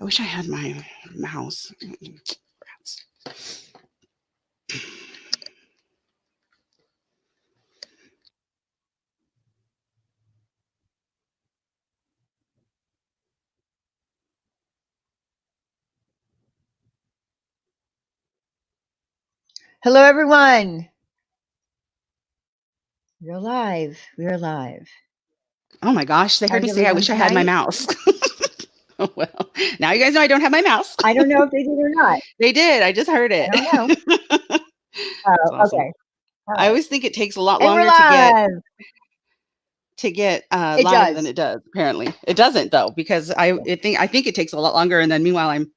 I wish I had my mouse. Hello, everyone. We're live. We're live. Oh my gosh, they heard How's me say, I everyone wish I had my tonight? mouse. Oh, well, now you guys know I don't have my mouse. I don't know if they did or not. They did. I just heard I it. don't know. That's awesome. Okay. All I right. always think it takes a lot And we're longer live. to get It live than does. it does. Apparently, it doesn't though, because I think it takes a lot longer, and then meanwhile I'm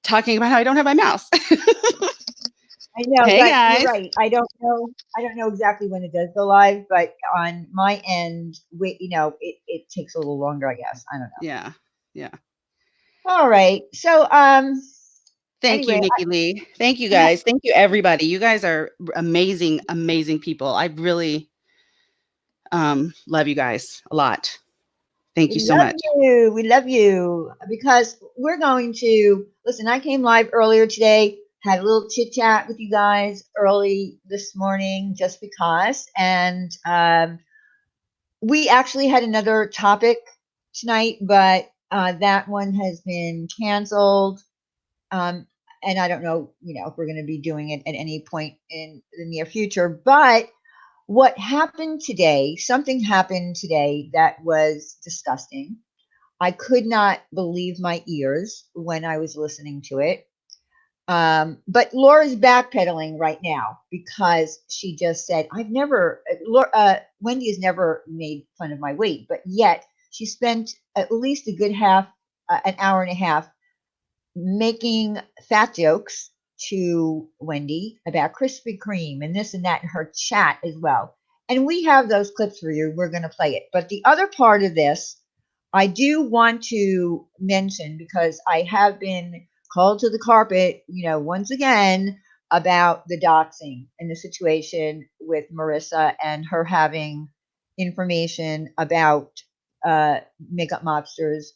talking about how I don't have my mouse. I know, Hey but you're guys. right. I don't know. I don't know exactly when it does go live, but on my end, it takes a little longer, I guess. I don't know. Yeah. Yeah. All right. So, Thank you, anyway, Nikki Lee. Thank you guys. Thank you everybody. You guys are amazing, amazing people. I really love you guys a lot. Thank we you so love much. you. We love you because we're going to listen. I came live earlier today, had a little chit chat with you guys early this morning just because. And we actually had another topic tonight, but that one has been canceled. Um, and I don't know, if we're going to be doing it at any point in the near future. But what happened today, something happened today that was disgusting. I could not believe my ears when I was listening to it. But Laura's backpedaling right now because she just said, Wendy has never made fun of my weight, but yet she spent at least a good an hour and a half making fat jokes to Wendy about Krispy Kreme and this and that in her chat as well. And we have those clips for you. We're going to play it. But the other part of this, I do want to mention because I have been called to the carpet, once again about the doxing and the situation with Marissa and her having information about Makeup Mobster's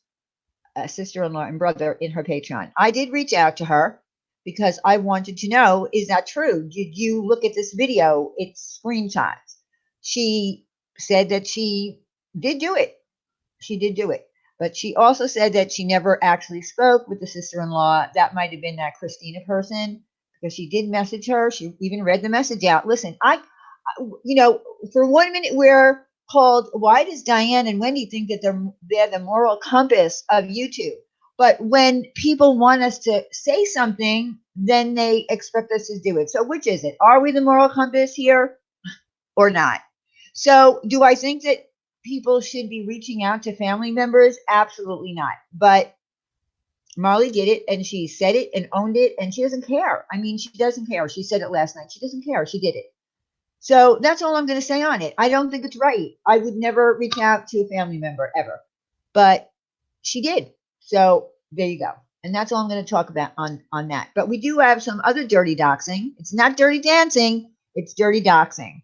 sister-in-law and brother in her Patreon. I did reach out to her because I wanted to know, is that true? Did you look at this video? It's screenshots. She said that she did do it. She did do it. But she also said that she never actually spoke with the sister-in-law. That might have been that Christina person because she did message her. She even read the message out. Listen, for 1 minute we're called, why does Diane and Wendy think that they're the moral compass of YouTube? But when people want us to say something, then they expect us to do it. So which is it? Are we the moral compass here or not? So do I think that people should be reaching out to family members? Absolutely not. But Marley did it and she said it and owned it and she doesn't care. I mean, she doesn't care. She said it last night. She doesn't care. She did it. So that's all I'm going to say on it. I don't think it's right. I would never reach out to a family member ever, but she did. So there you go. And that's all I'm going to talk about on that. But we do have some other dirty doxing. It's not dirty dancing. It's dirty doxing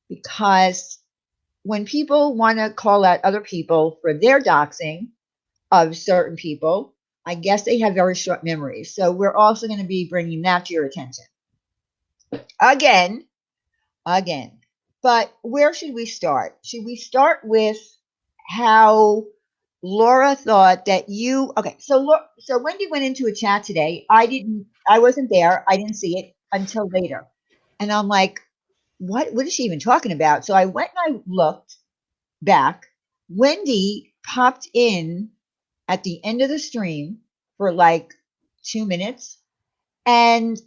because when people want to call out other people for their doxing of certain people, I guess they have very short memories. So we're also going to be bringing that to your attention. Again. But where should we start? Should we start with how Laura thought that okay, so Wendy went into a chat today. I wasn't there. I didn't see it until later. And I'm like, what is she even talking about? So I went and I looked back. Wendy popped in at the end of the stream for like 2 minutes and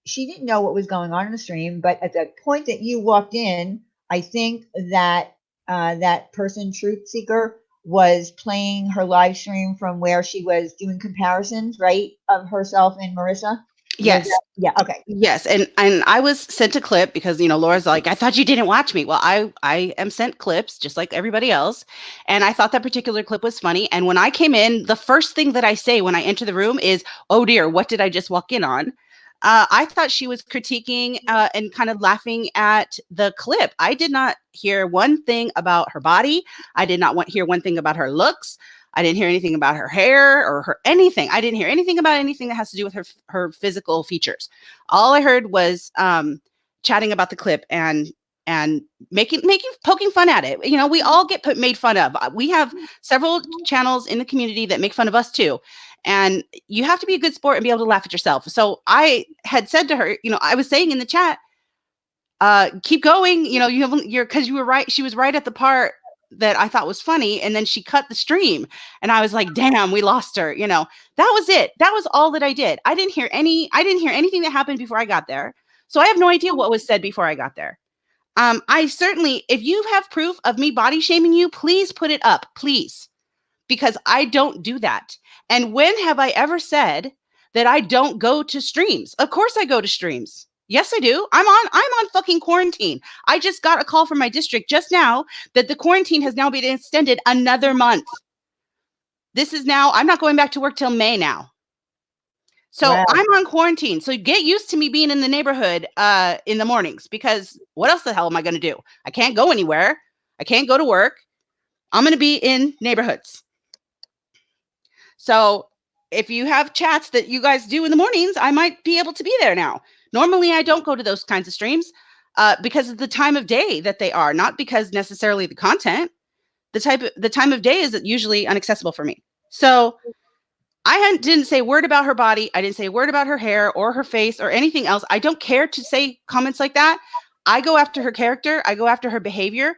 she didn't know what was going on in the stream, but at the point that you walked in, I think that that person, Truth Seeker, was playing her live stream from where she was doing comparisons, right, of herself and Marissa. Yes. Yeah. Okay. Yes, and I was sent a clip because Laura's like, I thought you didn't watch me. Well, I am sent clips just like everybody else, and I thought that particular clip was funny. And when I came in, the first thing that I say when I enter the room is, "Oh dear, what did I just walk in on?" I thought she was critiquing and kind of laughing at the clip. I did not hear one thing about her body. I did not hear one thing about her looks. I didn't hear anything about her hair or her anything. I didn't hear anything about anything that has to do with her physical features. All I heard was chatting about the clip and poking fun at it. You know, we all get made fun of. We have several channels in the community that make fun of us too. And you have to be a good sport and be able to laugh at yourself. So I had said to her, you know, I was saying in the chat, keep going. You know, because you were right. She was right at the part that I thought was funny. And then she cut the stream and I was like, damn, we lost her. You know, that was it. That was all that I did. I didn't hear anything that happened before I got there. So I have no idea what was said before I got there. I certainly, if you have proof of me body shaming you, please put it up, please, because I don't do that. And when have I ever said that I don't go to streams? Of course I go to streams. Yes, I do. I'm on fucking quarantine. I just got a call from my district just now that the quarantine has now been extended another month. This is now, I'm not going back to work till May now. So Wow. I'm on quarantine. So get used to me being in the neighborhood in the mornings, because what else the hell am I going to do? I can't go anywhere. I can't go to work. I'm going to be in neighborhoods. So if you have chats that you guys do in the mornings, I might be able to be there now. Normally, I don't go to those kinds of streams because of the time of day that they are, not because necessarily the content. The time of day is usually inaccessible for me. So I didn't say a word about her body. I didn't say a word about her hair or her face or anything else. I don't care to say comments like that. I go after her character. I go after her behavior.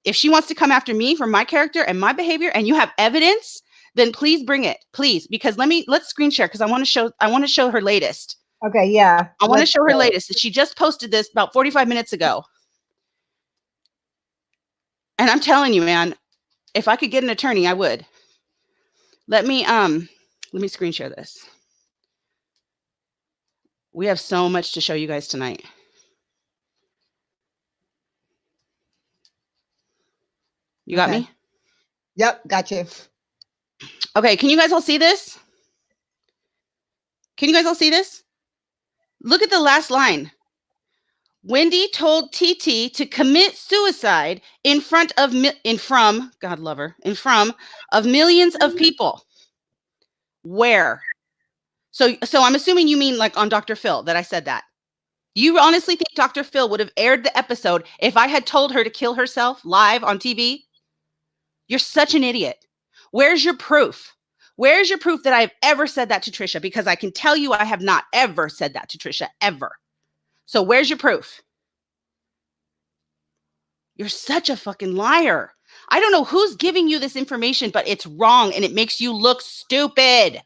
If she wants to come after me for my character and my behavior, and you have evidence, then please bring it, please. Because let's screen share, because I want to show her latest. Okay, yeah. I want to show her latest. She just posted this about 45 minutes ago. And I'm telling you, man, if I could get an attorney, I would. Let me screen share this. We have so much to show you guys tonight. You got me? Yep, got you. Okay, can you guys all see this? Can you guys all see this? Look at the last line. Wendy told TT to commit suicide in front of God love her, in front of millions of people. Where? So I'm assuming you mean like on Dr. Phil that I said that. You honestly think Dr. Phil would have aired the episode if I had told her to kill herself live on TV? You're such an idiot. Where's your proof? Where's your proof that I've ever said that to Trisha? Because I can tell you I have not ever said that to Trisha, ever. So where's your proof? You're such a fucking liar. I don't know who's giving you this information, but it's wrong and it makes you look stupid.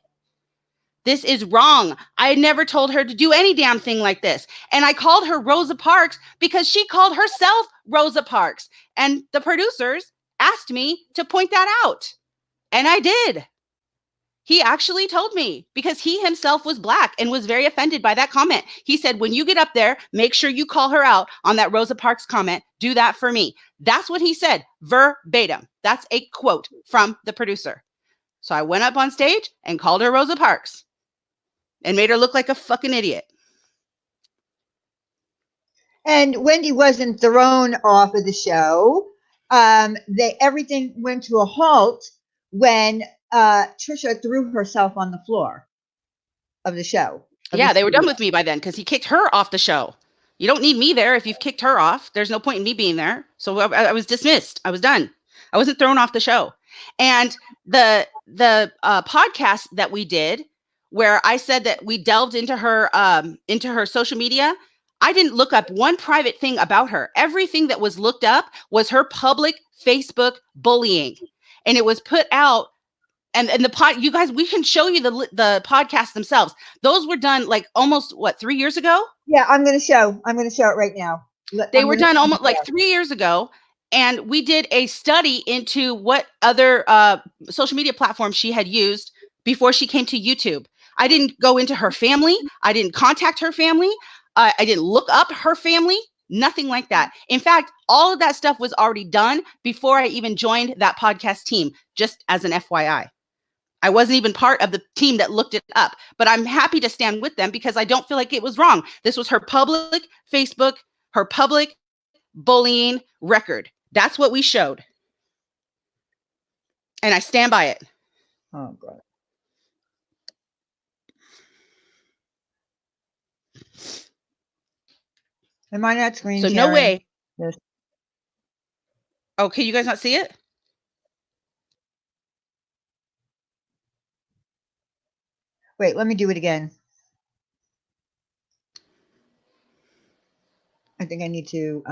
This is wrong. I never told her to do any damn thing like this. And I called her Rosa Parks because she called herself Rosa Parks. And the producers asked me to point that out. And I did. He actually told me, because he himself was Black and was very offended by that comment. He said, when you get up there, make sure you call her out on that Rosa Parks comment. Do that for me. That's what he said, verbatim. That's a quote from the producer. So I went up on stage and called her Rosa Parks and made her look like a fucking idiot. And Wendy wasn't thrown off of the show. Everything went to a halt when Trisha threw herself on the floor of the show. Yeah, they were done with me by then because he kicked her off the show. You don't need me there if you've kicked her off. There's no point in me being there. So I was dismissed. I was done. I wasn't thrown off the show. And the podcast that we did, where I said that we delved into her social media, I didn't look up one private thing about her. Everything that was looked up was her public Facebook bullying, and it was put out. And you guys, we can show you the podcasts themselves. Those were done like almost 3 years ago? Yeah, I'm going to show it right now. They were done almost like 3 years ago. And we did a study into what other social media platforms she had used before she came to YouTube. I didn't go into her family. I didn't contact her family. I didn't look up her family. Nothing like that. In fact, all of that stuff was already done before I even joined that podcast team, just as an FYI. I wasn't even part of the team that looked it up, but I'm happy to stand with them because I don't feel like it was wrong. This was her public Facebook, her public bullying record. That's what we showed. And I stand by it. Oh god. Am I not screen So no sharing? way. This. Oh, can you guys not see it? Wait, let me do it again. I think I need to.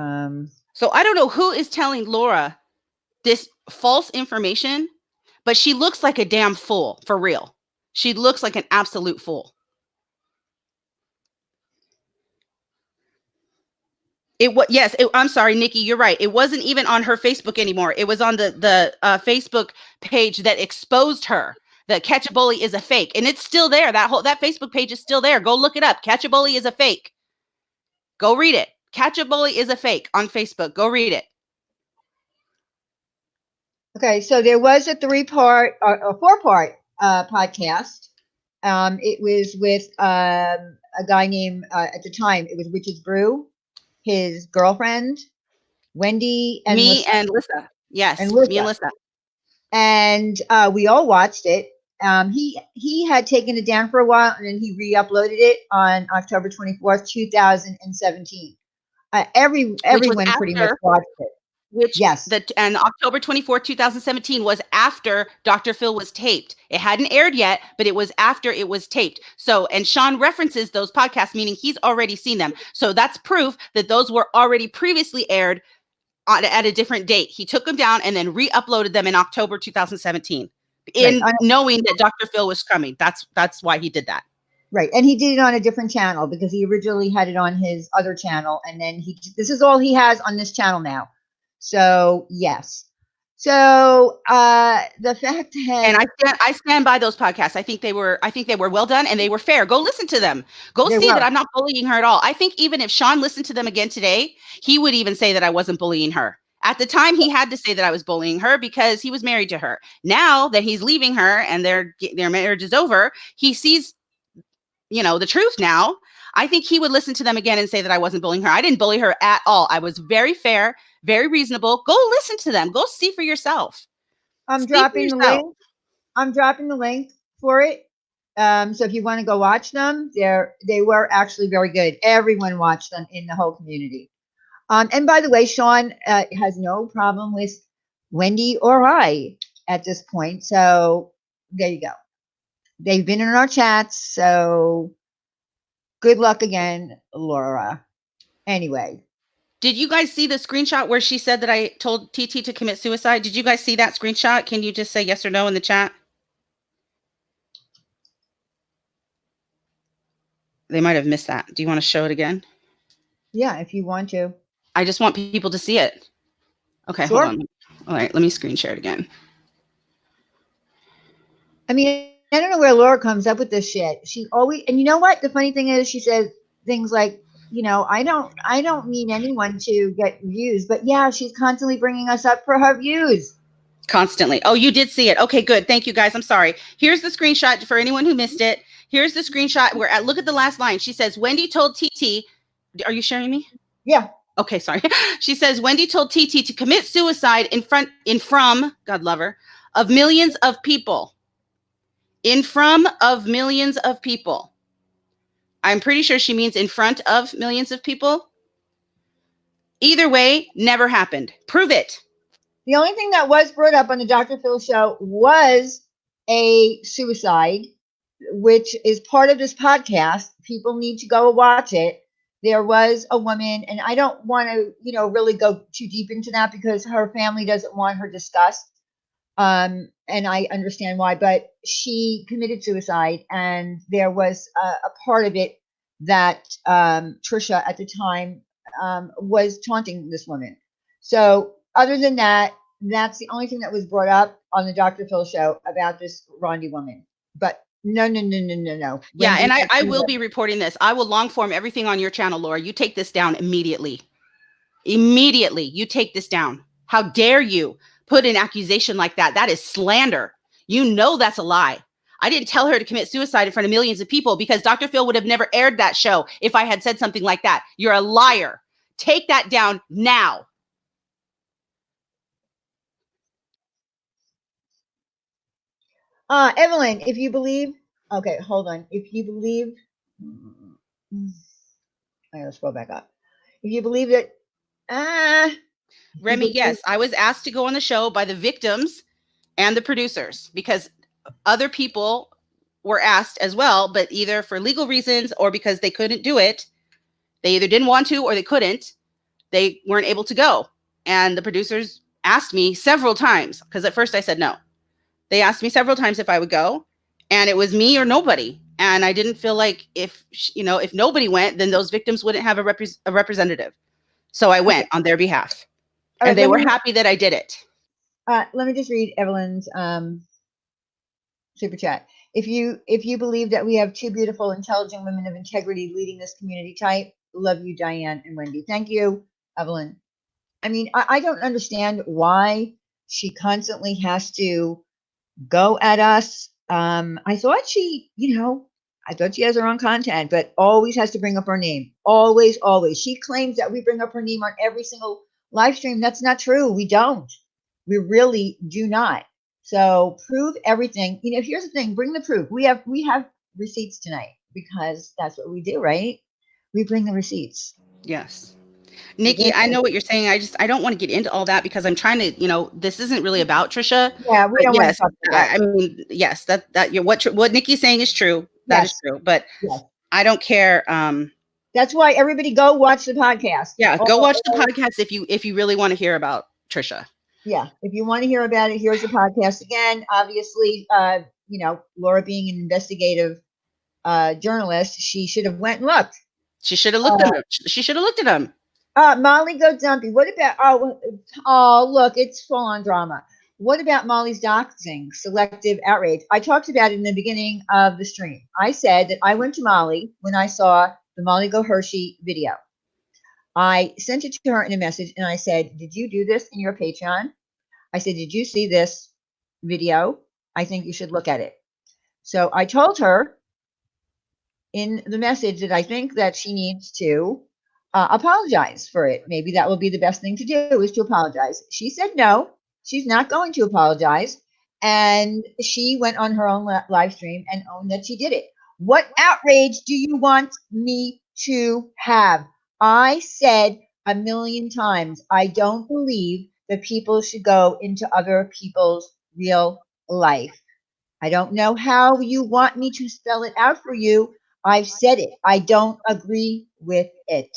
So I don't know who is telling Laura this false information, but she looks like a damn fool, for real. She looks like an absolute fool. Yes. I'm sorry, Nikki. You're right. It wasn't even on her Facebook anymore. It was on the Facebook page that exposed her. That Catch a Bully is a fake, and it's still there. That Facebook page is still there. Go look it up. Catch a Bully is a fake. Go read it. Catch a Bully is a fake on Facebook. Go read it. Okay, so there was a 3-part or a 4-part podcast. It was with a guy named at the time it was Richard Brew, his girlfriend Wendy, and Me Lissa. and Lissa. Yes, And me and Lissa. Lissa. And we all watched it. He had taken it down for a while, and then he re-uploaded it on October 24th, 2017. Which was Everyone pretty much after watched it. which Yes, and October 24th, 2017 was after Dr. Phil was taped. It hadn't aired yet, but it was after it was taped. So, and Sean references those podcasts, meaning he's already seen them. So that's proof that those were already previously aired at a different date. He took them down and then re-uploaded them in October 2017 in right. knowing that Dr. Phil was coming. That's why he did that. Right, and he did it on a different channel because he originally had it on his other channel, and then this is all he has on this channel now. So yes, so the fact And that I stand by those podcasts. I think they were well done and they were fair. Go listen to them. Go they see that were, I'm not bullying her at all. I think even if Sean listened to them again today, he would even say that I wasn't bullying her. At the time, he had to say that I was bullying her because he was married to her. Now that he's leaving her and their marriage is over, he sees, the truth now. I think he would listen to them again and say that I wasn't bullying her. I didn't bully her at all. I was very fair, very reasonable. Go listen to them. Go see for yourself. I'm See for dropping the yourself. link. I'm dropping the link for it. So if you want to go watch them, they were actually very good. Everyone watched them in the whole community. And by the way, Sean has no problem with Wendy or I at this point. So there you go. They've been in our chats. So good luck again, Laura. Anyway. Did you guys see the screenshot where she said that I told TT to commit suicide? Did you guys see that screenshot? Can you just say yes or no in the chat? They might have missed that. Do you want to show it again? Yeah, if you want to. I just want people to see it. Okay, Sure. hold on. All right, let me screen share it again. I mean, I don't know where Laura comes up with this shit. She always, and you know what? The funny thing is, she says things like, I don't mean anyone to get views, but yeah, she's constantly bringing us up for her views. Constantly. Oh, you did see it. Okay, good. Thank you, guys. I'm sorry. Here's the screenshot for anyone who missed it. Here's the screenshot where look at the last line. She says, Wendy told TT, are you sharing me? Yeah. Okay, sorry. She says, Wendy told TT to commit suicide in from, God love her, of millions of people. In from of millions of people. I'm pretty sure she means in front of millions of people. Either way, never happened. Prove it. The only thing that was brought up on the Dr. Phil show was a suicide, which is part of this podcast. People need to go watch it. There was a woman, and I don't want to, really go too deep into that because her family doesn't want her discussed. And I understand why, but she committed suicide, and there was a part of it that Trisha at the time was taunting this woman. So other than that, that's the only thing that was brought up on the Dr. Phil show about this Rondi woman. But no. Yeah, Wendy and I will be reporting this. I will long form everything on your channel, Laura. You take this down immediately. Immediately, you take this down. How dare you put an accusation like that? That is slander. You know that's a lie. I didn't tell her to commit suicide in front of millions of people because Dr. Phil would have never aired that show if I had said something like that. You're a liar. Take that down now. Evelyn, if you believe, okay, hold on. If you believe, I gotta scroll back up. If you believe that, if you Remy, believe, yes, I was asked to go on the show by the victims and the producers because other people were asked as well, but either for legal reasons or because they couldn't do it. They either didn't want to or they couldn't. They weren't able to go. And the producers asked me several times because at first I said no. They asked me several times if I would go, and it was me or nobody. And I didn't feel like if nobody went, then those victims wouldn't have a representative. So I went okay, on their behalf, all and right. they were happy that I did it. Let me just read Evelyn's super chat. If you believe that we have two beautiful, intelligent women of integrity leading this community type, love you, Diane and Wendy. Thank you, Evelyn. I mean, I don't understand why she constantly has to go at us. I thought I thought she has her own content, but always has to bring up her name. Always, always. She claims that we bring up her name on every single live stream. That's not true. We don't. We really do not. So prove everything. Here's the thing. Bring the proof. We have receipts tonight because that's what we do, right? We bring the receipts. Yes. We Nikki, bring I the know what you're saying. I don't want to get into all that because I'm trying to, this isn't really about Trisha, Yeah, we but don't want to yes, talk about that. I mean, yes, that what Nikki's saying is true. That is Yes, true, but yes. I don't care. That's why everybody go watch the podcast. Yeah, go watch the Oh, podcast if you really want to hear about Trisha. yeah. If you want to hear about it, here's the podcast again. Obviously, Laura being an investigative journalist, she should have went and looked. She should have looked at him. She should have looked at him. Molly Go Dumpy. What about? Oh, look, it's full on drama. What about Molly's doxing, selective outrage? I talked about it in the beginning of the stream. I said that I went to Molly when I saw the Molly Go Hershey video. I sent it to her in a message and I said, "Did you do this in your Patreon?" I said, "Did you see this video? I think you should look at it." So I told her in the message that I think that she needs to apologize for it. Maybe that will be the best thing to do is to apologize. She said no, she's not going to apologize. And she went on her own live stream and owned that she did it. What outrage do you want me to have? I said a million times, I don't believe that people should go into other people's real life. I don't know how you want me to spell it out for you. I've said it. I don't agree with it.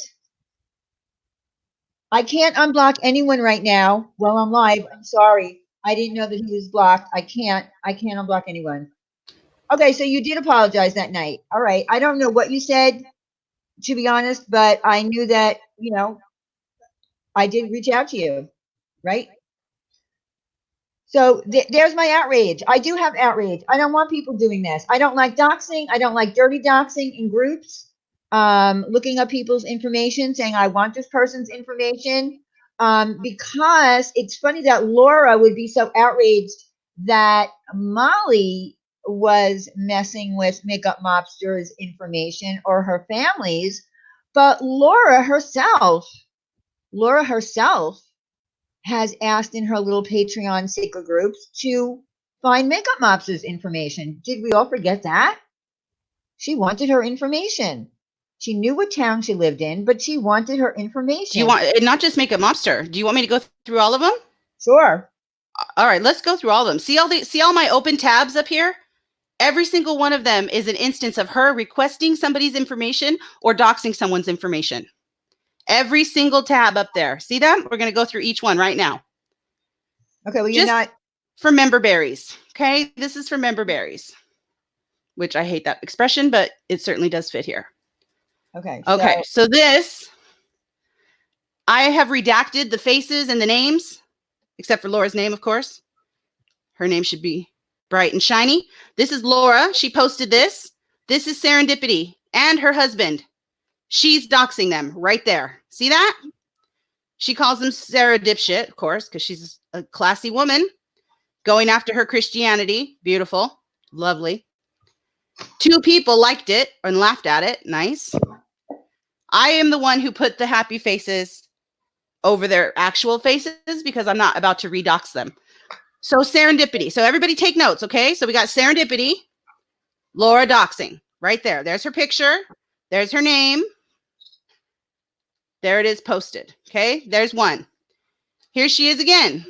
I can't unblock anyone right now while I'm live. I'm sorry. I didn't know that he was blocked. I can't unblock anyone. Okay, so you did apologize that night. All right. I don't know what you said, to be honest, but I knew that, I did reach out to you, right? So there's my outrage. I do have outrage. I don't want people doing this. I don't like doxing. I don't like dirty doxing in groups. Looking up people's information, saying I want this person's information. Because it's funny that Laura would be so outraged that Molly was messing with Makeup Mobster's information or her family's, but Laura herself has asked in her little Patreon secret groups to find Makeup Mobster's information. Did we all forget that? She wanted her information. She knew what town she lived in, but she wanted her Do you information. want not just make a mobster? Do you want me to go through all of them? Sure. All right, let's go through all of them. See all my open tabs up here? Every single one of them is an instance of her requesting somebody's information or doxing someone's information. Every single tab up there. See them? We're going to go through each one right now. Okay, well, you're Just not. for member berries. Okay, this is for member berries, which I hate that expression, but it certainly does fit here. Okay. Okay, so this, I have redacted the faces and the names, except for Laura's name, of course. Her name should be bright and shiny. This is Laura. She posted this. This is Serendipity and her husband. She's doxing them right there. See that? She calls them Sarah Dipshit, of course, because she's a classy woman going after her Christianity. Beautiful. Lovely. 2 people liked it and laughed at it. Nice. I am the one who put the happy faces over their actual faces because I'm not about to redox them. So serendipity. So everybody take notes, okay? So we got serendipity, Laura doxing, right there. There's her picture. There's her name. There it is posted, okay? There's one. Here she is again.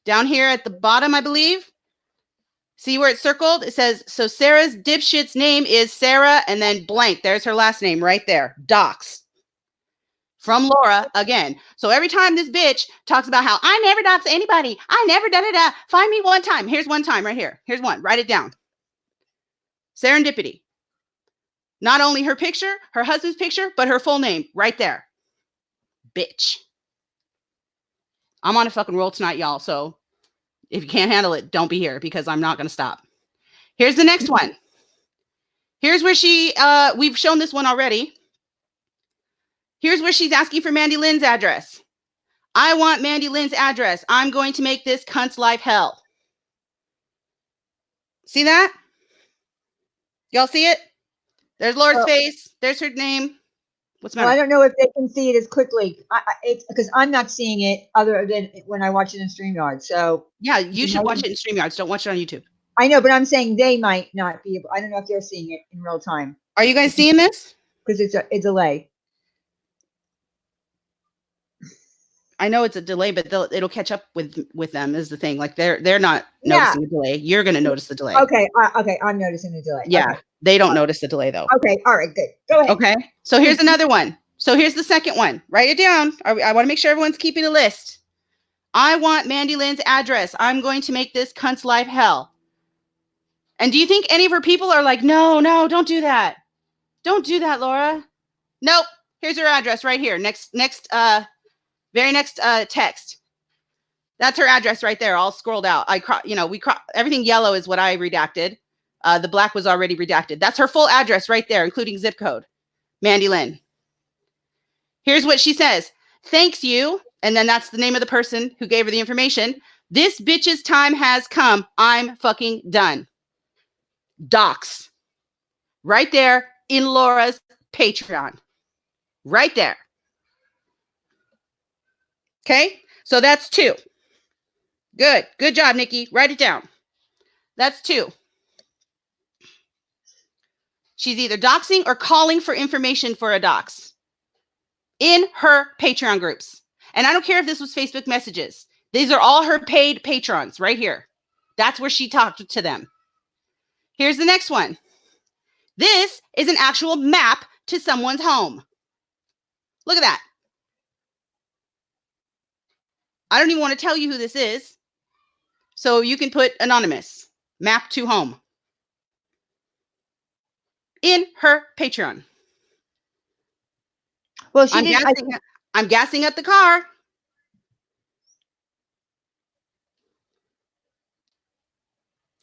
Down here at the bottom, I believe. See where it's circled? It says, so Sarah's dipshit's name is Sarah and then blank. There's her last name right there. Dox. From Laura again. So every time this bitch talks about how I never dox anybody, I never da-da-da, find me one time. Here's one time right here. Here's one. Write it down. Serendipity. Not only her picture, her husband's picture, but her full name right there. Bitch. I'm on a fucking roll tonight, y'all. So if you can't handle it, don't be here because I'm not going to stop. Here's the next one. Here's where we've shown this one already. Here's where she's asking for Mandy Lynn's address. I want Mandy Lynn's address. I'm going to make this cunt's life hell. See that? Y'all see it? There's Laura's face. There's her name. What's the matter? Well, I don't know if they can see it as quickly. It's because I'm not seeing it other than when I watch it in StreamYard. So yeah, you should watch it in StreamYard. Don't watch it on YouTube. I know, but I'm saying they might not be able. I don't know if they're seeing it in real time. Are you guys seeing this? Because it's a delay. I know it's a delay, but it'll catch up with them is the thing. Like they're not noticing the delay. You're going to notice the delay. Okay. Okay. I'm noticing the delay. Yeah. Okay. They don't notice the delay though. Okay. All right. Good. Go ahead. Okay. So here's another one. So here's the second one. Write it down. I want to make sure everyone's keeping a list. I want Mandy Lynn's address. I'm going to make this cunt's life hell. And do you think any of her people are like, no, don't do that. Don't do that, Laura. Nope. Here's her address right here. Very next text. That's her address right there, all scrolled out. Everything yellow is what I redacted. The black was already redacted. That's her full address right there, including zip code. Mandy Lynn. Here's what she says. Thanks you. And then that's the name of the person who gave her the information. This bitch's time has come. I'm fucking done. Dox. Right there in Laura's Patreon. Right there. Okay, so that's 2. Good. Good job, Nikki. Write it down. That's 2. She's either doxing or calling for information for a dox in her Patreon groups. And I don't care if this was Facebook messages. These are all her paid patrons right here. That's where she talked to them. Here's the next one. This is an actual map to someone's home. Look at that. I don't even want to tell you who this is. So you can put anonymous, map to home. In her Patreon. Well, I'm gassing up the car.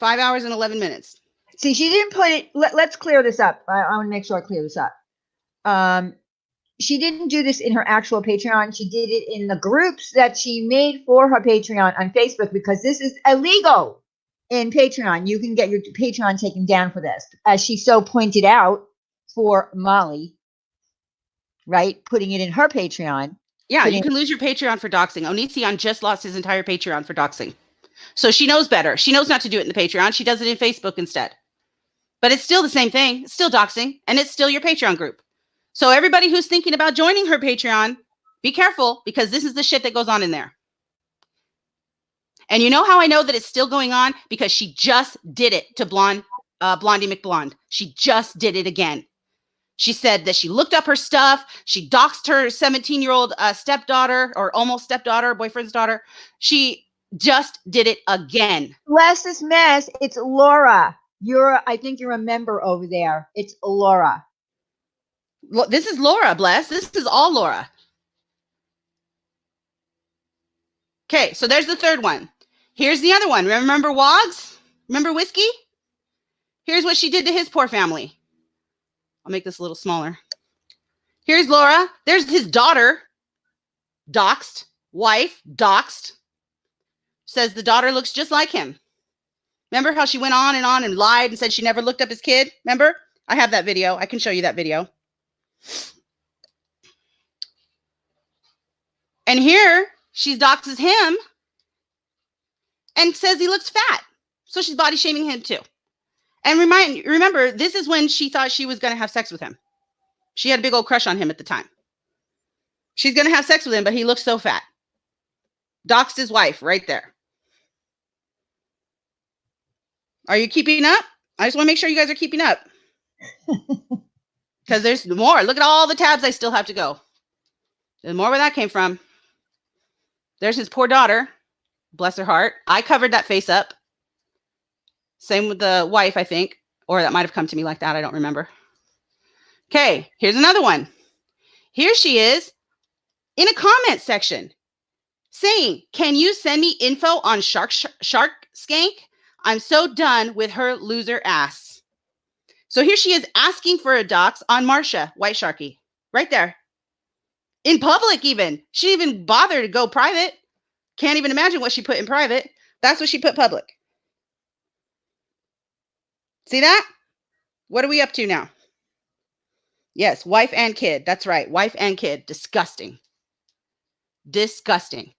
$5 hours and 11 minutes. See, she didn't put it. Let's clear this up. I want to make sure I clear this up. She didn't do this in her actual Patreon. She did it in the groups that she made for her Patreon on Facebook because this is illegal in Patreon. You can get your Patreon taken down for this, as she so pointed out for Molly, right? Putting it in her Patreon. Yeah, you can lose your Patreon for doxing. Onision just lost his entire Patreon for doxing. So she knows better. She knows not to do it in the Patreon. She does it in Facebook instead. But it's still the same thing. It's still doxing, and it's still your Patreon group. So everybody who's thinking about joining her Patreon, be careful because this is the shit that goes on in there. And you know how I know that it's still going on? Because she just did it to Blondie McBlonde. She just did it again. She said that she looked up her stuff. She doxed her 17-year-old stepdaughter or almost stepdaughter, boyfriend's daughter. She just did it again. Bless this mess. It's Laura. I think you're a member over there. It's Laura. This is Laura, bless. This is all Laura. Okay, so there's the third one. Here's the other one. Remember Wogs? Remember Whiskey? Here's what she did to his poor family. I'll make this a little smaller. Here's Laura. There's his daughter. Doxed. Wife. Doxed. Says the daughter looks just like him. Remember how she went on and lied and said she never looked up his kid? Remember? I have that video. I can show you that video. And here, she doxes him. and says he looks fat. So she's body shaming him too. And remember, this is when she thought she was going to have sex with him. She had a big old crush on him at the time. She's going to have sex with him, but he looks so fat. Doxed his wife right there. Are you keeping up? I just want to make sure you guys are keeping up. Because there's more. Look at all the tabs I still have to go. There's more where that came from. There's his poor daughter. Bless her heart. I covered that face up. Same with the wife, I think. Or that might have come to me like that. I don't remember. Okay, here's another one. Here she is in a comment section saying, can you send me info on Shark Skank? I'm so done with her loser ass. So here she is asking for a dox on Marsha, White Sharky. Right there. In public even. She didn't even bother to go private. Can't even imagine what she put in private. That's what she put public. See that? What are we up to now? Yes, wife and kid. That's right. Wife and kid. Disgusting. Disgusting.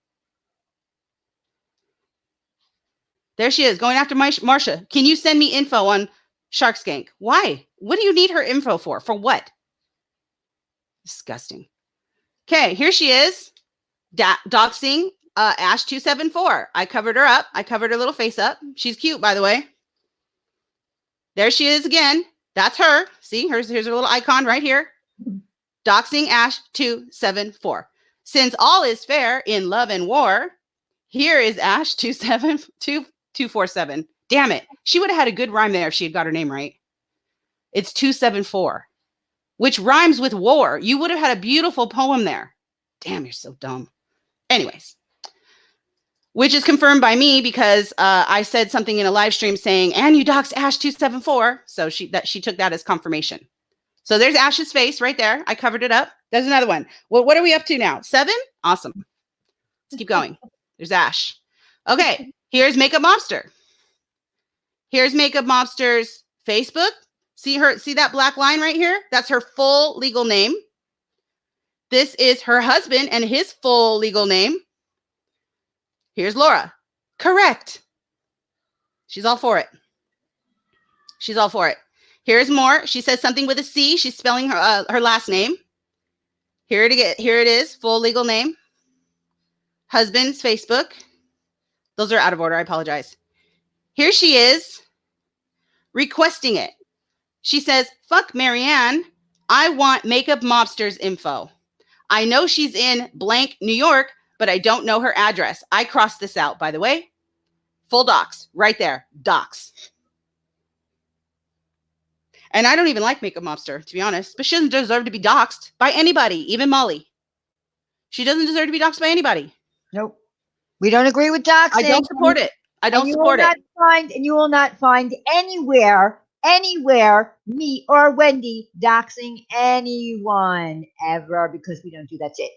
There she is going after Marsha. Can you send me info on Shark Skank? Why? What do you need her info for? For what? Disgusting. Okay, here she is. Doxxing Ash274. I covered her up. I covered her little face up. She's cute, by the way. There she is again. That's her. See, here's her little icon right here. Doxxing Ash274. Since all is fair in love and war, here is Ash247. Damn it. She would have had a good rhyme there if she had got her name right. It's 274, which rhymes with war. You would have had a beautiful poem there. Damn, you're so dumb. Anyways, which is confirmed by me because I said something in a live stream saying, and you doxed Ash274. So she took that as confirmation. So there's Ash's face right there. I covered it up. There's another one. Well, what are we up to now? 7? Awesome. Let's keep going. There's Ash. Okay, here's Makeup Mobster. Here's Makeup Mobster's Facebook. See that black line right here? That's her full legal name. This is her husband and his full legal name. Here's Laura. Correct. She's all for it. She's all for it. Here's more. She says something with a C. She's spelling her last name. Here it is. Full legal name. Husband's Facebook. Those are out of order. I apologize. Here she is requesting it. She says, fuck Marianne. I want Makeup Mobster's info. I know she's in blank New York, but I don't know her address. I crossed this out, by the way. Full docs, right there. Docs. And I don't even like Makeup Mobster, to be honest. But she doesn't deserve to be doxed by anybody, even Molly. She doesn't deserve to be doxed by anybody. Nope. We don't agree with doxing. I don't support it. I don't support it. And you will not find anywhere, me or Wendy doxing anyone ever, because we don't do that shit.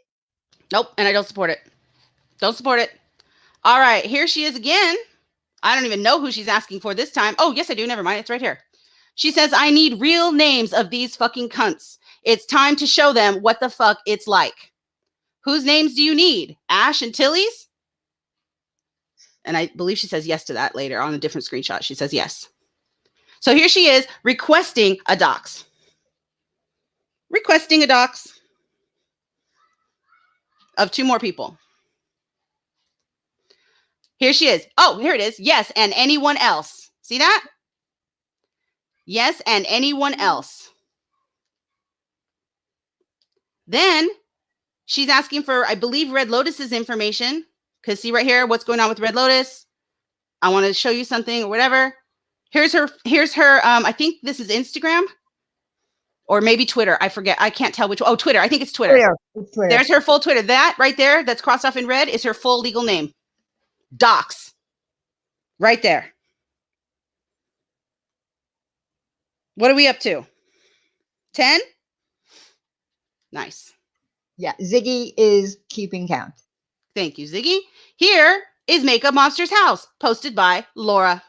Nope. And I don't support it. Don't support it. All right. Here she is again. I don't even know who she's asking for this time. Oh, yes, I do. Never mind. It's right here. She says, I need real names of these fucking cunts. It's time to show them what the fuck it's like. Whose names do you need? Ash and Tilly's? And I believe she says yes to that later on a different screenshot. She says yes. So here she is requesting a dox. Requesting a dox of 2 more people. Here she is. Oh, here it is. Yes, and anyone else. See that? Yes, and anyone else. Then she's asking for, I believe, Red Lotus's information. Because see right here, what's going on with Red Lotus? I want to show you something or whatever. Here's her, I think this is Instagram. Or maybe Twitter. I forget. I can't tell which. Oh, Twitter. I think it's Twitter. Twitter. There's her full Twitter. That right there, that's crossed off in red, is her full legal name. Dox. Right there. What are we up to? 10? Nice. Yeah, Ziggy is keeping count. Thank you, Ziggy. Here is Makeup Mobster's house, posted by Laura.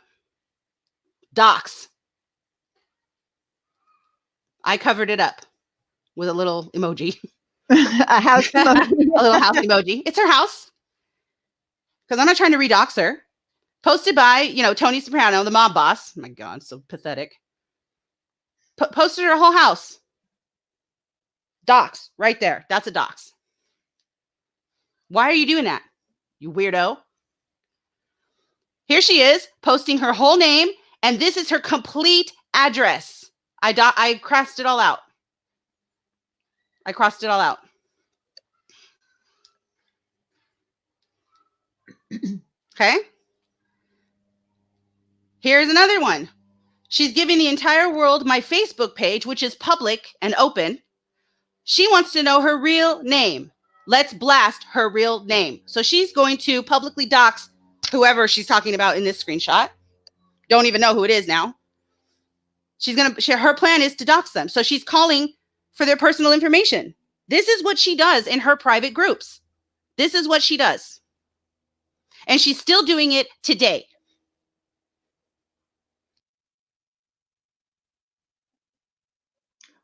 Dox. I covered it up with a little emoji. A house emoji. A little house emoji. It's her house. Because I'm not trying to redox her. Posted by, you know, Tony Soprano, the mob boss. Oh my God, so pathetic. Posted her whole house. Dox, right there. That's a dox. Why are you doing that, you weirdo? Here she is posting her whole name, and this is her complete address. I crossed it all out. Okay. Here's another one. She's giving the entire world my Facebook page, which is public and open. She wants to know her real name. Let's blast her real name. So she's going to publicly dox whoever she's talking about in this screenshot. Don't even know who it is now. Her plan is to dox them. So she's calling for their personal information. This is what she does in her private groups. This is what she does. And she's still doing it today.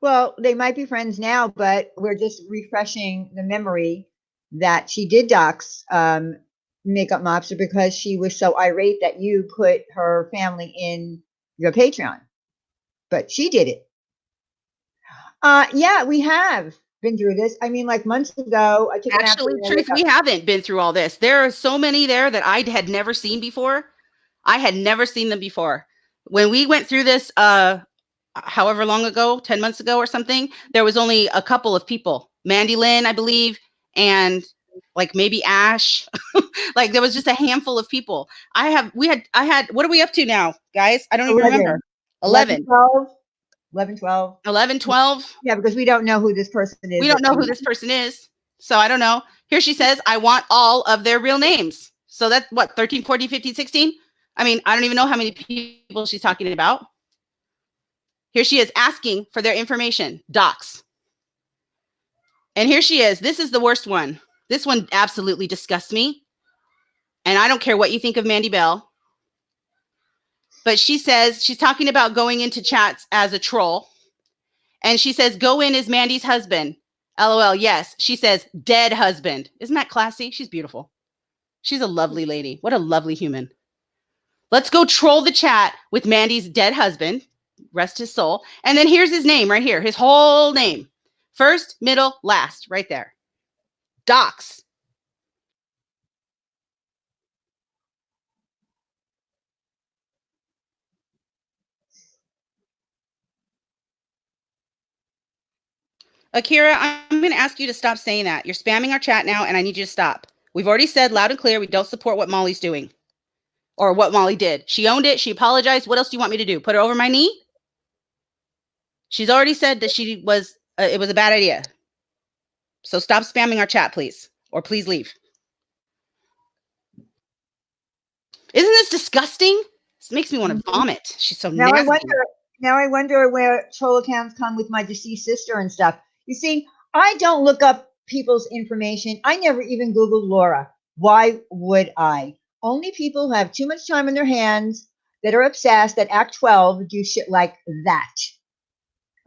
Well, they might be friends now, but we're just refreshing the memory that she did dox Makeup Mobster because she was so irate that you put her family in your Patreon. But she did it. Yeah, we have been through this. I mean, like months ago, I took Actually, truth, we haven't been through all this. There are so many there that I had never seen before. I had never seen them before. When we went through this, however long ago, 10 months ago or something, there was only a couple of people. Mandy Lynn, I believe, and like maybe Ash. Like there was just a handful of people. I had, what are we up to now, guys? I don't even remember. 11. 11, 12. 11, 12. Yeah, because we don't know who this person is. We don't know who this person is. So I don't know. Here she says, I want all of their real names. So that's what, 13, 14, 15, 16? I mean, I don't even know how many people she's talking about. Here she is asking for their information. Dox. And here she is. This is the worst one. This one absolutely disgusts me. And I don't care what you think of Mandy Bell. But she says, she's talking about going into chats as a troll. And she says, go in as Mandy's husband. LOL, yes. She says, dead husband. Isn't that classy? She's beautiful. She's a lovely lady. What a lovely human. Let's go troll the chat with Mandy's dead husband. Rest his soul. And then here's his name right here. His whole name. First, middle, last. Right there. Dox. Akira, I'm going to ask you to stop saying that. You're spamming our chat now, and I need you to stop. We've already said loud and clear we don't support what Molly's doing. Or what Molly did. She owned it. She apologized. What else do you want me to do? Put her over my knee? She's already said that it was a bad idea. So stop spamming our chat, please. Or please leave. Isn't this disgusting? This makes me want to vomit. She's so nasty. Now I wonder where troll accounts come with my deceased sister and stuff. You see, I don't look up people's information. I never even Googled Laura. Why would I? Only people who have too much time on their hands, that are obsessed, that act 12, do shit like that.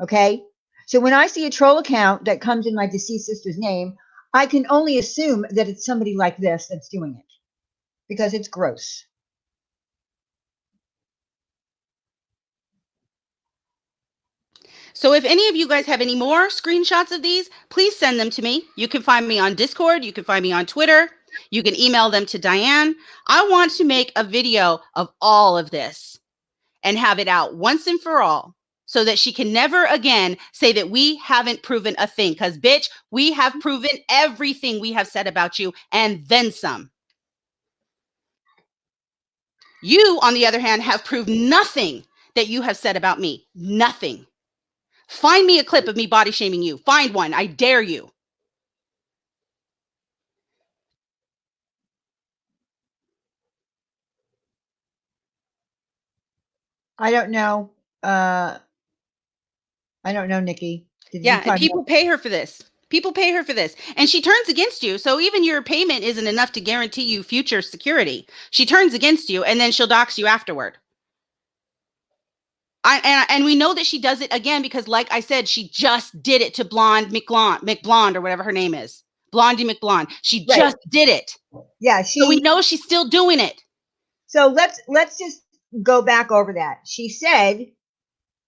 Okay? So when I see a troll account that comes in my deceased sister's name, I can only assume that it's somebody like this that's doing it. Because it's gross. So if any of you guys have any more screenshots of these, please send them to me. You can find me on Discord. You can find me on Twitter. You can email them to Diane. I want to make a video of all of this and have it out once and for all so that she can never again say that we haven't proven a thing. Because, bitch, we have proven everything we have said about you and then some. You, on the other hand, have proved nothing that you have said about me. Nothing. Find me a clip of me body shaming you. Find one. I dare you. I don't know. I don't know, Nikki. Yeah, and people pay her for this. People pay her for this. And she turns against you. So even your payment isn't enough to guarantee you future security. She turns against you and then she'll dox you afterward. And we know that she does it again because, like I said, she just did it to McBlonde or whatever her name is. Blondie McBlonde. She just did it. Yeah. So we know she's still doing it. So let's just go back over that. She said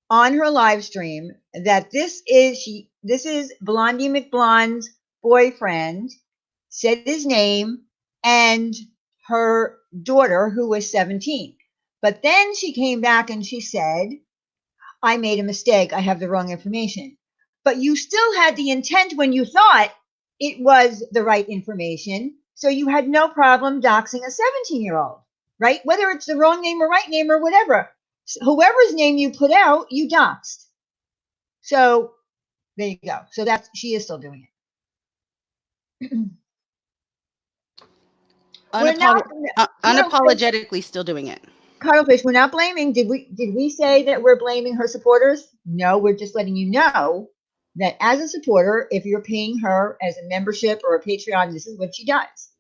on her live stream that this is Blondie McBlonde's boyfriend, said his name, and her daughter, who was 17. But then she came back and she said, I made a mistake. I have the wrong information. But you still had the intent when you thought it was the right information. So you had no problem doxing a 17-year-old, right? Whether it's the wrong name or right name or whatever. Whoever's name you put out, you doxed. So there you go. So she is still doing it. Unapologetically still doing it. Cuttlefish, we're not blaming. Did we say that we're blaming her supporters? No, we're just letting you know that as a supporter, if you're paying her as a membership or a Patreon, this is what she does.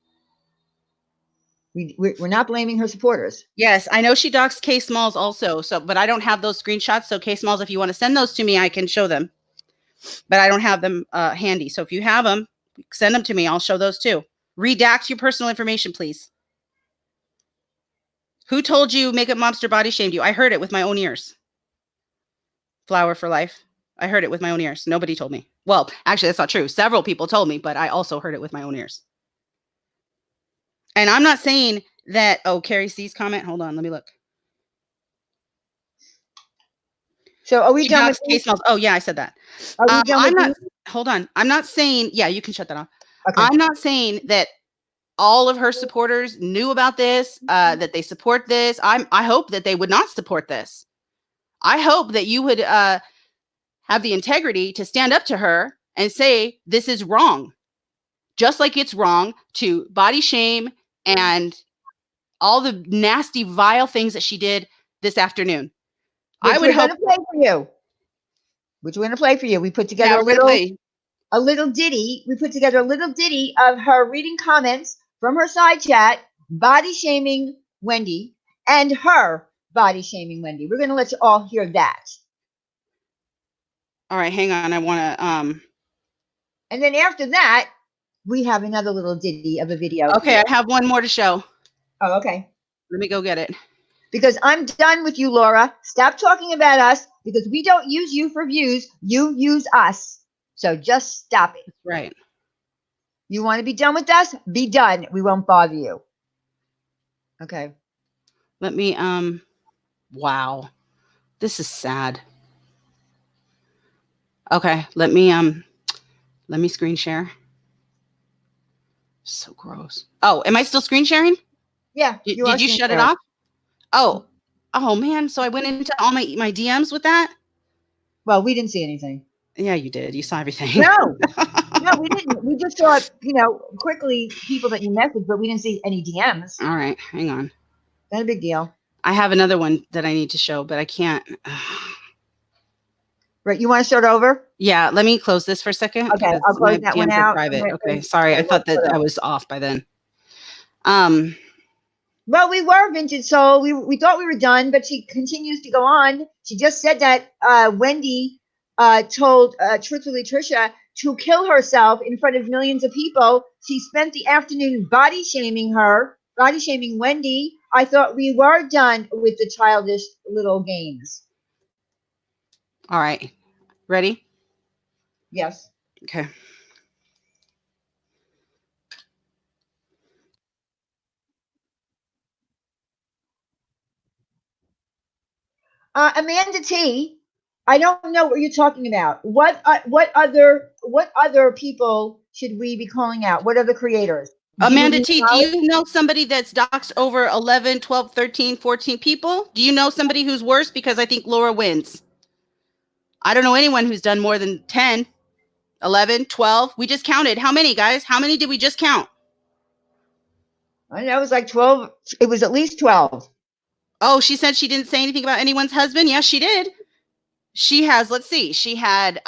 We're not blaming her supporters. Yes, I know she doxed K Smalls also. So, but I don't have those screenshots. So K Smalls, if you want to send those to me, I can show them. But I don't have them handy. So if you have them, send them to me. I'll show those too. Redact your personal information, please. Who told you Makeup Mobster body shamed you? I heard it with my own ears. Flower for life. I heard it with my own ears. Nobody told me. Well, actually, that's not true. Several people told me, but I also heard it with my own ears. And I'm not saying that. Oh, Carrie C's comment. Hold on. Let me look. So are we done with case smells? Oh, yeah, I said that. Are we done with hold on. I'm not saying, yeah, you can shut that off. Okay. I'm not saying that all of her supporters knew about this, that they support this. I hope that they would not support this. I hope that you would have the integrity to stand up to her and say, this is wrong. Just like it's wrong to body shame and all the nasty, vile things that she did this afternoon. I would hope to play for you. Which we're going to play for you. We put together a little ditty. We put together a little ditty of her reading comments from her side chat, body shaming Wendy, and her body shaming Wendy. We're going to let you all hear that. All right, hang on. I want to. And then after that, we have another little ditty of a video. Okay, I have one more to show. Oh, okay. Let me go get it. Because I'm done with you, Laura. Stop talking about us because we don't use you for views. You use us. So just stop it. Right. You want to be done with us? Be done. We won't bother you. Okay. Let me, wow. This is sad. Okay, let me screen share. So gross. Oh, am I still screen sharing? Yeah. Did you shut it off? Oh man. So I went into all my DMs with that. Well, we didn't see anything. Yeah, you did. You saw everything. No, we didn't. We just saw, quickly people that you messaged, but we didn't see any DMs. All right, hang on. Not a big deal. I have another one that I need to show, but I can't. Right, you want to start over? Yeah, let me close this for a second. Okay, I'll close that one out. Private. Okay, sorry. I thought that I was off by then. Well, we were Vintage Soul. We thought we were done, but she continues to go on. She just said that Wendy told Truthfully Trisha to kill herself in front of millions of people. She spent the afternoon body shaming Wendy. I thought we were done with the childish little games. All right. Ready? Yes. Okay. Amanda T, I don't know what you're talking about. What other people should we be calling out? What other creators? Amanda T, do you know somebody that's doxed over 11, 12, 13, 14 people? Do you know somebody who's worse? Because I think Laura wins. I don't know anyone who's done more than 10, 11, 12. We just counted. How many, guys? How many did we just count? I know it was like 12. It was at least 12. Oh, she said she didn't say anything about anyone's husband. Yes, she did. She has, let's see. She had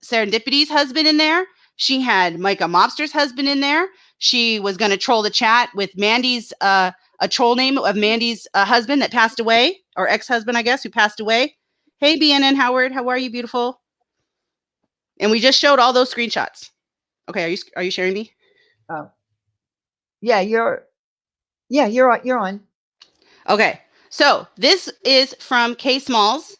Serendipity's husband in there. She had Micah Mobster's husband in there. She was going to troll the chat with Mandy's, a troll name of Mandy's husband that passed away, or ex-husband, I guess, who passed away. Hey, BNN Howard, how are you, beautiful? And we just showed all those screenshots. Okay, are you sharing me? Oh, yeah, you're. Yeah, you're on. You're on. Okay. So this is from K Smalls.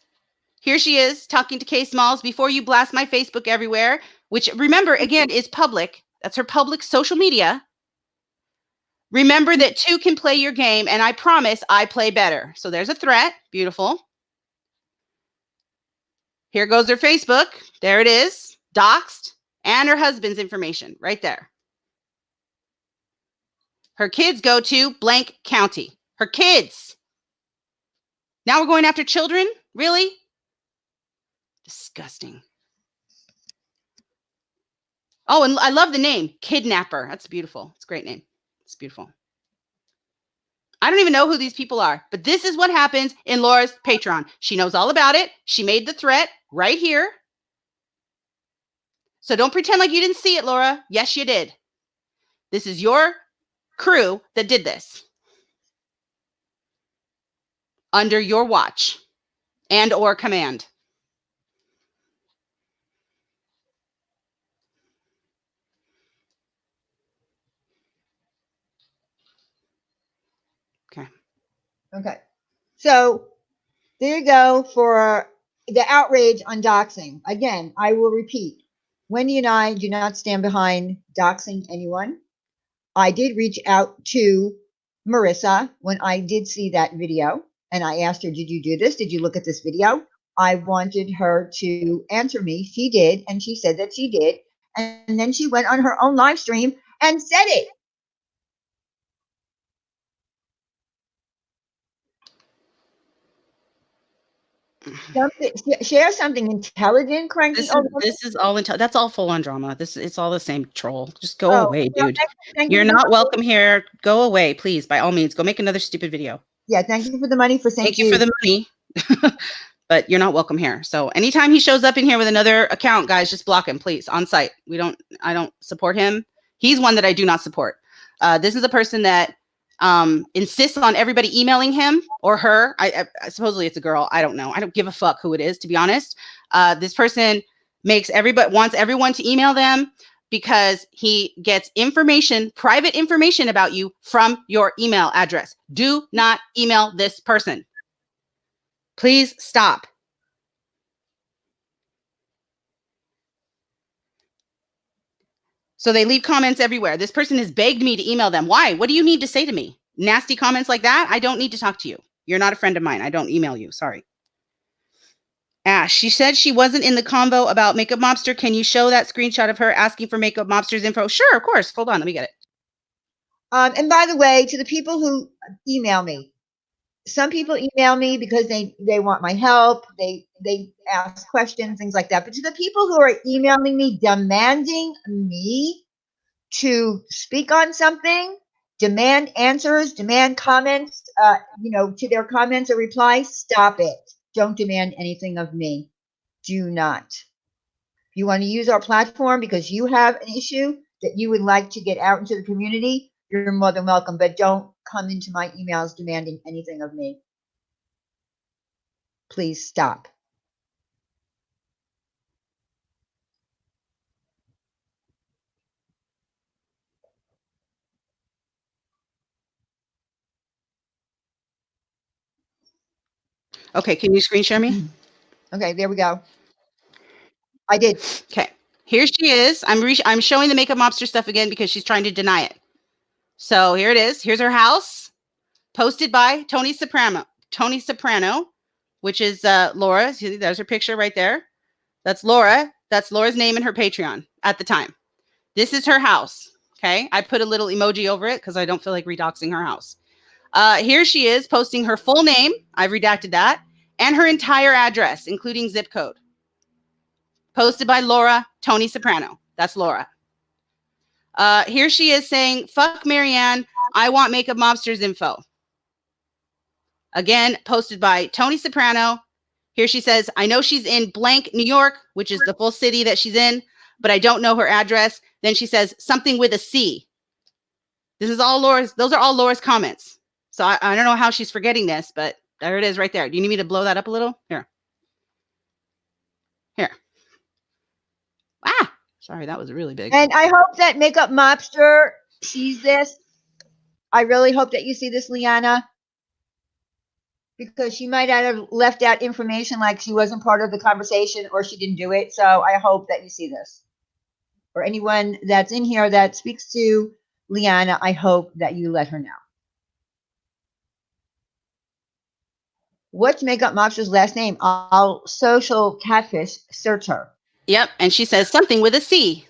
Here she is talking to K Smalls before you blast my Facebook everywhere, which remember, again, is public. That's her public social media. Remember that two can play your game, and I promise I play better. So there's a threat. Beautiful. Here goes her Facebook. There it is. Doxed. And her husband's information right there. Her kids go to blank county. Her kids. Now we're going after children? Really? Disgusting. Oh, and I love the name, Kidnapper. That's beautiful. It's a great name. It's beautiful. I don't even know who these people are, but this is what happens in Laura's Patreon. She knows all about it. She made the threat right here. So don't pretend like you didn't see it, Laura. Yes, you did. This is your crew that did this. Under your watch and or command. Okay. Okay. So there you go for the outrage on doxing. Again, I will repeat. Wendy and I do not stand behind doxing anyone. I did reach out to Marissa when I did see that video, and I asked her, "Did you do this? Did you look at this video?" I wanted her to answer me. She did, and she said that she did. And then she went on her own live stream and said it. Share something intelligent, cranky. This is all that's all full on drama. It's all the same troll. Just go Oh, away, well, dude. thank You're you not welcome here. Go away, please. By all means, go make another stupid video. Yeah, thank you for the money for St. Thank you for the money. But you're not welcome here. So anytime he shows up in here with another account, guys, just block him, please, on site. I don't support him. He's one that I do not support. This is a person that insists on everybody emailing him or her. I supposedly it's a girl. I don't know. I don't give a fuck who it is, to be honest. This person wants everyone to email them because he gets information, private information about you from your email address. Do not email this person. Please stop. So they leave comments everywhere. This person has begged me to email them. Why? What do you need to say to me? Nasty comments like that? I don't need to talk to you. You're not a friend of mine. I don't email you. Sorry. Ash, she said she wasn't in the convo about Makeup Mobster. Can you show that screenshot of her asking for Makeup Mobster's info? Sure, of course. Hold on. Let me get it. And by the way, to the people who email me, some people email me because they want my help. They ask questions, things like that. But to the people who are emailing me demanding me to speak on something, demand answers, demand comments, to their comments or replies, stop it. Don't demand anything of me. Do not. If you want to use our platform because you have an issue that you would like to get out into the community, you're more than welcome, but don't come into my emails demanding anything of me. Please stop. Okay, can you screen share me? Okay, there we go. I did. Okay, here she is. I'm showing the Makeup Mobster stuff again because she's trying to deny it. So here it is. Here's her house, posted by Tony Soprano, which is Laura. See, there's her picture right there. That's Laura. That's Laura's name in her Patreon at the time. This is her house. Okay, I put a little emoji over it because I don't feel like redoxing her house. Here she is posting her full name. I've redacted that. And her entire address, including zip code. Posted by Laura Tony Soprano. That's Laura. Here she is saying, fuck Marianne, I want Makeup Mobster's info. Again, posted by Tony Soprano. Here she says, I know she's in blank, New York, which is the full city that she's in, but I don't know her address. Then she says something with a C. Those are all Laura's comments. So I don't know how she's forgetting this, but there it is right there. Do you need me to blow that up a little? Here. Sorry, that was really big. And I hope that Makeup Mobster sees this I really hope that you see this, Liana, because she might have left out information like she wasn't part of the conversation or she didn't do it. So I hope that you see this. Or anyone that's in here that speaks to Liana, I hope that you let her know. What's Makeup Mobster's last name? I'll social catfish search her. Yep. And she says something with a C.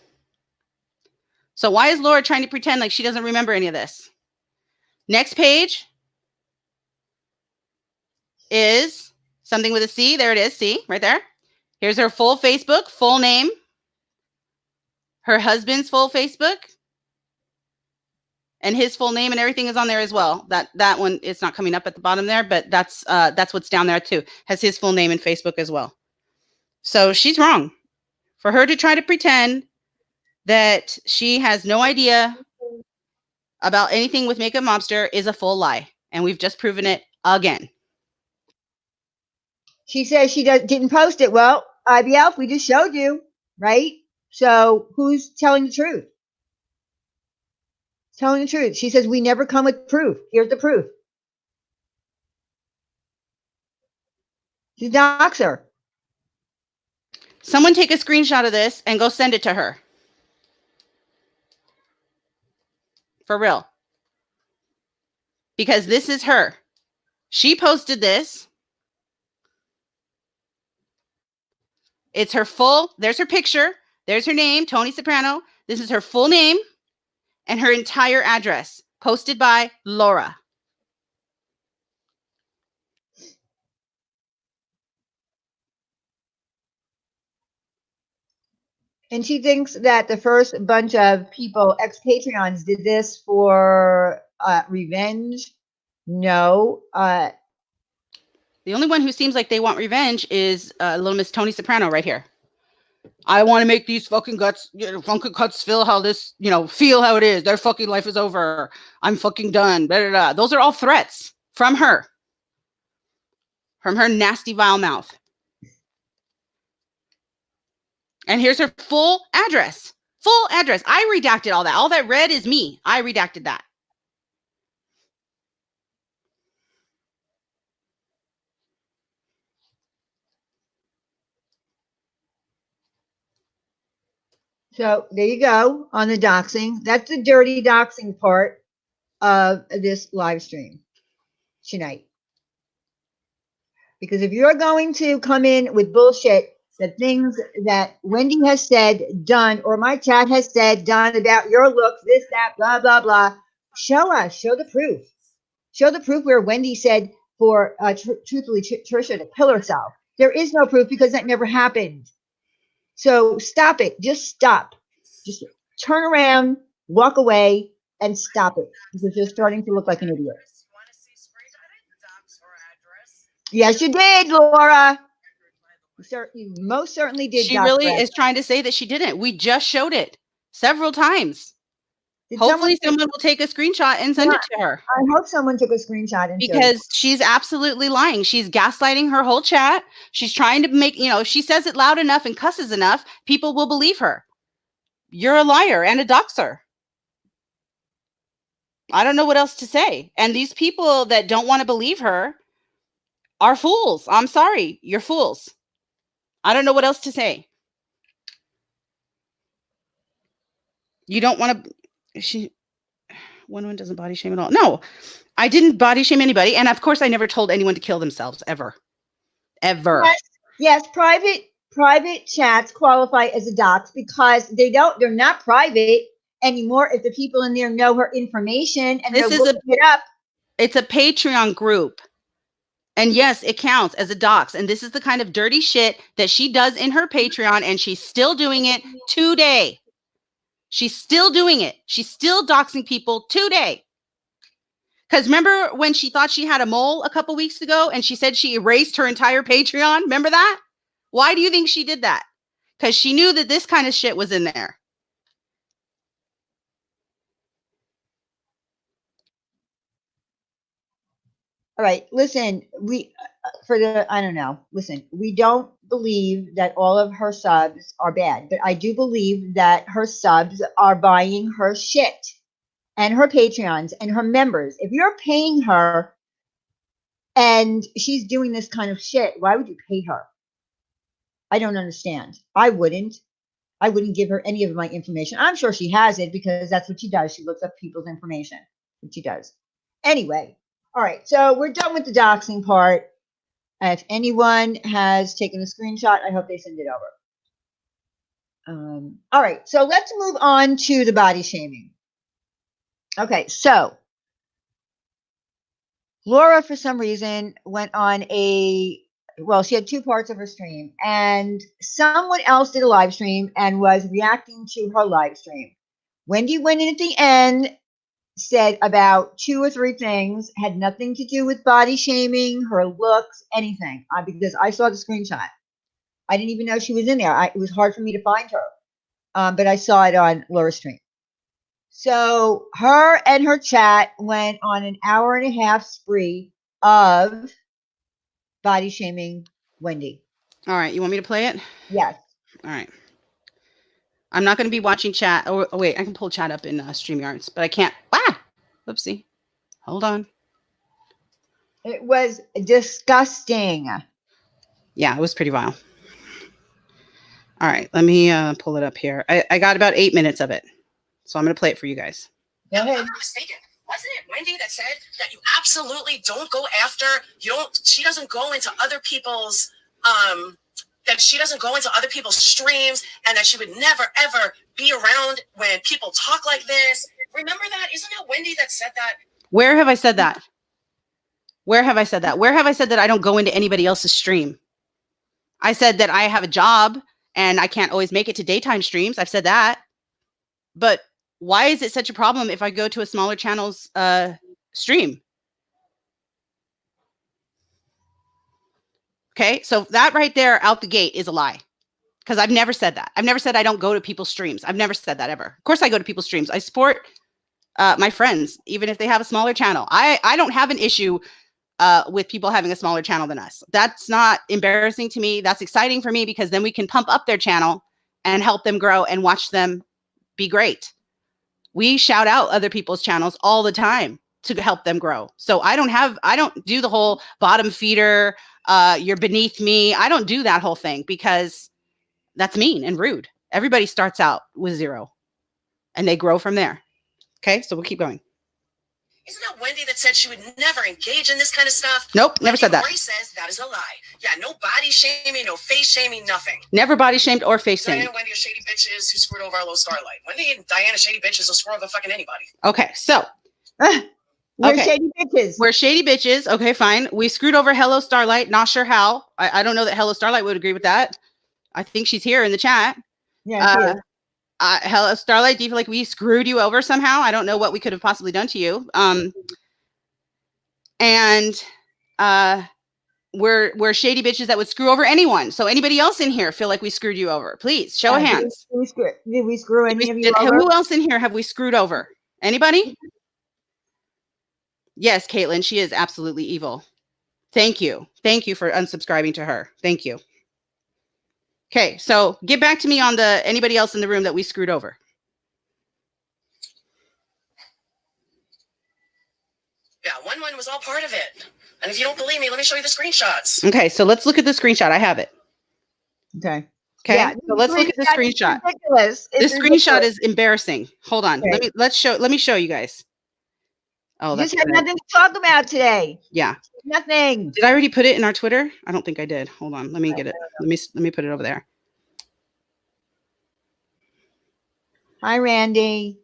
So why is Laura trying to pretend like she doesn't remember any of this? Next page is something with a C. There it is. C right there. Here's her full Facebook, full name. Her husband's full Facebook. And his full name and everything is on there as well. That one, it's not coming up at the bottom there, but that's what's down there too. Has his full name and Facebook as well. So she's wrong. For her to try to pretend that she has no idea about anything with Makeup Mobster is a full lie. And we've just proven it again. She says she didn't post it. Well, IBF, we just showed you, right? So who's telling the truth? Telling the truth. She says we never come with proof. Here's the proof. She's a doxer. Someone take a screenshot of this and go send it to her. For real. Because this is her. She posted this. It's her full, there's her picture. There's her name, Tony Soprano. This is her full name and her entire address. Posted by Laura. And she thinks that the first bunch of people, ex-Patreons, did this for revenge. No. The only one who seems like they want revenge is little Miss Tony Soprano right here. I want to make these fucking guts, fucking cuts feel how this, feel how it is. Their fucking life is over. I'm fucking done. Blah, blah, blah. Those are all threats from her. From her nasty, vile mouth. And here's her full address. Full address. I redacted all that. All that red is me. I redacted that. So there you go on the doxing. That's the dirty doxing part of this live stream tonight. Because if you're going to come in with bullshit, the things that Wendy has said, done, or my chat has said, done about your looks, this, that, blah, blah, blah, show us, show the proof. Show the proof where Wendy said for, truthfully, Trisha to kill herself. There is no proof because that never happened. So stop it. Just stop. Just turn around, walk away, and stop it because you're starting to look like an idiot. Yes, you did, Laura. You most certainly did. She really is trying to say that she didn't. We just showed it several times. Hopefully someone will take a screenshot and send it to her. I hope someone took a screenshot. Because she's absolutely lying. She's gaslighting her whole chat. She's trying to make, if she says it loud enough and cusses enough, people will believe her. You're a liar and a doxer. I don't know what else to say. And these people that don't want to believe her are fools. I'm sorry. You're fools. I don't know what else to say. You don't want to... One doesn't body shame at all. No, I didn't body shame anybody. And of course, I never told anyone to kill themselves, ever. Ever. Yes, private chats qualify as a dox because they're not private anymore if the people in there know her information and they're looking it up. It's a Patreon group. And yes, it counts as a dox. And this is the kind of dirty shit that she does in her Patreon, and she's still doing it today. She's still doing it. She's still doxing people today. Because remember when she thought she had a mole a couple weeks ago and she said she erased her entire Patreon? Remember that? Why do you think she did that? Because she knew that this kind of shit was in there. All right, listen, listen, we don't believe that all of her subs are bad, but I do believe that her subs are buying her shit. and her Patreons and her members, if you're paying her and she's doing this kind of shit, why would you pay her? I don't understand. I wouldn't give her any of my information. I'm sure she has it because that's what she does. She looks up people's information. What she does. Anyway, all right. So we're done with the doxing part. If anyone has taken a screenshot, I hope they send it over. All right. So let's move on to the body shaming. Okay. So Laura, for some reason, went on she had two parts of her stream, and someone else did a live stream and was reacting to her live stream. Wendy went in at the end, said about 2 or 3 things, had nothing to do with body shaming, her looks, anything, because I saw the screenshot. I didn't even know she was in there. It was hard for me to find her, but I saw it on Laura's stream. So her and her chat went on an 1.5-hour spree of body shaming Wendy. All right. You want me to play it? Yes. All right. I'm not going to be watching chat. Oh, wait. I can pull chat up in StreamYards, but I can't. Whoopsie. Hold on. It was disgusting. Yeah, it was pretty vile. All right. Let me pull it up here. I got about 8 minutes of it. So I'm going to play it for you guys. Go ahead. If I'm not mistaken, wasn't it Wendy that said that you absolutely don't go after, she doesn't go into other people's, that she doesn't go into other people's streams, and that she would never, ever be around when people talk like this? Remember that? Isn't that Wendy that said that? Where have I said that? Where have I said that? Where have I said that I don't go into anybody else's stream? I said that I have a job and I can't always make it to daytime streams. I've said that. But why is it such a problem if I go to a smaller channel's stream? Okay, so that right there out the gate is a lie, because I've never said that. I've never said I don't go to people's streams. I've never said that ever. Of course I go to people's streams. I support my friends, even if they have a smaller channel. I don't have an issue with people having a smaller channel than us. That's not embarrassing to me. That's exciting for me, because then we can pump up their channel and help them grow and watch them be great. We shout out other people's channels all the time to help them grow. So I don't do the whole bottom feeder, you're beneath me. I don't do that whole thing, because that's mean and rude. Everybody starts out with 0 and they grow from there. Okay, so we'll keep going. Isn't that Wendy that said she would never engage in this kind of stuff? Nope, never said that. Marie says that is a lie. Yeah, no body shaming, no face shaming, nothing. Never body shamed or face shamed. Diane and Wendy are shady bitches who screwed over our little starlight. Wendy and Diane are shady bitches who screw over fucking anybody. Okay, so We're shady bitches. We're shady bitches. Okay, fine. We screwed over Hello Starlight. Not sure how. I don't know that Hello Starlight would agree with that. I think she's here in the chat. Yeah. Hello Starlight, do you feel like we screwed you over somehow? I don't know what we could have possibly done to you. We're shady bitches that would screw over anyone. So anybody else in here feel like we screwed you over? Please show of hands. Did we screw any of you over? Who else in here have we screwed over? Anybody? Yes, Caitlin, she is absolutely evil. Thank you. Thank you for unsubscribing to her. Thank you. Okay, so get back to me on anybody else in the room that we screwed over. Yeah, one was all part of it. And if you don't believe me, let me show you the screenshots. Okay, so let's look at the screenshot. I have it. Okay. Okay, Yeah, so let's look at the screenshot. Ridiculous. This screenshot is embarrassing. Hold on. Okay. Let me show you guys. Oh, You that's just had good. nothing to talk about today. Yeah. Nothing. Did I already put it in our Twitter? I don't think I did. Hold on. Let me get it. Let me put it over there. Hi, Randy.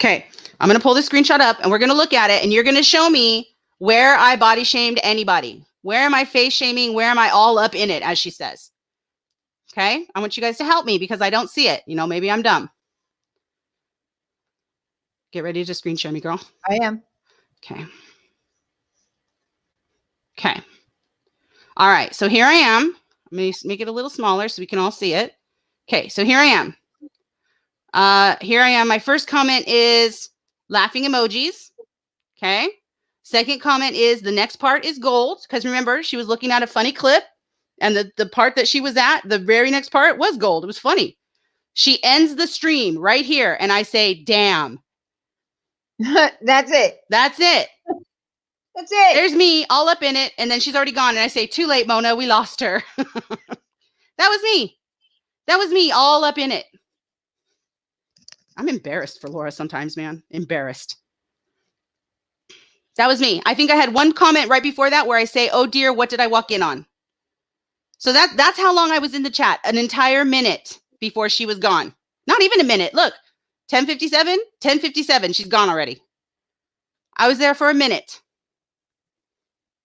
Okay. I'm going to pull this screenshot up and we're going to look at it, and you're going to show me where I body shamed anybody. Where am I face shaming? Where am I all up in it, as she says? Okay. I want you guys to help me because I don't see it. Maybe I'm dumb. Get ready to screen share me, girl. I am. Okay. Okay. All right. So here I am. I'm going to make it a little smaller so we can all see it. Okay. So here I am. Here I am. My first comment is laughing emojis. Okay. Second comment is the next part is gold. Because remember, she was looking at a funny clip. And the part that she was at, the very next part was gold. It was funny. She ends the stream right here, and I say, damn. That's it. That's it. That's it. There's me all up in it, and then she's already gone, and I say, too late, Mona, we lost her. That was me. That was me all up in it. I'm embarrassed for Laura sometimes, man. Embarrassed. That was me. I think I had one comment right before that where I say, oh dear, what did I walk in on? So that's how long I was in the chat. An entire minute before she was gone. Not even a minute. Look, 10:57, 10:57. She's gone already. I was there for a minute.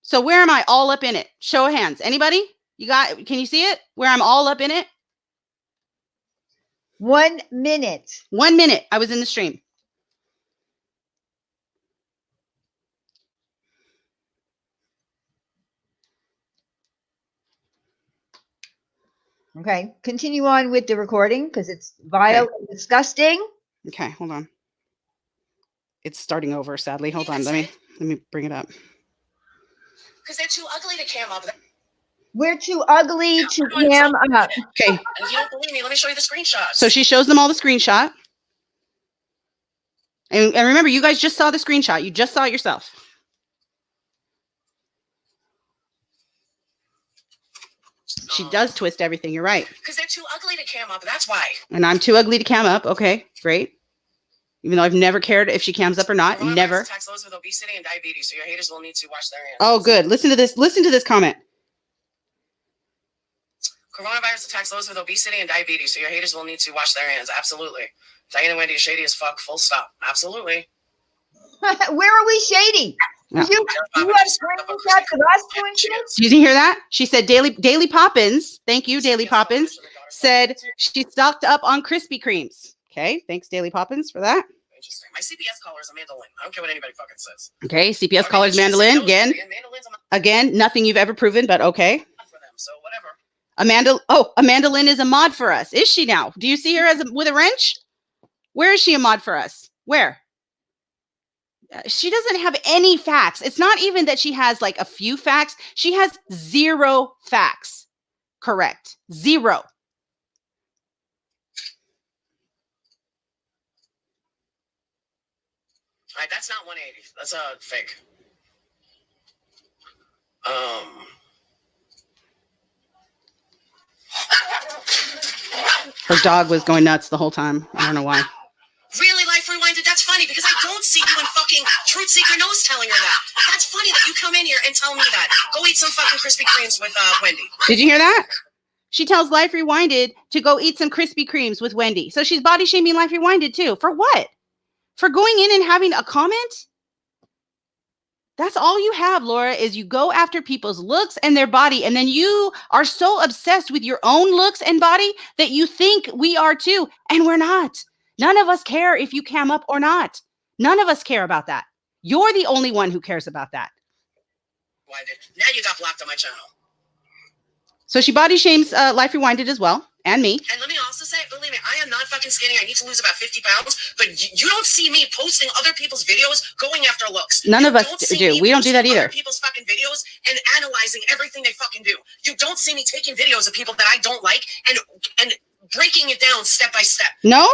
So where am I all up in it? Show of hands. Anybody? Can you see it? Where I'm all up in it? 1 minute. 1 minute. I was in the stream. Okay. Continue on with the recording because it's vile and disgusting. Okay, hold on. It's starting over, sadly. Hold on. Let me bring it up. Because they're too ugly to cam up. We're too ugly to cam up. Okay. And if you don't believe me, let me show you the screenshot. So she shows them all the screenshot. And remember, you guys just saw the screenshot. You just saw it yourself. She does twist everything. You're right. Because they're too ugly to cam up. That's why. And I'm too ugly to cam up. Okay, great. Even though I've never cared if she cams up or not. Never. Attacks those with obesity and diabetes, so your haters will need to wash their hands. Oh, good. Listen to this. Listen to this comment. Coronavirus attacks those with obesity and diabetes, so your haters will need to wash their hands. Absolutely. Diane and Wendy is shady as fuck. Full stop. Absolutely. Where are we shady? No. You have screenshots of us doing shit? Did you hear that? She said Daily Poppins. Thank you, Daily Poppins. Said she stocked up on Krispy Kremes. Okay, thanks, Daily Poppins, for that. Interesting. My CPS caller is a mandolin. I don't care what anybody fucking says. Okay, CPS caller's mandolin. Again, nothing you've ever proven, but okay. For them, so whatever. A mandolin is a mod for us. Is she now? Do you see her with a wrench? Where is she a mod for us? Where? She doesn't have any facts. It's not even that she has like a few facts. She has 0 facts. Correct. 0. All right, that's not 180. That's a fake. Her dog was going nuts the whole time. I don't know why. Really, Life Rewinded? That's funny because I don't see you in fucking Truth Seeker Knows telling her that. That's funny that you come in here and tell me that. Go eat some fucking Krispy Kremes with Wendy. Did you hear that? She tells Life Rewinded to go eat some Krispy Kremes with Wendy. So she's body shaming Life Rewinded too. For what? For going in and having a comment? That's all you have, Laura, is you go after people's looks and their body. And then you are so obsessed with your own looks and body that you think we are too. And we're not. None of us care if you cam up or not. None of us care about that. You're the only one who cares about that. Now you got blocked on my channel. So she body shames Life Rewinded as well, and me. And let me also say, believe me, I am not fucking skinny. I need to lose about 50 pounds, but you don't see me posting other people's videos going after looks. None of us do. We don't do that either. Other people's fucking videos and analyzing everything they fucking do. You don't see me taking videos of people that I don't like and breaking it down step by step. No?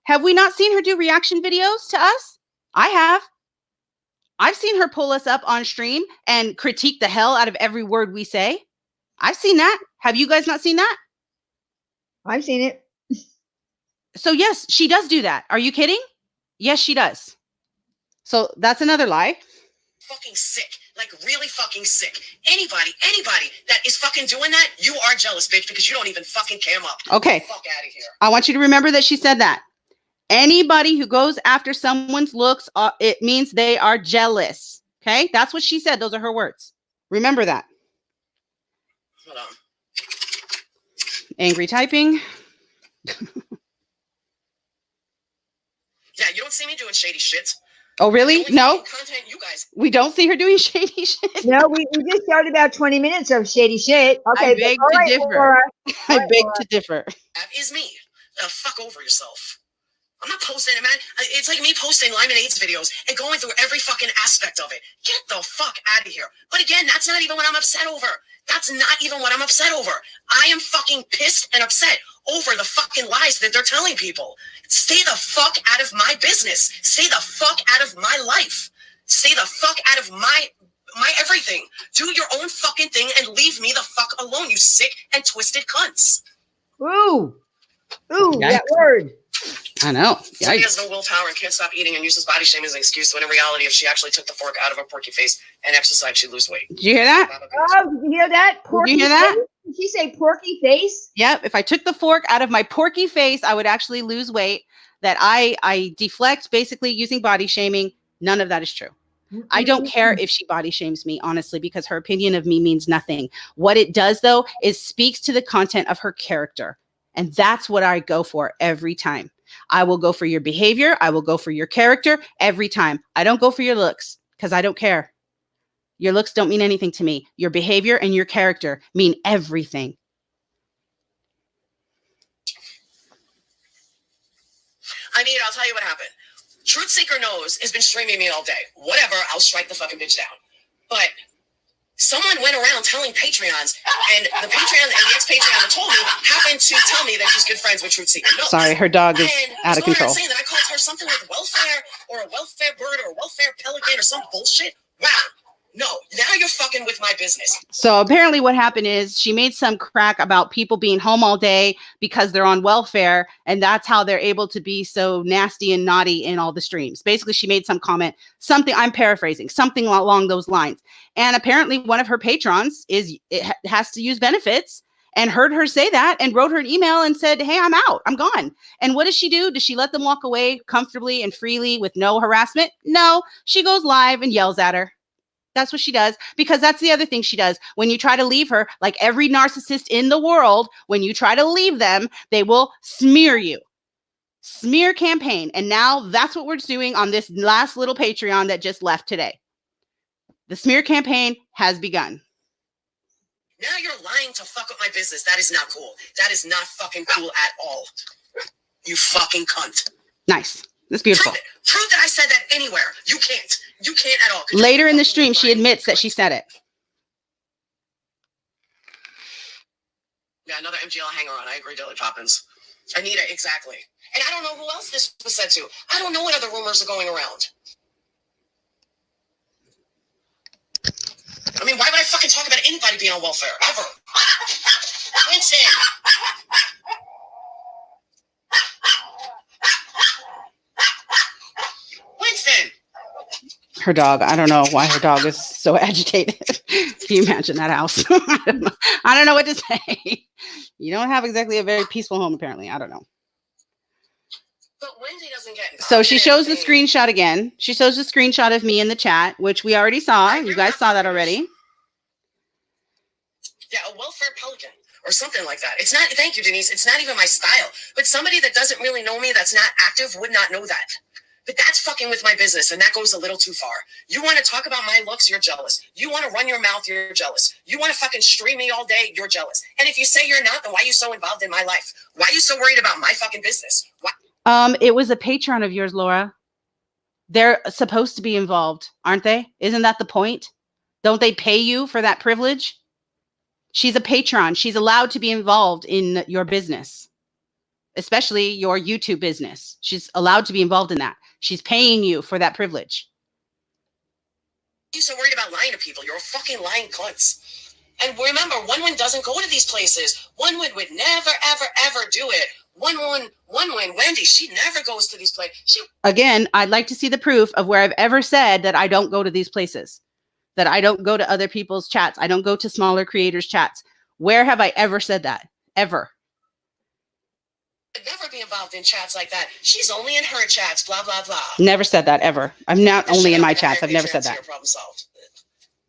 Have we not seen her do reaction videos to us? I have. I've seen her pull us up on stream and critique the hell out of every word we say. I've seen that. Have you guys not seen that? I've seen it. So yes, she does do that. Are you kidding? Yes, she does. So that's another lie. Fucking sick. Like really fucking sick. Anybody that is fucking doing that, you are jealous, bitch, because you don't even fucking cam up. Okay. Fuck out of here. I want you to remember that she said that. Anybody who goes after someone's looks, it means they are jealous. Okay? That's what she said. Those are her words. Remember that. Hold on. Angry typing. Yeah, you don't see me doing shady shit. Oh, really? No. Content, you guys. We don't see her doing shady shit. No, we just showed about 20 minutes of shady shit. Okay, I beg to differ. I beg to differ. That is me. Fuck over yourself. I'm not posting it, man. It's like me posting Lyme and AIDS videos and going through every fucking aspect of it. Get the fuck out of here. But again, that's not even what I'm upset over. That's not even what I'm upset over. I am fucking pissed and upset over the fucking lies that they're telling people. Stay the fuck out of my business. Stay the fuck out of my life. Stay the fuck out of my everything. Do your own fucking thing and leave me the fuck alone, you sick and twisted cunts. Ooh. Ooh, Yikes. that word. I know. Somebody has Yikes. no willpower and can't stop eating and uses body shaming as an excuse, when in reality, if she actually took the fork out of her porky face and exercised, she'd lose weight. Did you hear that? Oh, did you hear that? Porky Did you hear that? face? Did she say porky face? Yep. If I took the fork out of my porky face, I would actually lose weight. That I deflect basically using body shaming. None of that is true. I don't care if she body shames me, honestly, because her opinion of me means nothing. What it does, though, is speaks to the content of her character. And that's what I go for every time. I will go for your behavior. I will go for your character every time. I don't go for your looks because I don't care. Your looks don't mean anything to me. Your behavior and your character mean everything. I mean, I'll tell you what happened. Truth Seeker knows has been streaming me all day. Whatever, I'll strike the fucking bitch down. But someone went around telling Patreons, and the Patreon and the ex-Patreon that told me happened to tell me that she's good friends with Truth Seeker. No. Sorry, her dog is out of control. Saying that I called her something like welfare or a welfare bird or a welfare pelican or some bullshit. Wow. No, now you're fucking with my business. So apparently what happened is she made some crack about people being home all day because they're on welfare. And that's how they're able to be so nasty and naughty in all the streams. Basically, she made some comment, something, I'm paraphrasing, something along those lines. And apparently one of her patrons has to use benefits and heard her say that and wrote her an email and said, hey, I'm out. I'm gone. And what does she do? Does she let them walk away comfortably and freely with no harassment? No, she goes live and yells at her. That's what she does, because that's the other thing she does. When you try to leave her, like every narcissist in the world, when you try to leave them, they will smear you. Smear campaign. And now that's what we're doing on this last little Patreon that just left today. The smear campaign has begun. Now you're lying to fuck with my business. That is not cool. That is not fucking cool at all. You fucking cunt. Nice. That's beautiful. Prove that I said that anywhere. You can't. You can't at all. Later in the stream, she admits that she said it. Yeah, another MGL hanger on. I agree, Dilly Poppins. Anita, exactly. And I don't know who else this was said to. I don't know what other rumors are going around. I mean, why would I fucking talk about anybody being on welfare? Ever. Winston. Winston. Her dog. I don't know why her dog is so agitated. Can you imagine that house? I don't know what to say. You don't have exactly a very peaceful home, apparently. I don't know. But Wendy doesn't get. So she shows the screenshot again. She shows the screenshot of me in the chat, which we already saw. You guys saw that already. Yeah, a welfare pelican or something like that. It's not. Thank you, Denise. It's not even my style. But somebody that doesn't really know me, that's not active, would not know that. But that's fucking with my business, and that goes a little too far. You want to talk about my looks, you're jealous. You want to run your mouth, you're jealous. You want to fucking stream me all day, you're jealous. And if you say you're not, then why are you so involved in my life? Why are you so worried about my fucking business? Why? It was a patron of yours, Laura. They're supposed to be involved, aren't they? Isn't that the point? Don't they pay you for that privilege? She's a patron. She's allowed to be involved in your business, especially your YouTube business. She's allowed to be involved in that. She's paying you for that privilege. Why are you so worried about lying to people? You're a fucking lying cunts. And remember, One doesn't go to these places. One would never, ever, ever do it. One, Wendy, she never goes to these places. Again, I'd like to see the proof of where I've ever said that I don't go to these places, that I don't go to other people's chats. I don't go to smaller creators' chats. Where have I ever said that? Ever. I'd never be involved in chats like that. She's only in her chats, blah, blah, blah. Never said that, ever. I'm not only in my chats. I've never said that. Problem solved.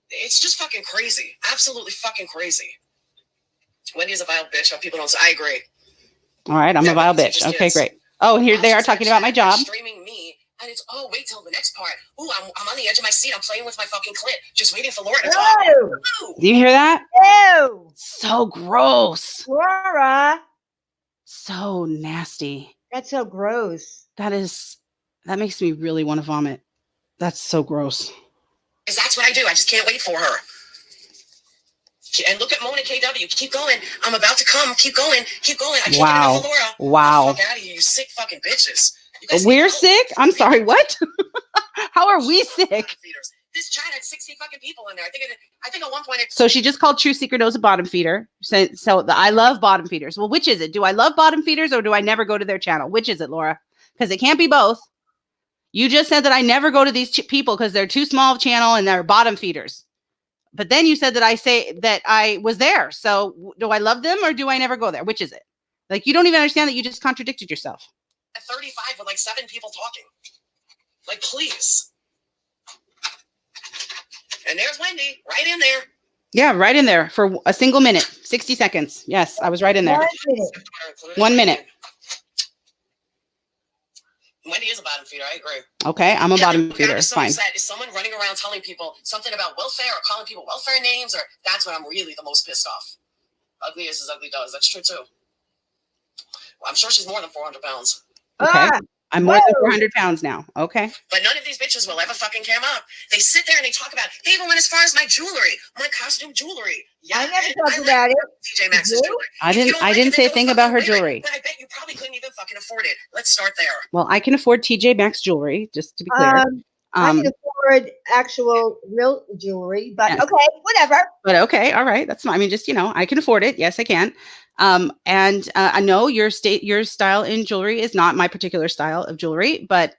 It's just fucking crazy. Absolutely fucking crazy. Wendy is a vile bitch. How people don't say, I agree. All right, I'm a vile bitch. Okay, great. Oh, here they are talking about my job. Streaming me, and it's, oh, wait till the next part. Ooh, I'm on the edge of my seat. I'm playing with my fucking clit, just waiting for Laura to talk. Ew. Do you hear that? Ew. So gross. Laura. So nasty. That's so gross. That makes me really want to vomit. That's so gross. Because that's what I do. I just can't wait for her. And look at Mona KW. Keep going. I'm about to come. Keep going. Keep going. I can't get Wow. enough of Laura. Wow. Get the fuck out of here, you sick fucking bitches. You guys We're need help. sick? I'm sorry, what? How are we sick? This chat had 60 fucking people in there. I think at one point So she just called True Secret Knows a bottom feeder. I love bottom feeders. Well, which is it? Do I love bottom feeders or do I never go to their channel? Which is it, Laura? Because it can't be both. You just said that I never go to these people because they're too small of channel and they're bottom feeders. But then you said that I say that I was there. So do I love them or do I never go there? Which is it? Like, you don't even understand that you just contradicted yourself. at 35 with like 7 people talking. Like, please. And there's Wendy, right in there. Yeah, right in there for a single minute, 60 seconds. Yes, I was right in there. 1 minute. 1 minute. Wendy is a bottom feeder. I agree. Okay, I'm a bottom feeder. Is Fine. Is someone running around telling people something about welfare or calling people welfare names? Or that's when I'm really the most pissed off. Ugly is as ugly does. That's true too. Well, I'm sure she's more than 400 pounds. Okay. I'm more than 400 pounds now. Okay. But none of these bitches will ever fucking cam up. They sit there and they talk about, they even went as far as my jewelry, my costume jewelry. Yeah, I never talked about it. TJ Maxx's jewelry. I didn't say a thing about her jewelry. But I bet you probably couldn't even fucking afford it. Let's start there. Well, I can afford TJ Maxx jewelry, just to be clear. I can afford actual real jewelry, but yes. okay, whatever. But okay, all right, that's fine. I mean, just, I can afford it. Yes, I can. And I know your style in jewelry is not my particular style of jewelry, but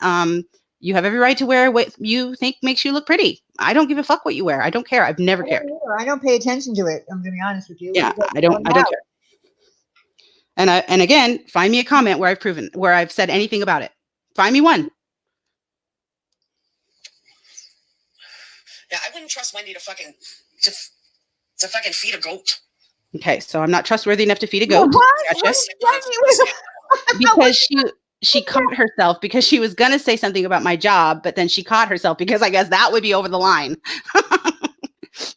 you have every right to wear what you think makes you look pretty. I don't give a fuck what you wear. I don't care. I've never cared. I don't pay attention to it. I'm going to be honest with you. Yeah, I don't care. And again, find me a comment where I've said anything about it. Find me one. Yeah, I wouldn't trust Wendy to fucking feed a goat. Okay, so I'm not trustworthy enough to feed a goat. Gotcha. Because she caught herself because she was gonna say something about my job, but then she caught herself because I guess that would be over the line.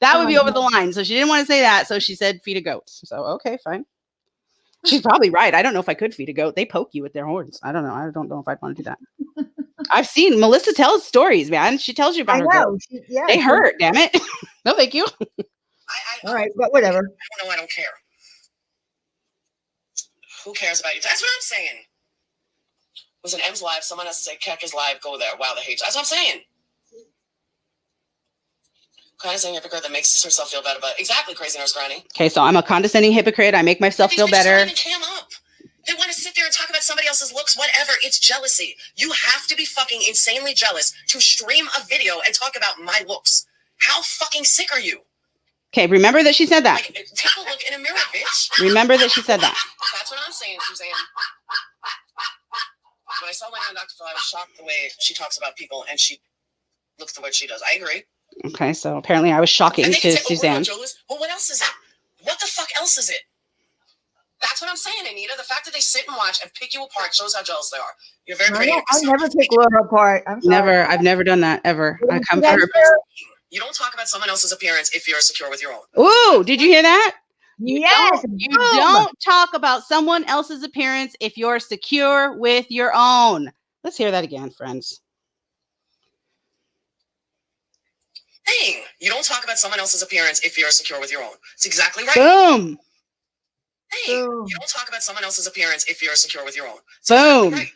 That would be over the line. So she didn't want to say that, so she said feed a goat. So okay, fine. She's probably right. I don't know if I could feed a goat. They poke you with their horns. I don't know. I don't know if I'd want to do that. I've seen Melissa tells stories, man. She tells you about her goat. They hurt, damn it. No, thank you. All right, but whatever. I don't care. Who cares about you? That's what I'm saying. It was an M's live. Someone has to say, Keck is live. Go there. Wow, the hate. That's what I'm saying. Condescending hypocrite that makes herself feel better. But exactly, Crazy Nurse Granny. Okay, so I'm a condescending hypocrite. I make myself feel better. They want to sit there and talk about somebody else's looks, whatever. It's jealousy. You have to be fucking insanely jealous to stream a video and talk about my looks. How fucking sick are you? Okay, remember that she said that. Like, take a look in a mirror, bitch. Remember that she said that. That's what I'm saying, Suzanne. When I saw Wendy on Dr. Phil, I was shocked the way she talks about people and she looks the way she does. I agree. Okay, so apparently I was shocking to Suzanne. Well, what else is it? What the fuck else is it? That's what I'm saying, Anita. The fact that they sit and watch and pick you apart shows how jealous they are. You're very pretty. I never pick Laura apart. I'm sorry. I've never done that ever. I come for her. You don't talk about someone else's appearance if you're secure with your own. Ooh, did you hear that? Yes. You don't talk about someone else's appearance if you're secure with your own. Let's hear that again, friends. Hey, you don't talk about someone else's appearance if you're secure with your own. It's exactly right. Boom. Hey, you don't talk about someone else's appearance if you're secure with your own. It's boom. Exactly right.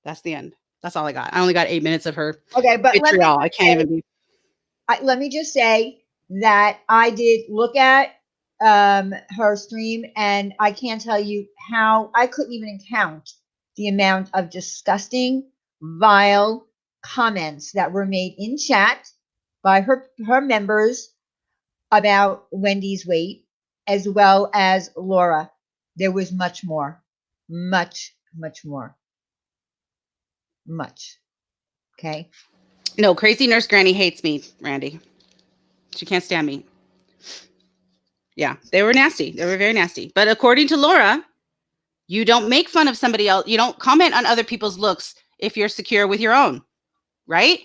That's the end. That's all I got. I only got 8 minutes of her. Okay, but I can't even be. Let me just say that I did look at her stream, and I can't tell you how I couldn't even count the amount of disgusting, vile comments that were made in chat by her members about Wendy's weight, as well as Laura. There was much more. Much more. Much. Okay. No, Crazy Nurse Granny hates me, Randy. She can't stand me. Yeah, they were nasty. They were very nasty. But according to Laura, you don't make fun of somebody else. You don't comment on other people's looks if you're secure with your own, right?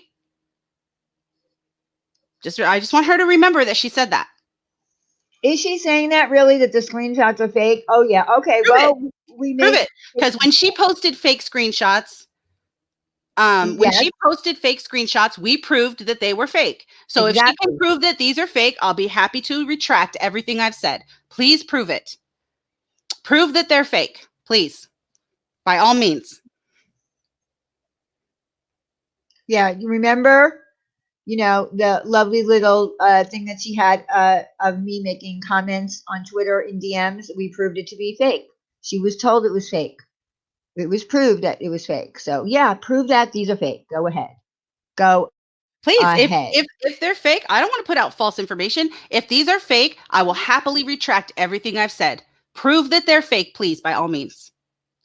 I just want her to remember that she said that. Is she saying that really, that the screenshots are fake? Oh yeah. Okay. Prove well, we prove it, because when she posted fake screenshots, When Yes, she posted fake screenshots, we proved that they were fake. So if she can exactly. prove that these are fake, I'll be happy to retract everything I've said. Please prove it. Prove that they're fake, please, by all means. Yeah, you remember, the lovely little thing that she had of me making comments on Twitter in DMs. We proved it to be fake. She was told it was fake. It was proved that it was fake. So yeah, prove that these are fake. Go ahead. Go Please, ahead. if they're fake, I don't want to put out false information. If these are fake, I will happily retract everything I've said. Prove that they're fake, please, by all means.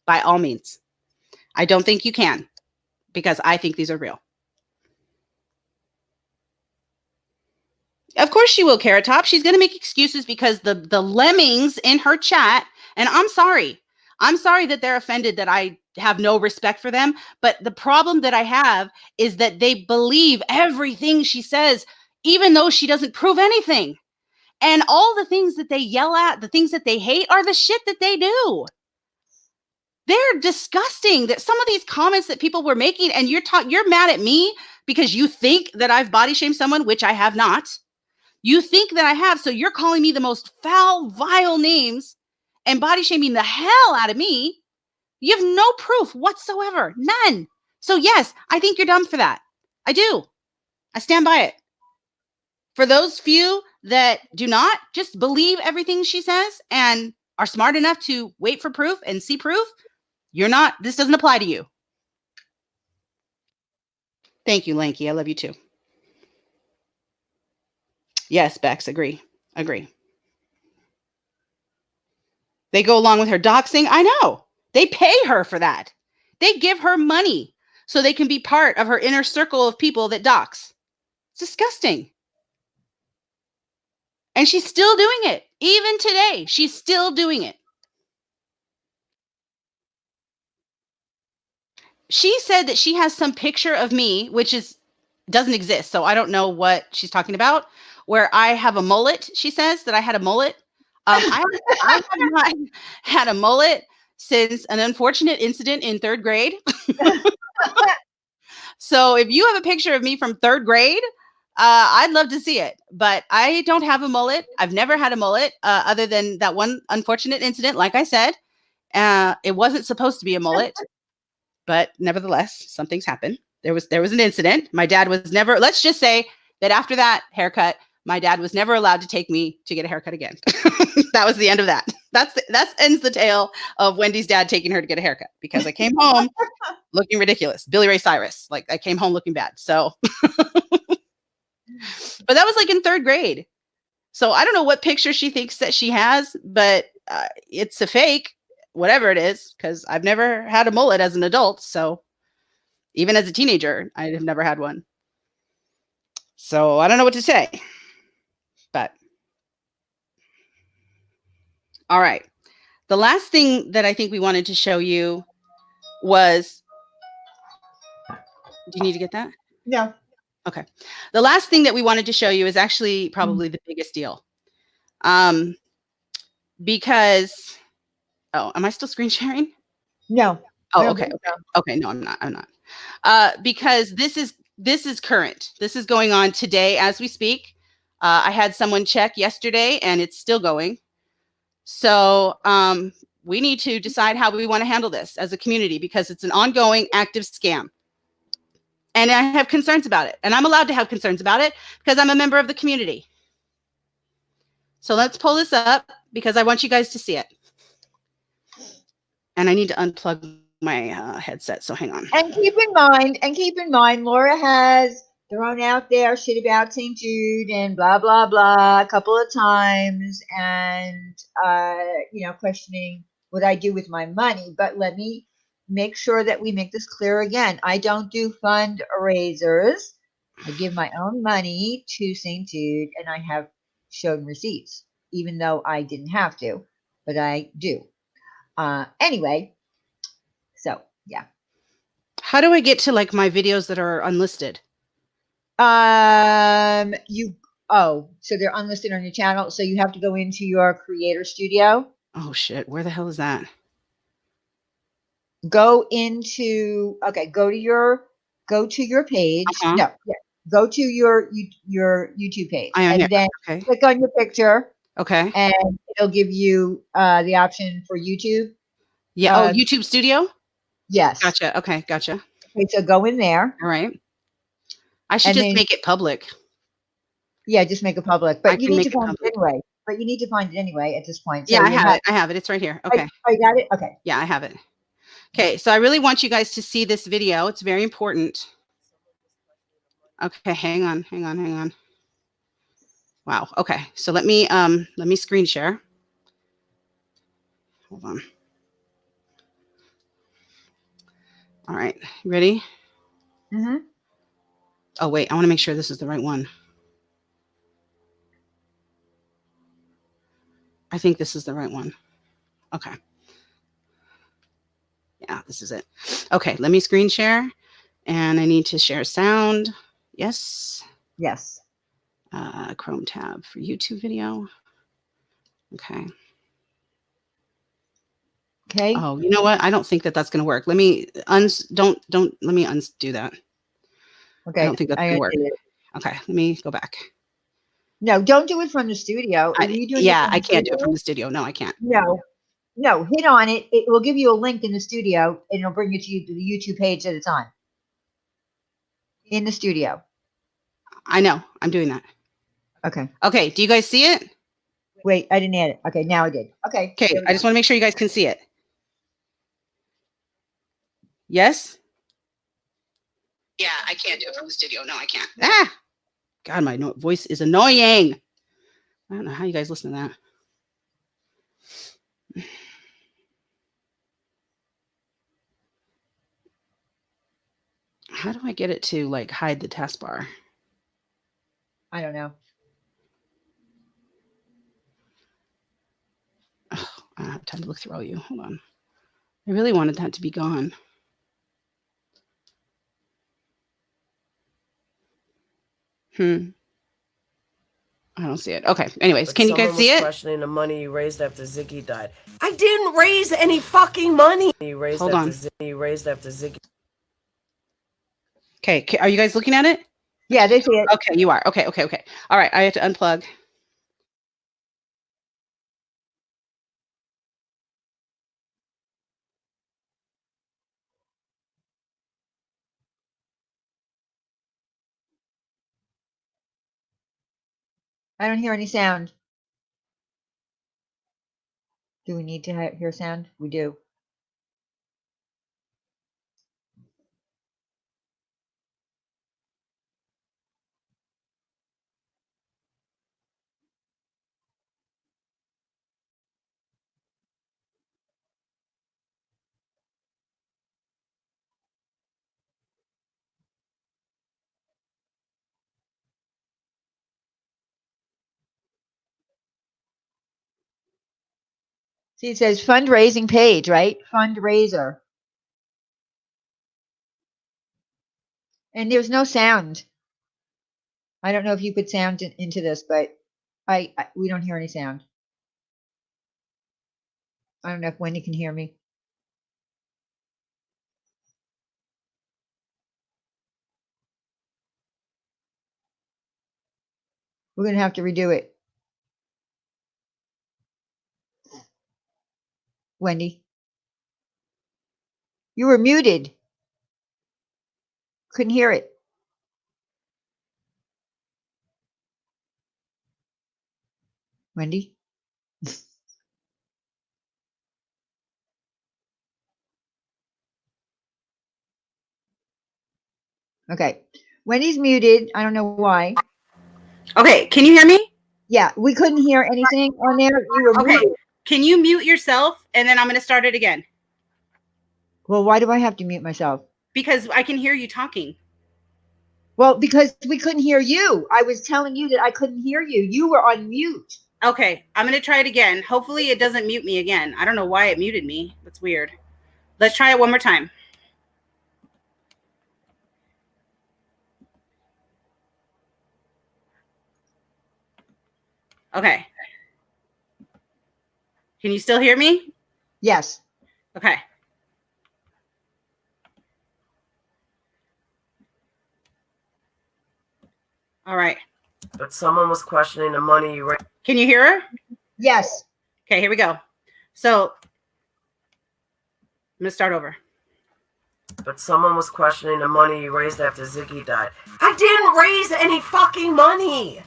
By all means. I don't think you can, because I think these are real. Of course she will, Carrot Top. She's going to make excuses because the lemmings in her chat, and I'm sorry. I'm sorry that they're offended that I have no respect for them. But the problem that I have is that they believe everything she says, even though she doesn't prove anything. And all the things that they yell at, the things that they hate are the shit that they do. They're disgusting. That some of these comments that people were making, and you're mad at me because you think that I've body shamed someone, which I have not. You think that I have, so you're calling me the most foul, vile names and body shaming the hell out of me. You have no proof whatsoever. None. So yes, I think you're dumb for that. I do. I stand by it. For those few that do not, just believe everything she says and are smart enough to wait for proof and see proof, this doesn't apply to you. Thank you, Lanky. I love you too. Yes, Bex, agree. They go along with her doxing. I know. They pay her for that. They give her money so they can be part of her inner circle of people that dox. It's disgusting. And she's still doing it. Even today, she's still doing it. She said that she has some picture of me, which doesn't exist. So I don't know what she's talking about, where I have a mullet. She says that I had a mullet. I have not had a mullet since an unfortunate incident in 3rd grade. So if you have a picture of me from 3rd grade, I'd love to see it. But I don't have a mullet. I've never had a mullet other than that one unfortunate incident. Like I said, it wasn't supposed to be a mullet, but nevertheless, something's happened. There was an incident. My dad was never. Let's just say that after that haircut, my dad was never allowed to take me to get a haircut again. That was the end of that. That ends the tale of Wendy's dad taking her to get a haircut because I came home looking ridiculous. Billy Ray Cyrus. Like I came home looking bad. So, but that was like in 3rd grade. So I don't know what picture she thinks that she has, but it's a fake, whatever it is, because I've never had a mullet as an adult. So even as a teenager, I have never had one. So I don't know what to say. But all right. The last thing that I think we wanted to show you was, do you need to get that? No. Okay. The last thing that we wanted to show you is actually probably the biggest deal. Because, am I still screen sharing? No. Oh, okay. Okay. No, I'm not. Because this is current. This is going on today as we speak. I had someone check yesterday and it's still going. So we need to decide how we want to handle this as a community because it's an ongoing active scam. And I have concerns about it. And I'm allowed to have concerns about it because I'm a member of the community. So let's pull this up because I want you guys to see it. And I need to unplug my headset. So hang on. And keep in mind, Laura has thrown out there shit about St. Jude and blah, blah, blah a couple of times and, questioning what I do with my money. But let me make sure that we make this clear again. I don't do fundraisers. I give my own money to St. Jude and I have shown receipts, even though I didn't have to, but I do. Anyway, so yeah. How do I get to like my videos that are unlisted? So they're unlisted on your channel. So you have to go into your creator studio. Oh shit, where the hell is that? Go to your go to your page. Uh-huh. No, yeah, go to your YouTube page, I am and here. then Okay. click on your picture, Okay. and it'll give you the option for YouTube. Yeah. Oh, YouTube Studio? Yes. Gotcha. Okay. Gotcha. Okay, so go in there. All right. I should And just then, make it public. yeah, just make it public. I But you can need make to it find public. it anyway. But you need to find it anyway at this point. Yeah, So I you have have. it. I have it. It's right here. Oh, Okay. you got it. Okay. Yeah, I have it. Okay. So I really want you guys to see this video. It's very important. Okay. Hang on. Hang on. Hang on. Wow. Okay. So let me screen share. Hold on. All right. Ready? Mm-hmm. Oh, wait. I want to make sure this is the right one. I think this is the right one. Okay. Yeah, this is it. Okay. Let me screen share. And I need to share sound. Yes. Yes. Chrome tab for YouTube video. Okay. Okay. Oh, you know what? I don't think that that's going to work. Let me let me undo that. Okay. I don't think that's going to work. It. Okay. Let me go back. No, don't do it from the studio. Are you doing yeah, it I can't do it from the studio. No, I can't. No, hit on it. It will give you a link in the studio, and it'll bring you to the YouTube page that it's on. In the studio. I know. I'm doing that. Okay. Okay. Do you guys see it? Wait, I didn't add it. Okay, now I did. Okay. Okay. I just want to make sure you guys can see it. Yes? Yeah, I can't do it from the studio. No, I can't. Ah! God, my voice is annoying. I don't know how you guys listen to that. How do I get it to like hide the taskbar? I don't know. Oh, I don't have time to look through all you. Hold on. I really wanted that to be gone. I don't see it. Okay. Anyways, can you guys see it? Questioning the money you raised after Ziggy died. I didn't raise any fucking money. You raised Hold on. You raised after Ziggy. Okay. Are you guys looking at it? Yeah, they see it. Okay, you are. Okay. All right. I have to unplug. I don't hear any sound. Do we need to hear sound? We do. See, it says fundraising page, right? Fundraiser. And there's no sound. I don't know if you put sound into this, but we don't hear any sound. I don't know if Wendy can hear me. We're going to have to redo it. Wendy. You were muted. Couldn't hear it. Wendy? Okay. Wendy's muted. I don't know why. Okay. Can you hear me? Yeah, we couldn't hear anything on there. You were muted. Can you mute yourself? And then I'm going to start it again. Well, why do I have to mute myself? Because I can hear you talking. Well, because we couldn't hear you. I was telling you that I couldn't hear you. You were on mute. Okay. I'm going to try it again. Hopefully it doesn't mute me again. I don't know why it muted me. That's weird. Let's try it one more time. Okay. Can you still hear me? Yes. Okay. All right. But someone was questioning the money you raised. Can you hear her? Yes. Okay, here we go. So I'm going to start over. But someone was questioning the money you raised after Ziggy died. I didn't raise any fucking money.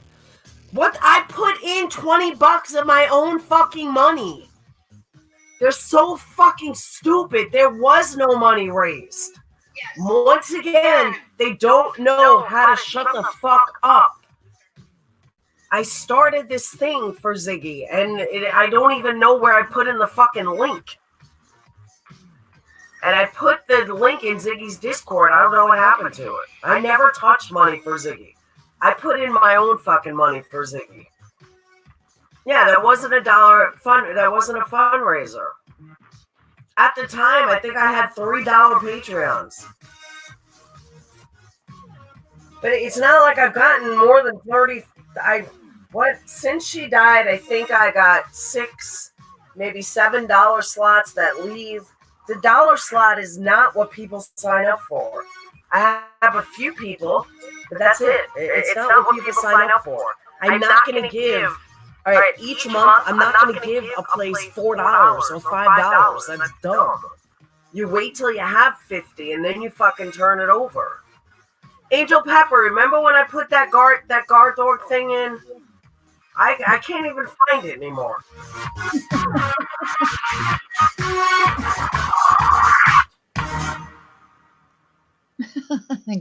What? I put in $20 of my own fucking money. They're so fucking stupid. There was no money raised. Once again, they don't know how to shut the fuck up. I started this thing for Ziggy, and I don't even know where I put in the fucking link. And I put the link in Ziggy's Discord. I don't know what happened to it. I never touched money for Ziggy. I put in my own fucking money for Ziggy. Yeah, that wasn't a dollar fund. That wasn't a fundraiser. At the time, I think I had $3 Patreons. But it's not like I've gotten more than 30. Since she died, I think I got 6, maybe $7 slots that leave. The dollar slot is not what people sign up for. I have a few people, but that's it. It's not what people sign up for. I'm not going to give. All right, each month, I'm not going to give a place $4 or $5. That's dumb. You wait till you have 50, and then you fucking turn it over. Angel Pepper, remember when I put that guard dog thing in? I can't even find it anymore.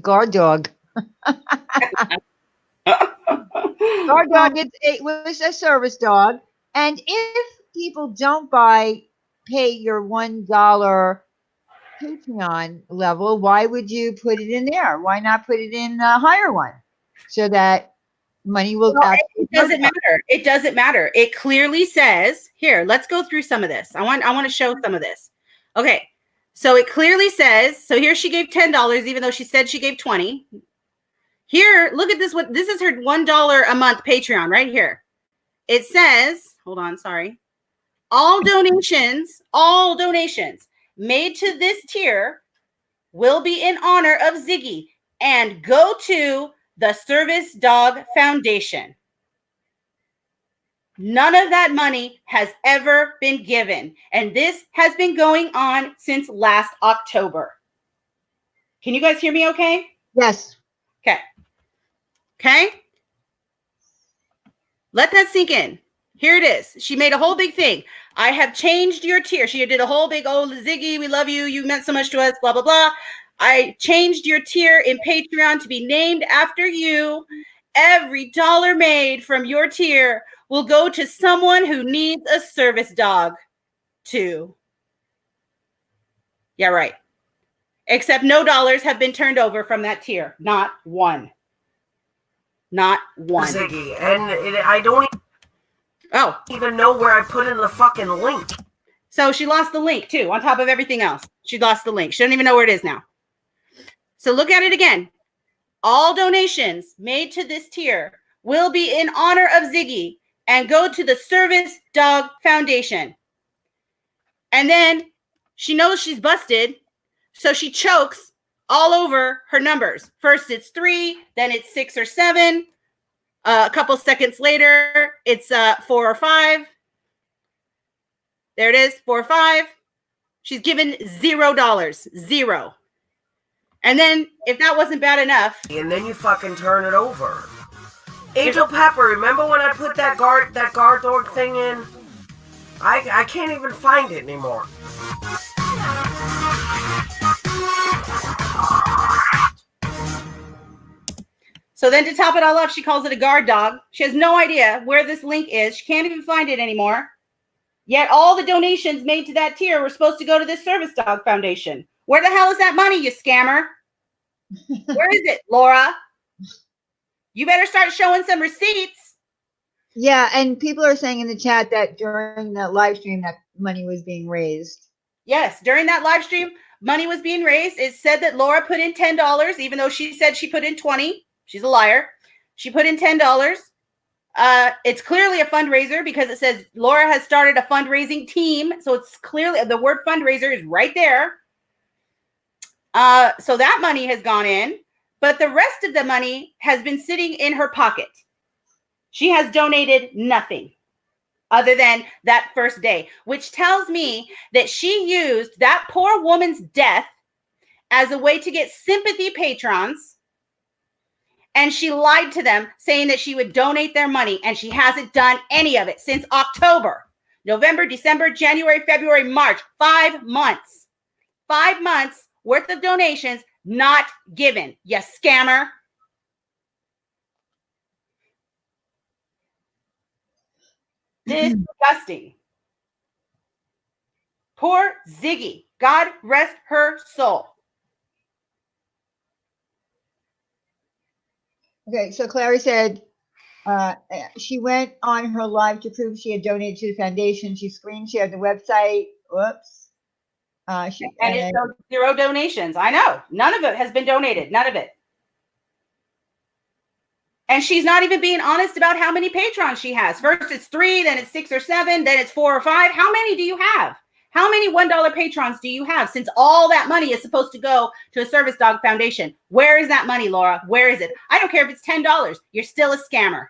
Guard dog. Guard dog was a service dog. And if people don't pay your $1 Patreon level, why would you put it in there? Why not put it in a higher one so that money will it doesn't matter. It doesn't matter. It clearly says here, let's go through some of this. I want to show some of this. Okay. So it clearly says, so here she gave $10, even though she said she gave 20. Here, look at this. This is her $1 a month Patreon right here. It says, hold on, sorry. All donations made to this tier will be in honor of Ziggy and go to the Service Dog Foundation. None of that money has ever been given. And this has been going on since last October. Can you guys hear me okay? Yes. Okay. Okay. Let that sink in. Here it is. She made a whole big thing. I have changed your tier. She did a whole big, oh, Ziggy, we love you. You meant so much to us, blah, blah, blah. I changed your tier in Patreon to be named after you. Every dollar made from your tier will go to someone who needs a service dog too. Yeah, right. Except no dollars have been turned over from that tier. Not one. Not one. Ziggy, and I don't even know where I put in the fucking link. So she lost the link too, on top of everything else. She lost the link. She doesn't even know where it is now. So look at it again. All donations made to this tier will be in honor of Ziggy and go to the Service Dog Foundation. And then she knows she's busted, so she chokes all over her numbers. First it's 3, then it's 6 or 7. A couple seconds later, it's 4 or 5. There it is, 4 or 5. She's given $0. 0. And then, if that wasn't bad enough, and then you fucking turn it over. Angel Pepper, remember when I put that guard dog thing in? I can't even find it anymore. So then to top it all off, she calls it a guard dog. She has no idea where this link is. She can't even find it anymore. Yet all the donations made to that tier were supposed to go to this Service Dog Foundation. Where the hell is that money, you scammer? Where is it, Laura? You better start showing some receipts. Yeah, and people are saying in the chat that during the live stream that money was being raised. Yes, during that live stream, money was being raised. It said that Laura put in $10, even though she said she put in 20. She's a liar. She put in $10. It's clearly a fundraiser because it says Laura has started a fundraising team. So it's clearly, the word fundraiser is right there. So that money has gone in. but the rest of the money has been sitting in her pocket. She has donated nothing other than that first day, which tells me that she used that poor woman's death as a way to get sympathy patrons. And she lied to them saying that she would donate their money, and she hasn't done any of it since October. November, December, January, February, March, 5 months. 5 months worth of donations not given. You scammer. Disgusting. Poor Ziggy. God rest her soul. Okay, so Clary said she went on her live to prove she had donated to the foundation. She screen shared the website. Whoops. And it shows 0 donations. I know. None of it has been donated. None of it. And she's not even being honest about how many patrons she has. First it's 3, then it's 6 or 7, then it's 4 or 5. How many do you have? How many $1 patrons do you have? Since all that money is supposed to go to a service dog foundation. Where is that money, Laura? Where is it? I don't care if it's $10. You're still a scammer.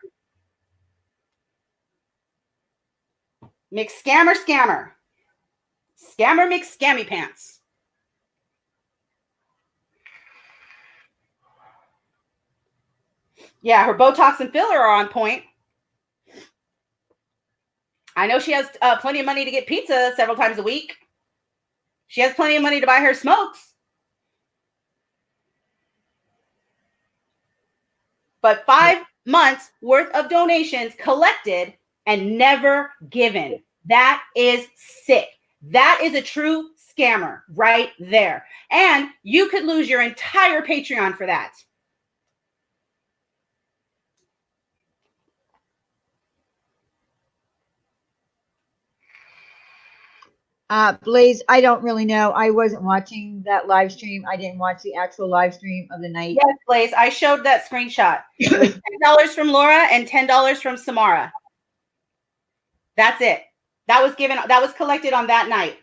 McScammer, scammer. Scammer McScammy pants. Yeah, her Botox and filler are on point. I know she has plenty of money to get pizza several times a week. She has plenty of money to buy her smokes. But 5 months worth of donations collected and never given. That is sick. That is a true scammer right there. And you could lose your entire Patreon for that. Blaze, I don't really know. I wasn't watching that live stream. I didn't watch the actual live stream of the night. Yes, Blaze, I showed that screenshot. It was $10 from Laura and $10 from Samara. That's it. That was collected on that night.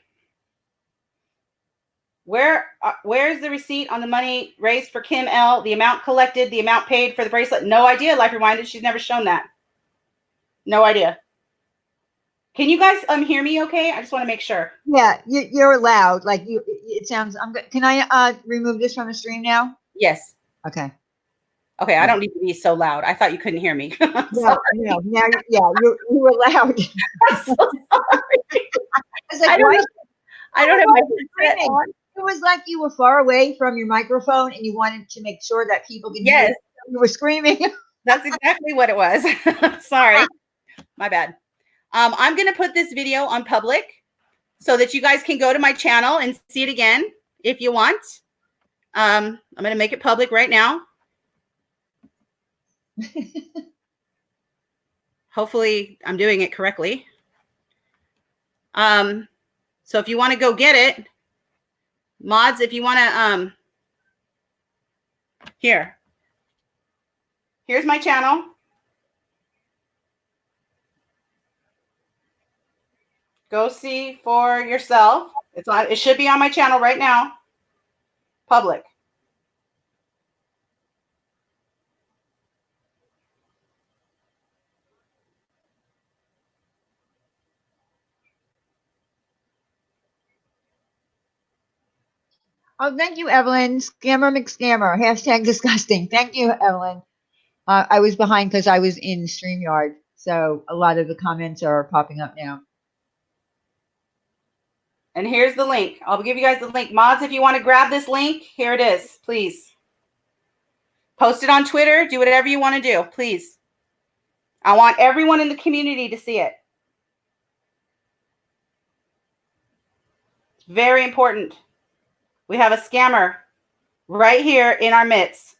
Where's the receipt on the money raised for Kim L? The amount collected, the amount paid for the bracelet? No idea. Life Reminded, she's never shown that. No idea. Can you guys hear me okay? I just want to make sure. Yeah, you're loud. Like it sounds. I'm good. Can I remove this from the stream now? Yes. Okay. Okay, I don't need to be so loud. I thought you couldn't hear me. No, now, yeah, you were loud. I'm so sorry. Like, I don't have my headset on. It was like you were far away from your microphone and you wanted to make sure that people could hear you. You were screaming. That's exactly what it was. Sorry. My bad. I'm going to put this video on public so that you guys can go to my channel and see it again if you want. I'm going to make it public right now. Hopefully I'm doing it correctly. So if you want to go get it, mods, if you want to, here's my channel. Go see for yourself. It should be on my channel right now. Public. Oh, thank you, Evelyn. Scammer McScammer. Hashtag disgusting. Thank you, Evelyn. I was behind because I was in StreamYard. So a lot of the comments are popping up now. And here's the link. I'll give you guys the link. Mods, if you want to grab this link, here it is. Please. Post it on Twitter. Do whatever you want to do. Please. I want everyone in the community to see it. It's very important. We have a scammer right here in our midst.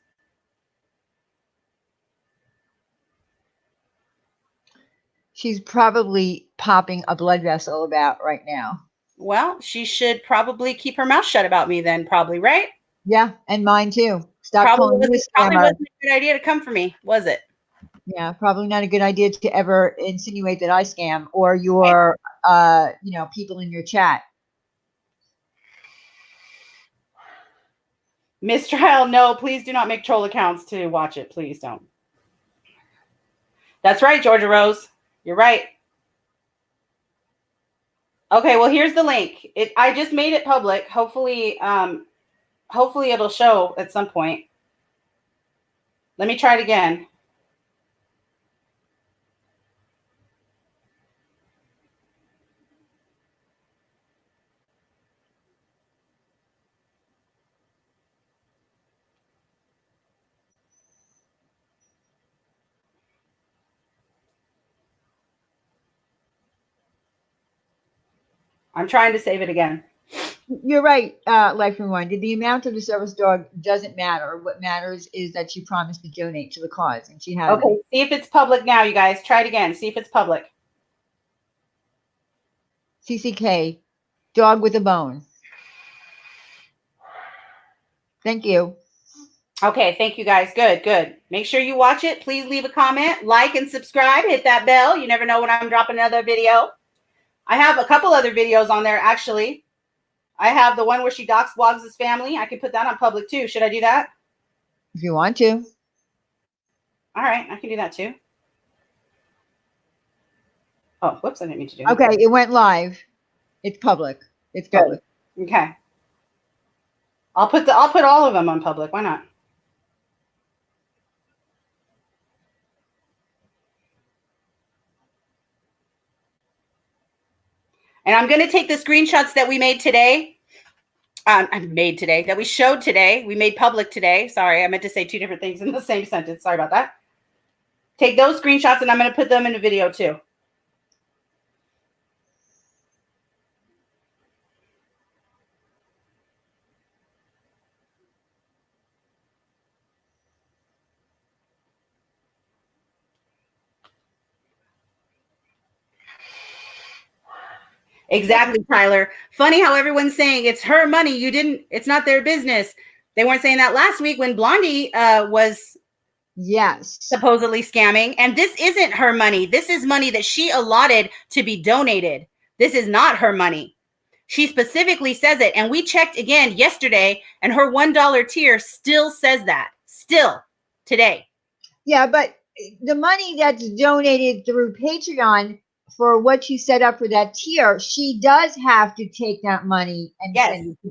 She's probably popping a blood vessel about right now. Well, she should probably keep her mouth shut about me then, probably, right? Yeah, and mine too. Stop probably calling me a probably scammer. wasn't a good idea to come for me, was it? Yeah, probably not a good idea to ever insinuate that I scam or your, people in your chat. Mistrial, no, please do not make troll accounts to watch it. Please don't. That's right, Georgia Rose. You're right. Okay, well, here's the link. I just made it public. Hopefully it'll show at some point. Let me try it again. I'm trying to save it again. You're right, Life Rewind. The amount of the service dog doesn't matter. What matters is that she promised to donate to the cause, and she has. Okay, see if it's public now, you guys. Try it again. See if it's public. CCK, dog with a bone. Thank you. Okay, thank you guys. Good, good. Make sure you watch it. Please leave a comment, like, and subscribe. Hit that bell. You never know when I'm dropping another video. I have a couple other videos on there, actually. I have the one where she blogs his family. I can put that on public, too. Should I do that? If you want to. All right, I can do that, too. Oh, whoops, I didn't mean to do that. Okay, it went live. It's public. It's public. Good. Okay. I'll put all of them on public. Why not? And I'm going to take the screenshots that we made today. That we showed today. We made public today. Sorry, I meant to say two different things in the same sentence. Sorry about that. Take those screenshots and I'm going to put them in a video too. Exactly, Tyler. Funny how everyone's saying it's her money. It's not their business. They weren't saying that last week when Blondie was supposedly scamming. And this isn't her money. This is money that she allotted to be donated. This is not her money. She specifically says it. And we checked again yesterday and her $1 tier still says that. Still today. Yeah, but the money that's donated through Patreon for what you set up for that tier, she does have to take that money and send it to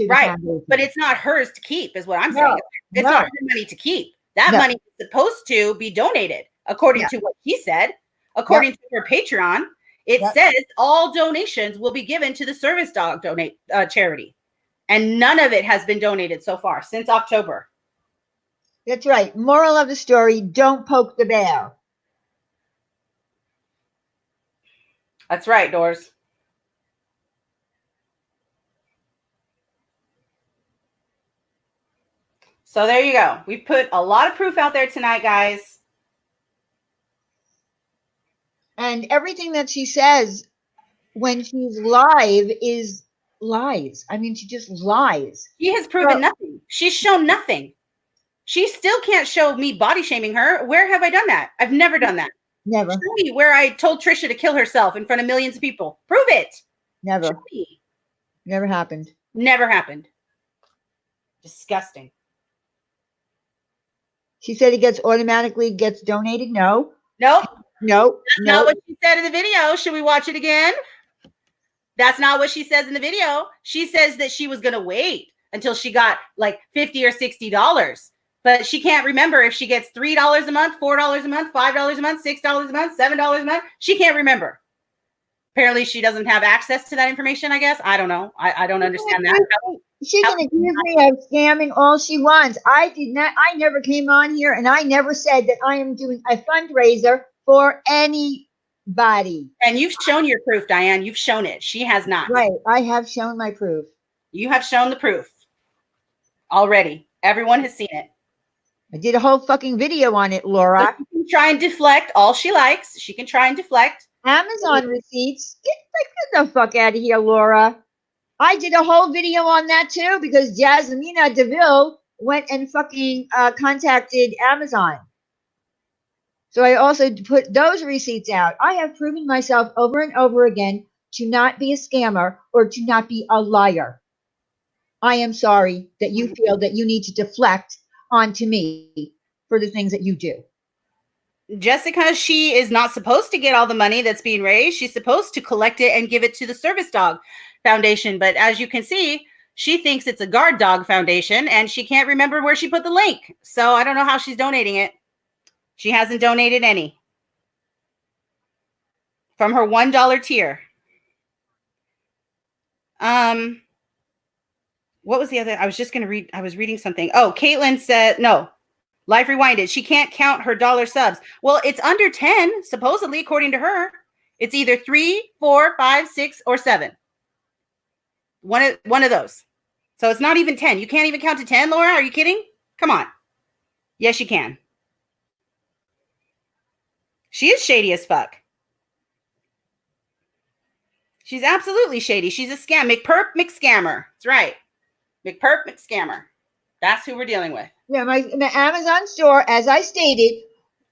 the foundation. But it's not hers to keep, is what I'm saying. It's not her money to keep. That money is supposed to be donated, according to what he said. According to her Patreon, it says all donations will be given to the service dog charity. And none of it has been donated so far since October. That's right. Moral of the story, don't poke the bear. That's right, Doors. So there you go. We put a lot of proof out there tonight, guys. And everything that she says when she's live is lies. I mean, she just lies. She has proven nothing. She's shown nothing. She still can't show me body shaming her. Where have I done that? I've never done that. Never. Show me where I told Trisha to kill herself in front of millions of people. Prove it. Never. Show me. Never happened. Never happened. Disgusting. She said it automatically gets donated. No. Nope. Nope. That's not what she said in the video. Should we watch it again? That's not what she says in the video. She says that she was going to wait until she got like $50 or $60. But she can't remember if she gets $3 a month, $4 a month, $5 a month, $6 a month, $7 a month. She can't remember. Apparently, she doesn't have access to that information, I guess. I don't know. I don't understand that. She can accuse me of scamming all she wants. I did not. I never came on here and I never said that I am doing a fundraiser for anybody. And you've shown your proof, Diane. You've shown it. She has not. Right. I have shown my proof. You have shown the proof already. Everyone has seen it. I did a whole fucking video on it, Laura. So she can try and deflect all she likes. She can try and deflect. Amazon receipts. Get the fuck out of here, Laura. I did a whole video on that too because Jasmina DeVille went and fucking contacted Amazon. So I also put those receipts out. I have proven myself over and over again to not be a scammer or to not be a liar. I am sorry that you feel that you need to deflect onto me for the things that you do. Just because she is not supposed to get all the money that's being raised, she's supposed to collect it and give it to the Service Dog Foundation. But as you can see, she thinks it's a Guard Dog Foundation, and she can't remember where she put the link. So I don't know how she's donating it. She hasn't donated any from her $1 tier. What was the other? I was just going to read. I was reading something. Oh, Caitlin said, no, Life Rewinded. She can't count her dollar subs. Well, it's under 10, supposedly, according to her. It's either 3, 4, 5, 6, or 7. One of those. So it's not even 10. You can't even count to 10, Laura? Are you kidding? Come on. Yes, you can. She is shady as fuck. She's absolutely shady. She's a scam. McPerp McScammer. That's right. McPerp McScammer. That's who we're dealing with. Yeah, my Amazon store, as I stated,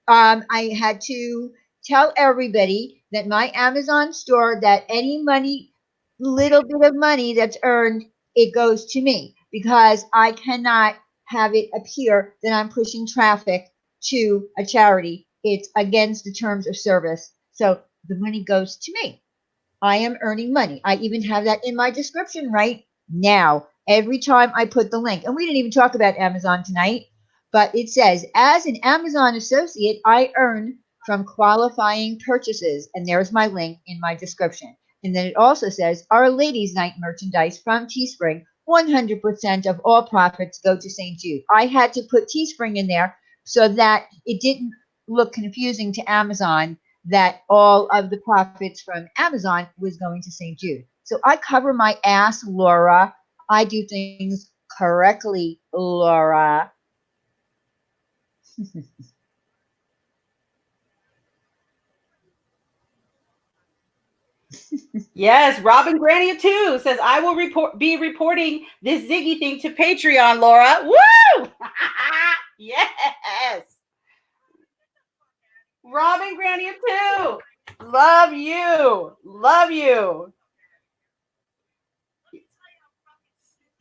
I had to tell everybody that my Amazon store, that any money, little bit of money that's earned, it goes to me, because I cannot have it appear that I'm pushing traffic to a charity. It's against the terms of service. So the money goes to me. I am earning money. I even have that in my description right now. Every time I put the link, and we didn't even talk about Amazon tonight, but it says, as an Amazon associate, I earn from qualifying purchases. And there's my link in my description. And then it also says, Our Ladies Night merchandise from Teespring, 100% of all profits go to St. Jude. I had to put Teespring in there so that it didn't look confusing to Amazon that all of the profits from Amazon was going to St. Jude. So I cover my ass, Laura. I do things correctly, Laura. Yes, Robin Grania too says, I will be reporting this Ziggy thing to Patreon, Laura. Woo! Yes. Robin Grania too. Love you. Love you.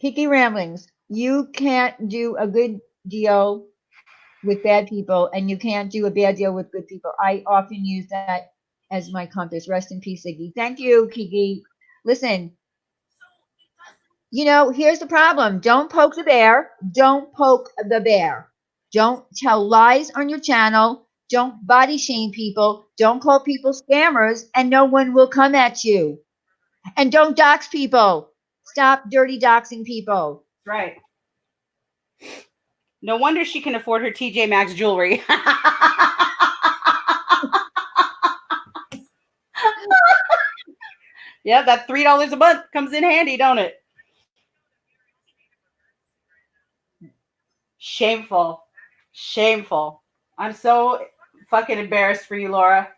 Kiki Ramblings, you can't do a good deal with bad people, and you can't do a bad deal with good people. I often use that as my compass. Rest in peace, Ziggy. Thank you, Kiki. Listen, here's the problem. Don't poke the bear. Don't poke the bear. Don't tell lies on your channel. Don't body shame people. Don't call people scammers, and no one will come at you. And don't dox people. Stop dirty doxing people. Right. No wonder she can afford her TJ Maxx jewelry. Yeah, that $3 a month comes in handy, don't it? Shameful. Shameful. I'm so fucking embarrassed for you, Laura.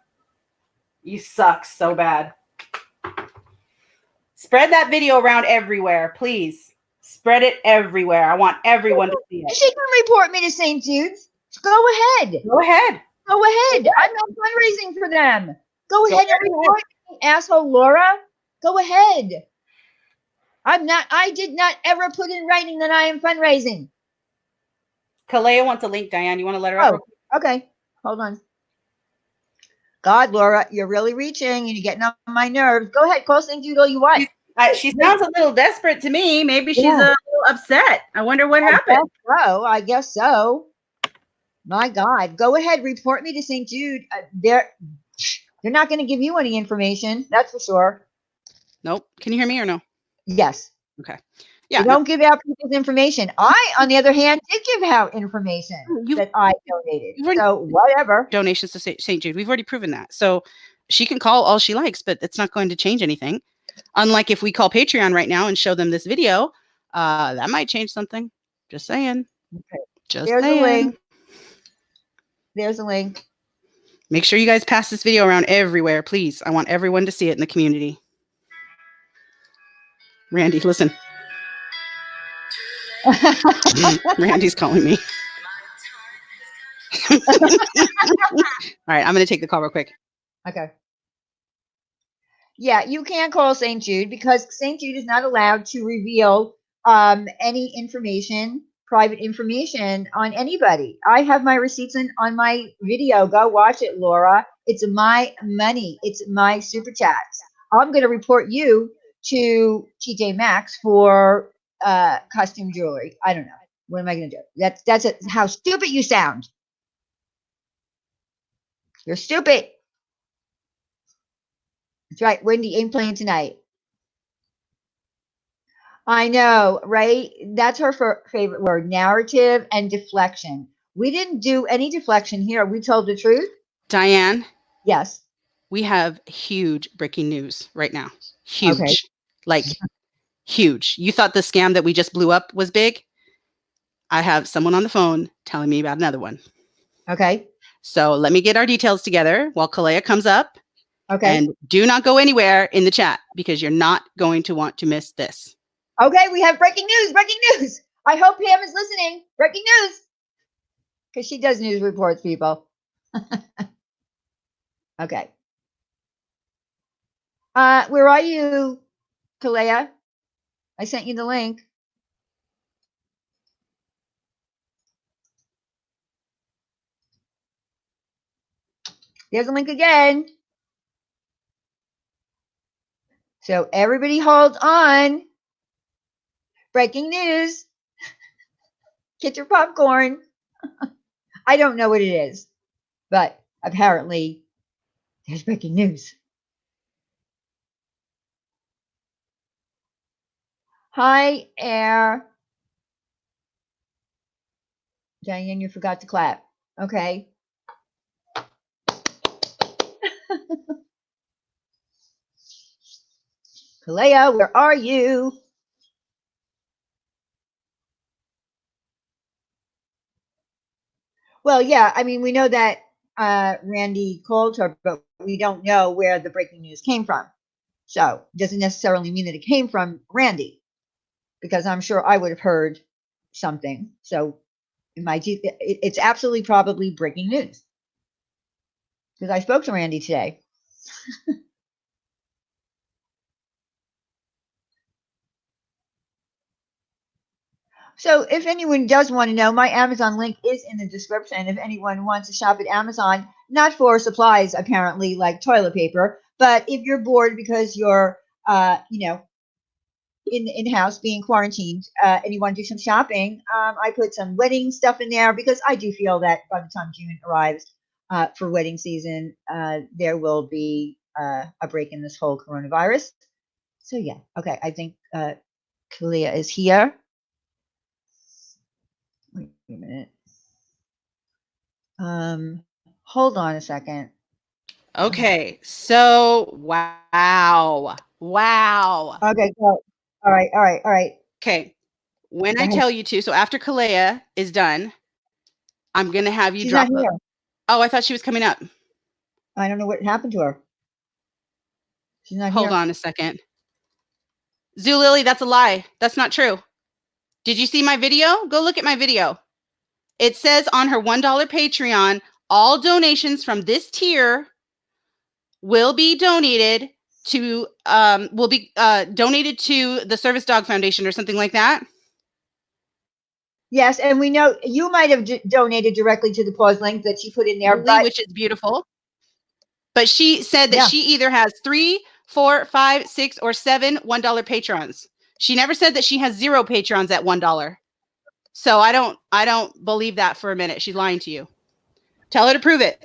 You suck so bad. Spread that video around everywhere, please. Spread it everywhere. I want everyone to see it. She can report me to St. Jude's. Go ahead. Go ahead. Go ahead. I'm not fundraising for them. Go ahead and report me, asshole Laura. Go ahead. I did not ever put in writing that I am fundraising. Kalea wants a link, Diane. You want to let her up? Okay. Hold on. God, Laura, you're really reaching and you're getting on my nerves. Go ahead, call St. Jude all you want. She sounds a little desperate to me. Maybe she's a little upset. I wonder what happened. I guess so. My God. Go ahead, report me to St. Jude. They're not going to give you any information. That's for sure. Nope. Can you hear me or no? Yes. Okay. Yeah. You don't give out people's information. I, on the other hand, did give out information that I donated. So whatever. Donations to St. Jude. We've already proven that. So she can call all she likes, but it's not going to change anything. Unlike if we call Patreon right now and show them this video, that might change something. Just saying. Okay. Just There's saying. a link. There's a link. Make sure you guys pass this video around everywhere, please. I want everyone to see it in the community. Randy, listen. Randy's calling me. All right, I'm going to take the call real quick. Okay. Yeah, you can't call St. Jude because St. Jude is not allowed to reveal any information, private information on anybody. I have my receipts on my video. Go watch it, Laura. It's my money. It's my super chats. I'm going to report you to TJ Maxx for costume jewelry. I don't know. What am I going to do? That's how stupid you sound. You're stupid. That's right. Wendy ain't playing tonight. I know, right? That's her favorite word, narrative and deflection. We didn't do any deflection here. We told the truth. Diane, Yes. we have huge breaking news right now. Huge. Okay. Like huge. You thought the scam that we just blew up was big? I have someone on the phone telling me about another one. Okay. So let me get our details together while Kalea comes up. Okay. And do not go anywhere in the chat because you're not going to want to miss this. Okay, we have breaking news. Breaking news. I hope Pam is listening. Breaking news. Because she does news reports, people. Okay. Where are you, Kalea? I sent you the link. There's a link again. So everybody hold on. Breaking news. Get your popcorn. I don't know what it is, but apparently there's breaking news. Hi, Air. Diane, you forgot to clap. Okay. Kalea, where are you? Well, yeah, I mean, we know that Randy called her, but we don't know where the breaking news came from. So it doesn't necessarily mean that it came from Randy, because I'm sure I would have heard something. So it's absolutely probably breaking news, because I spoke to Randy today. So if anyone does want to know, my Amazon link is in the description. If anyone wants to shop at Amazon, not for supplies apparently like toilet paper, but if you're bored because you're, in-house being quarantined, and you want to do some shopping, I put some wedding stuff in there because I do feel that by the time June arrives for wedding season, there will be a break in this whole coronavirus. So yeah, okay, I think Kalea is here. Wait a minute. Hold on a second. Okay. So, wow. Okay, so, all right. Okay. When Go I ahead. tell you to, so after Kalea is done, I'm going to have you She's drop not here. Oh, I thought she was coming up. I don't know what happened to her. She's not Hold here. on a second. Zulily, that's a lie. That's not true. Did you see my video? Go look at my video. It says on her $1 Patreon, all donations from this tier will be donated to the Service Dog Foundation or something like that. Yes, and we know you might have donated directly to the pause link that she put in there, but which is beautiful. But she said that she either has 3, 4, 5, 6, or 7 $1 patrons. She never said that she has 0 patrons at $1. So I don't believe that for a minute. She's lying to you. Tell her to prove it.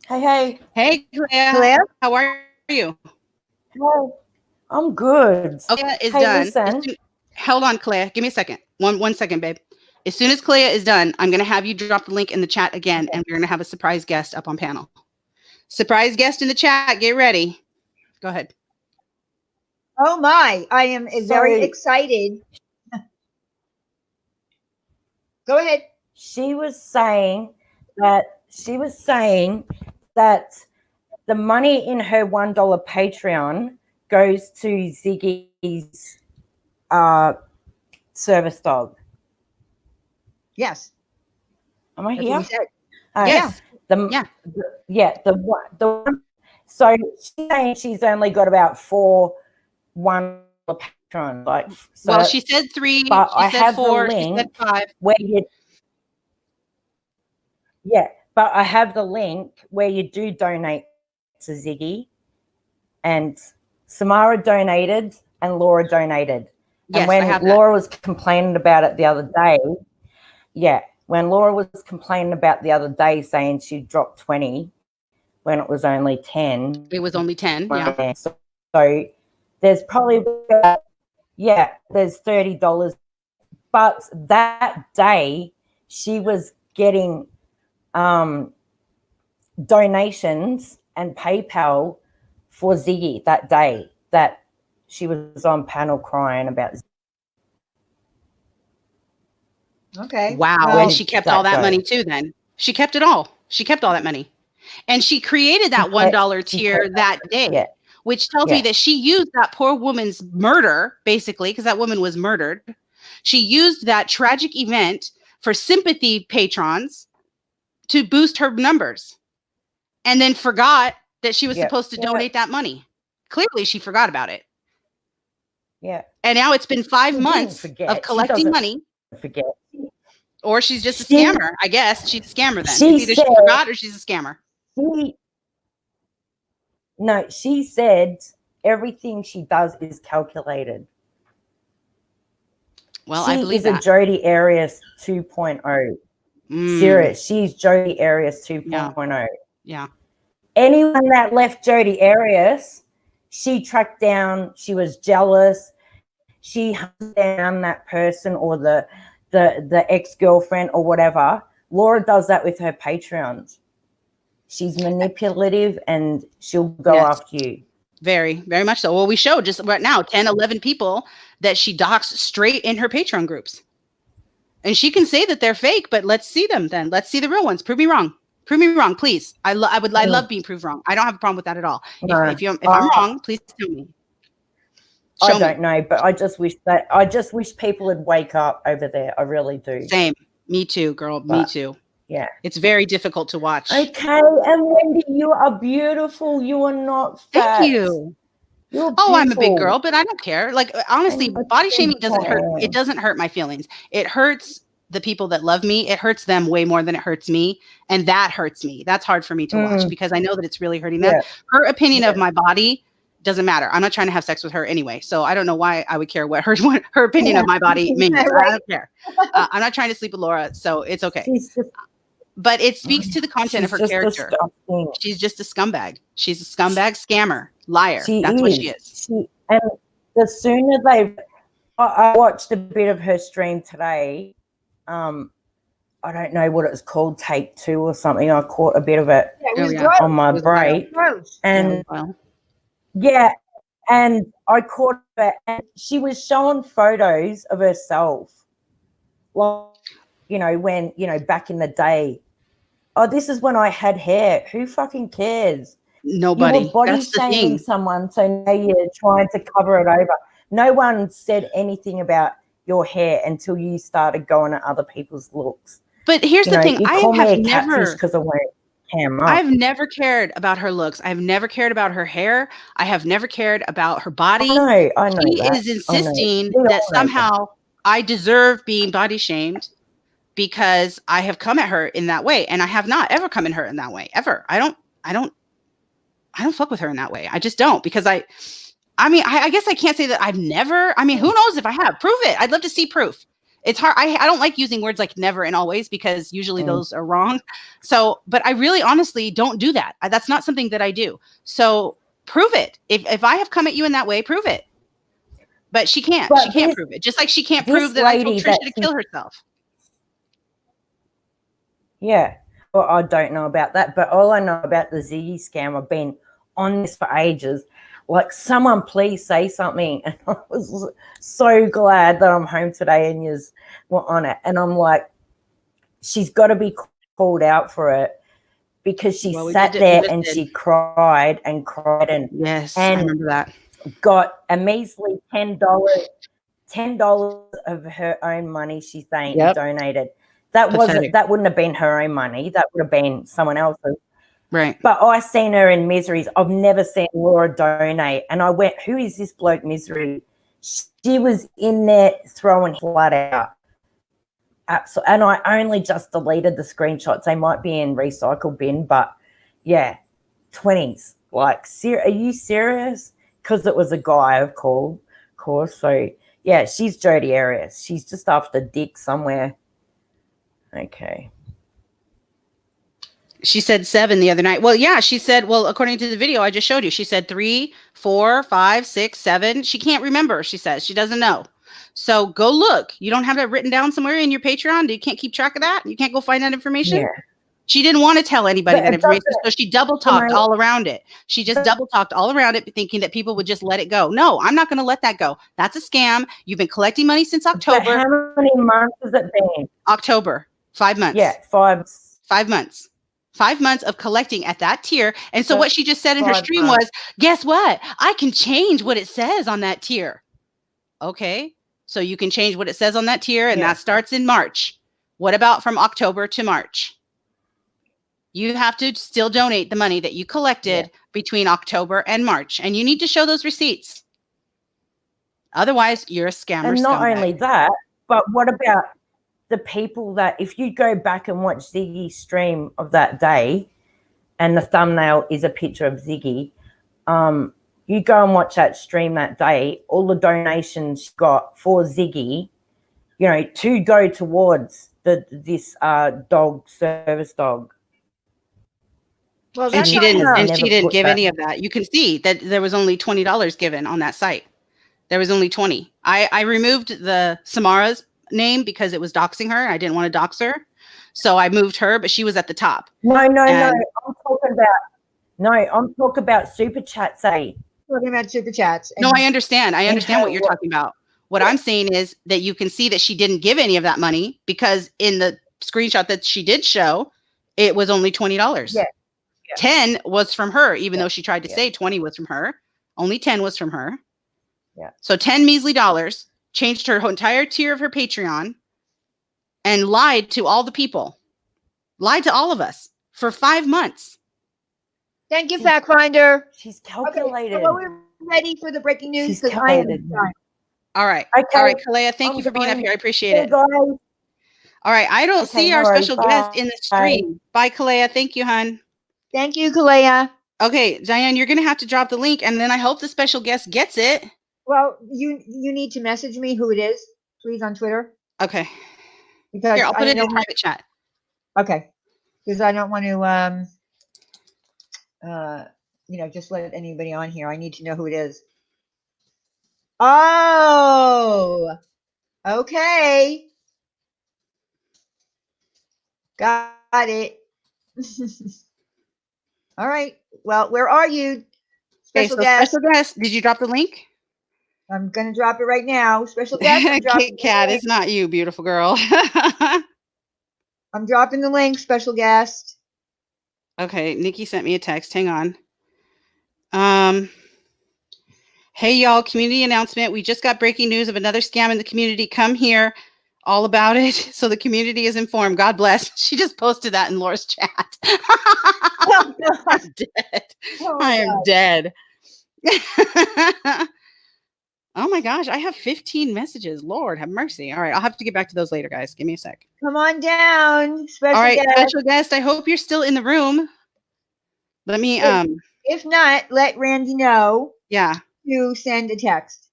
Hey. Hey, Claire. Claire? How are you? Hello. I'm good. Okay, is Hey, done. listen. Hold on, Claire. Give me a second. One second, babe. As soon as Claire is done, I'm going to have you drop the link in the chat again, and we're going to have a surprise guest up on panel. Surprise guest in the chat. Get ready. Go ahead. Oh my, I am very excited. Go ahead. She was saying that the money in her $1 Patreon goes to Ziggy's service dog. Yes. Am I That's here? what we said. Yes. The one. So she's saying she's only got about 4 $1 Patreon. Like, so, well, she said 3, but she I said have the 4, she said link 5. where you, yeah, but I have the link where you do donate to Ziggy, and Samara donated and Laura donated. And Yes, I when have that. Laura was complaining about it the other day, when Laura was complaining about the other day saying she dropped 20 when it was only 10. It was only 10, yeah. So there's probably, there's $30. But that day she was getting donations and PayPal for Ziggy that day that she was on panel crying about. Okay. Wow, Well, and she kept all that money too then. She kept it all. She kept all that money. And she created that $1 tier that day, which tells me that she used that poor woman's murder, basically, because that woman was murdered. She used that tragic event for sympathy patrons to boost her numbers, and then forgot that she was supposed to donate that money. Clearly, she forgot about it. Yeah. And now it's been 5 months of collecting money. Forget. Or she's just a scammer. I guess she's a scammer then. It's either she forgot or she's a scammer. She said everything she does is calculated. Well, she I believe is that. a Jodi Arias 2.0. Serious. She's Jodi Arias 2.0. Yeah. Anyone that left Jodi Arias, she tracked down. She was jealous. She hunted down that person or the ex-girlfriend or whatever. Laura does that with her Patreons. She's manipulative and she'll go after you. Very, very much so. Well, we showed just right now 10, 11 people that she doxed straight in her Patreon groups. And she can say that they're fake, but let's see them then. Let's see the real ones. Prove me wrong. Prove me wrong, please. I love being proved wrong. I don't have a problem with that at all. No. If I'm wrong, please tell me. I don't know, but I just wish people would wake up over there. I really do. Same. Me too, girl. Me too. Yeah. It's very difficult to watch. Okay. And Wendy, you are beautiful. You are not fat. Thank you. You're beautiful. I'm a big girl, but I don't care. Like, honestly, body shaming doesn't hurt. It doesn't hurt my feelings. It hurts the people that love me. It hurts them way more than it hurts me. And that hurts me. That's hard for me to watch because I know that it's really hurting them. Her opinion of my body doesn't matter. I'm not trying to have sex with her anyway. So I don't know why I would care what her opinion of my body means. Right. I don't care. I'm not trying to sleep with Laura. So it's okay. But it speaks to the content of her character. She's just a scumbag. She's a scumbag, scammer, liar. That's what she is. And the sooner I watched a bit of her stream today. I don't know what it's called, Take 2 or something. I caught a bit of it on my break. And and I caught it, and she was showing photos of herself. Well, when, back in the day. Oh, this is when I had hair. Who fucking cares? Nobody. You were body shaming someone, so now you're trying to cover it over. No one said anything about your hair until you started going at other people's looks. But here's the thing. I have never because I won't camera. I've never cared about her looks. I've never cared about her hair. I have never cared about her body. I know. She is insisting that somehow I deserve being body shamed because I have come at her in that way, and I have not ever come at her in that way ever. I don't fuck with her in that way. I just don't, because I guess I can't say that I've never. I mean, who knows if I have? Prove it. I'd love to see proof. It's hard. I don't like using words like never and always because usually those are wrong. So, but I really honestly don't do that. That's not something that I do. So prove it. If I have come at you in that way, prove it. But she can't. She can't prove it. Just like she can't prove that I told Trisha to kill herself. Yeah. Well, I don't know about that, but all I know about the Ziggy scam, I've been on this for ages. Like, someone please say something. And I was so glad that I'm home today and you were on it. And I'm like, she's got to be called out for it, because she sat there and she cried and cried and I remember that. Got a measly $10 of her own money, she's saying, donated. That wouldn't have been her own money. That would have been someone else's. Right. But I seen her in Miseries. I've never seen Laura donate. And I went, who is this bloke Misery? She was in there throwing flat out. Absolutely. And I only just deleted the screenshots. They might be in recycle bin, but yeah, 20s. Like, are you serious? Because it was a guy, of course. So yeah, she's Jodi Arias. She's just after dick somewhere. Okay. She said 7 the other night. Well, yeah, she said, well, according to the video I just showed you, she said 3, 4, 5, 6, 7. She can't remember, she says. She doesn't know. So go look. You don't have that written down somewhere in your Patreon? You can't keep track of that? You can't go find that information? Yeah. She didn't want to tell anybody But that it information, so doesn't- she double talked all around it. She just double talked all around it, thinking that people would just let it go. No, I'm not going to let that go. That's a scam. You've been collecting money since But October. how many months has it been? October. 5 months. Yeah, 5. 5 months. 5 months of collecting at that tier. And so what she just said in her 5 stream months. was, guess what? I can change what it says on that tier. Okay. So you can change what it says on that tier, and Yeah. that starts in March. What about from October to March? You have to still donate the money that you collected between October and March, and you need to show those receipts. Otherwise, you're a scammer. And not scumbag. only that, but what about the people that, if you go back and watch Ziggy's stream of that day, and the thumbnail is a picture of Ziggy, you go and watch that stream that day, all the donations she got for Ziggy, you know, to go towards this dog, service dog. Well, And that's she not didn't. her. And Never she didn't put give that. any of that. You can see that there was only $20 given on that site. There was only 20. I removed the Samara's name because it was doxing her. I didn't want to dox her, so I moved her, but she was at the top. No. And- I'm talking about super chats. Talking about super chats. No, I understand. I understand what you're how- talking about. What I'm saying is that you can see that she didn't give any of that money, because in the screenshot that she did show, it was only $20. Yeah. 10 was from her, even Yeah. though she tried to Yeah. say 20 was from her. Only 10 was from her. Yeah. So 10 measly dollars, changed her entire tier of her Patreon, and lied to all the people. Lied to all of us for 5 months. Thank you, Fact Finder. She's Okay, calculated. so are we ready for the breaking news? She's 'Cause I am calculated. done. All right. Okay. All right, Kalea, thank I'm you for being up going. here. I appreciate Hey, it. guys. All right. I don't Okay, see no our worries. special guest in the Bye. stream. Bye, Kalea. Thank you, hon. Thank you, Kalea. Okay, Diane, you're going to have to drop the link, and then I hope the special guest gets it. Well, you need to message me who it is, please, on Twitter. Okay. Because Here, I'll put I it in don't want, private chat. okay. Because I don't want to just let anybody on here. I need to know who it is. Oh, okay. Got it. All right. Well, where are you, Okay, special so guest? special guest, did you drop the link? I'm going to drop it right now. Special guest, I'm dropping Kit the Kat, link. it's not you, beautiful girl. I'm dropping the link, special guest. Okay, Nikki sent me a text. Hang on. Hey, y'all, community announcement. We just got breaking news of another scam in the community. Come here. All about it, so the community is informed. God bless. She just posted that in Laura's chat. Oh, God. I'm dead. Oh, I am God. dead. Oh my gosh, I have 15 messages. Lord have mercy. All right, I'll have to get back to those later, guys. Give me a sec. Come on down, special All right, guest. special guest. I hope you're still in the room. Let me If not, let Randy know yeah. to send a text.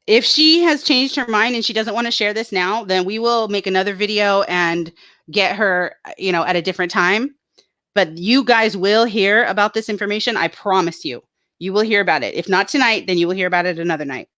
If she has changed her mind and she doesn't want to share this now, then we will make another video and get her, at a different time. But you guys will hear about this information. I promise you. You will hear about it. If not tonight, then you will hear about it another night.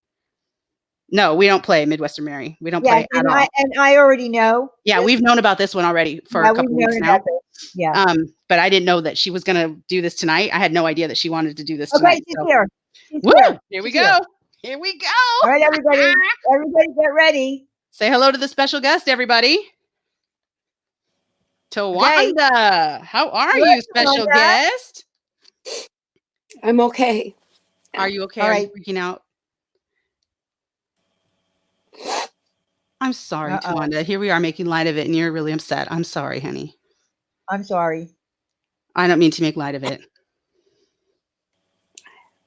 No, we don't play Midwestern Mary. We don't play at all. And I already know. Yeah, this. we've known about this one already for Yeah, a couple we've weeks known now. about this. Yeah. But I didn't know that she was going to do this tonight. I had no idea that she wanted to do this Okay, tonight. she's So. here. She's Woo! here. Here we She's go. here. Here we go. All right, everybody. Everybody get ready. Say hello to the special guest, everybody. Tawanda. How are Good, you, special Tawanda. guest? I'm okay. Are you okay? All Are right. you freaking out? I'm sorry, Uh-oh. Tawanda. Here we are making light of it, and you're really upset. I'm sorry, honey. I'm sorry. I don't mean to make light of it.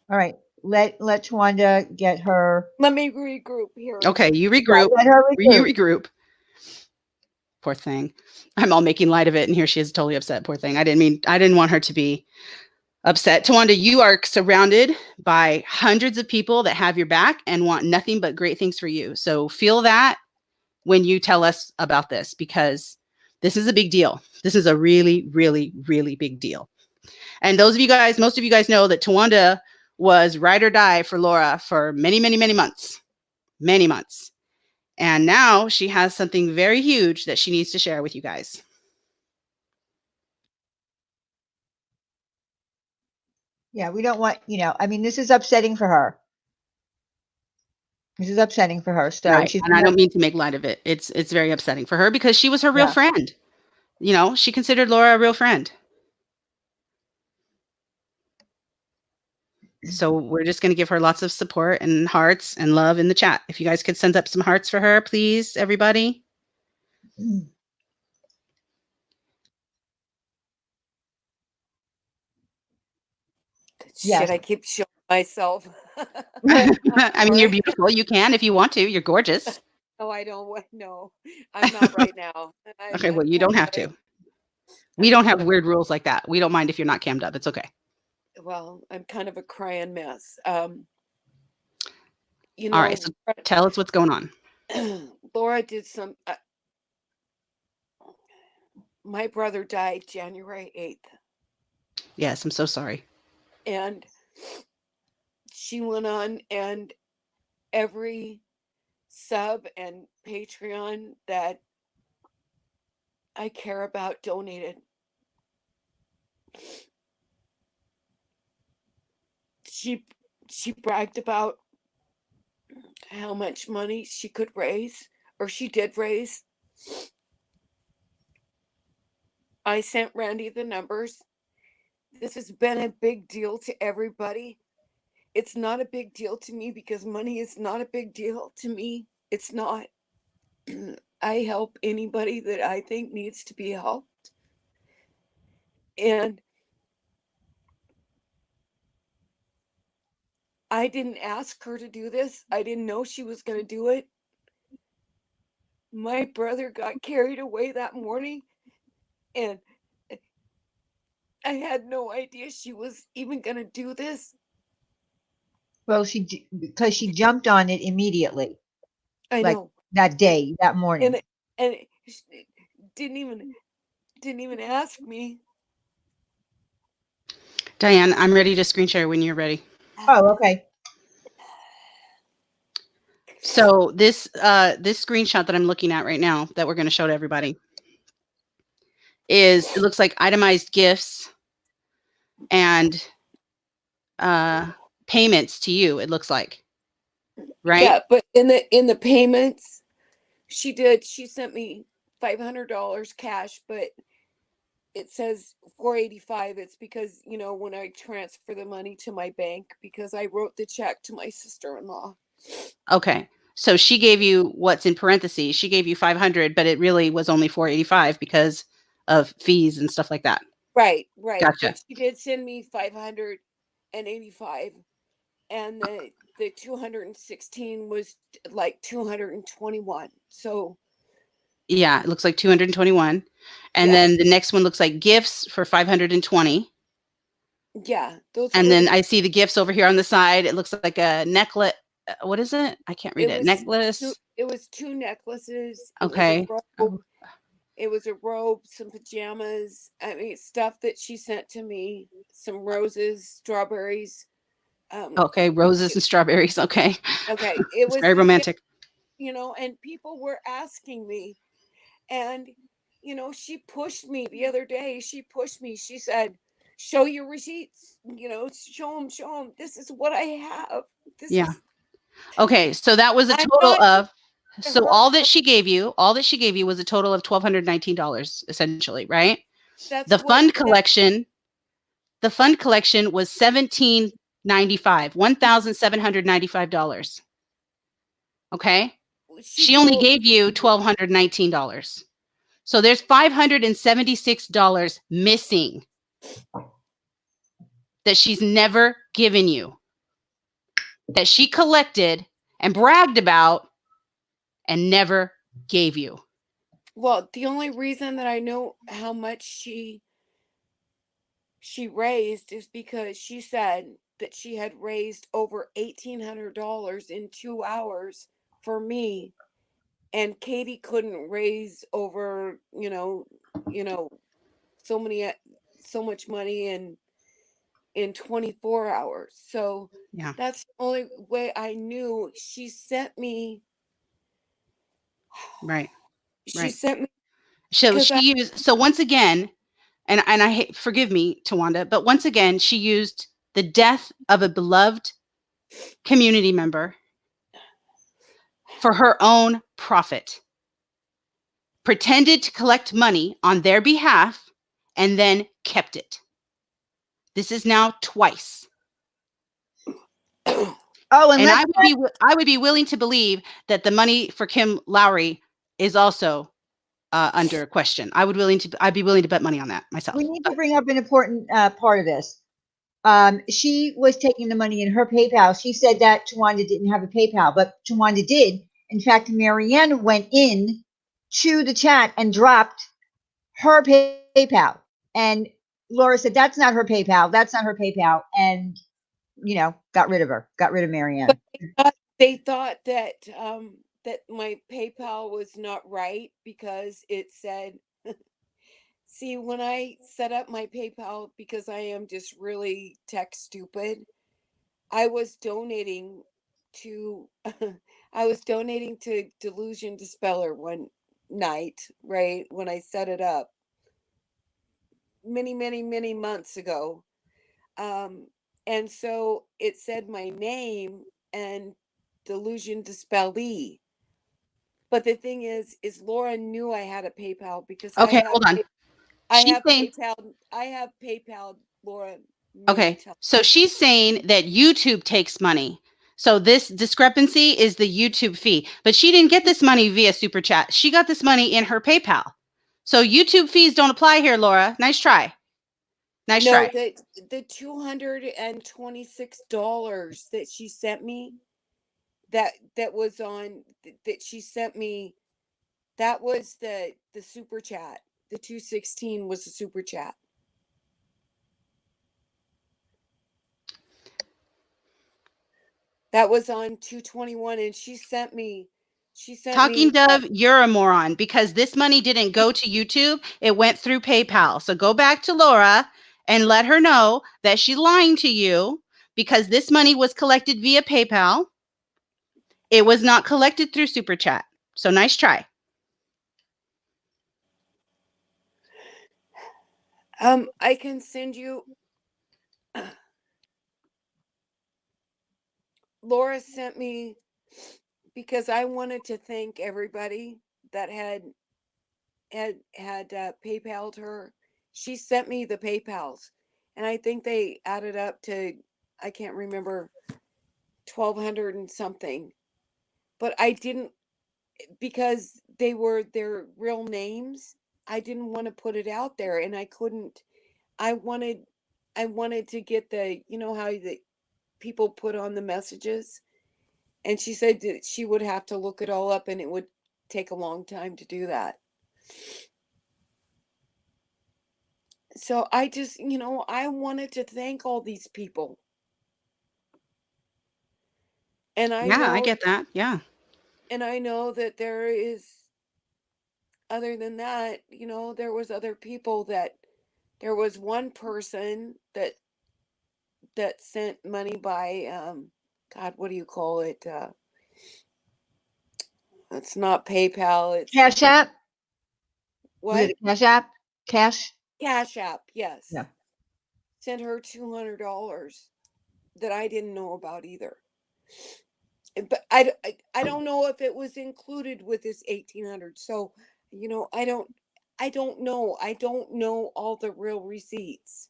All right. Let Tawanda get her. Let me regroup here. Okay, you regroup. Let her You regroup. regroup. Poor thing. I'm all making light of it, and here she is totally upset. Poor thing. I didn't want her to be upset. Tawanda, you are surrounded by hundreds of people that have your back and want nothing but great things for you. So feel that when you tell us about this, because this is a big deal. This is a really, really, really big deal. And most of you guys know that Tawanda was ride or die for Laura for many, many, many months. Many months. And now she has something very huge that she needs to share with you guys. Yeah, we don't want, I mean, this is upsetting for her. This is upsetting for her. So Right. she's And I don't mean to make light of it. It's very upsetting for her because she was her real Yeah. friend. She considered Laura a real friend. So we're just going to give her lots of support and hearts and love in the chat. If you guys could send up some hearts for her, please, everybody. Yes. Should I keep showing myself? I mean, you're beautiful. You can if you want to. You're gorgeous. Oh, I don't want. No, I'm not right now. Okay, well, you don't have to. We don't have weird rules like that. We don't mind if you're not cammed up. It's okay. Well, I'm kind of a crying mess. All right, so tell us what's going on. Laura did some. My brother died January 8th. Yes, I'm so sorry. And she went on, and every sub and Patreon that I care about donated. She bragged about how much money she could raise, or she did raise. I sent Randy the numbers. This has been a big deal to everybody. It's not a big deal to me because money is not a big deal to me. It's not. I help anybody that I think needs to be helped. And I didn't ask her to do this. I didn't know she was going to do it. My brother got carried away that morning, and I had no idea she was even going to do this. Well, because she jumped on it immediately. I know. That day, that morning. And she didn't even ask me. Diane, I'm ready to screen share when you're ready. Oh, okay. So this screenshot that I'm looking at right now that we're going to show to everybody it looks like itemized gifts and payments to you, it looks like. Right? Yeah, but in the payments, she sent me $500 cash, but it says $485. It's because, when I transfer the money to my bank, because I wrote the check to my sister-in-law. Okay. So she gave you what's in parentheses. She gave you 500, but it really was only 485 because of fees and stuff like that. Right. Gotcha. But she did send me 585, and the 216 was like 221. So yeah, it looks like 221. And then the next one looks like gifts for 520. Yeah, and then I see the gifts over here on the side. It looks like a necklace. What is it? I can't read it. Necklace. It was 2 necklaces. Okay. It was a robe, some pajamas. I mean, stuff that she sent to me. Some roses, strawberries. Okay, roses and strawberries. Okay. Okay, it was very romantic. And people were asking me, and she pushed me the other day. She pushed me. She said, "Show your receipts. Show them. This is what I have." Okay, so that was a total of. So all that she gave you was a total of $1,219, essentially, right? The fund collection was $1,795. $1,795. Okay. She only told- gave you $1,219. So there's $576 missing that she's never given you, that she collected and bragged about and never gave you. Well, the only reason that I know how much she raised is because she said that she had raised over $1,800 in 2 hours for me, and Katie couldn't raise over, so much money in 24 hours. So Yeah. that's the only way I knew. She sent me Right. she Right. sent me So 'cause I she used, so once again, and I hate, forgive me, Tawanda, but once again, she used the death of a beloved community member for her own profit, pretended to collect money on their behalf, and then kept it. This is now twice. Oh, and And let's I would be willing to believe that the money for Kim Lowry is also under question. I'd be willing to bet money on that myself. we need to bring up an important part of this. She was taking the money in her PayPal. She said that Tawanda didn't have a PayPal, but Tawanda did. In fact, Marianne went in to the chat and dropped her PayPal. And Laura said, that's not her PayPal. That's not her PayPal. And, got rid of her, got rid of Marianne. they thought that that my PayPal was not right because it said see, when I set up my PayPal, because I am just really tech stupid, I was donating to I was donating to Delusion Dispeller one night, right? When I set it up many, many, many months ago. Um, and so it said my name and Delusion Dispellee. But the thing is Laura knew I had a PayPal because Okay, hold on. She's saying, I have PayPal Laura many okay, times. so she's saying that YouTube takes money. So this discrepancy is the YouTube fee, but she didn't get this money via Super Chat. She got this money in her PayPal. So YouTube fees don't apply here, Laura. Nice try. Nice No, try. the $226 that she sent me, that was on that she sent me, that was the super chat. The 216 was the super chat. That was on 221, and she sent me Talking Dove, you're a moron because this money didn't go to YouTube. It went through PayPal. So go back to Laura and let her know that she's lying to you because this money was collected via PayPal. It was not collected through Super Chat. So nice try. I can send you Laura sent me, because I wanted to thank everybody that had PayPal'd her. She sent me the PayPals, and I think they added up to, I can't remember, 1,200 and something. But I didn't, because they were their real names. I didn't want to put it out there, and I couldn't. I wanted to get the, how the people put on the messages, and she said that she would have to look it all up, and it would take a long time to do that. So I just, I wanted to thank all these people. And I I get that. Yeah. And I know that there is, other than that, there was other people there was one person that sent money by, God, what do you call it? It's not PayPal. It's Cash App? Was what? it a Cash App? Cash? Cash App. Yes. Yeah. Sent her $200 that I didn't know about either. But I don't know if it was included with this 1,800. So, I don't know. I don't know all the real receipts.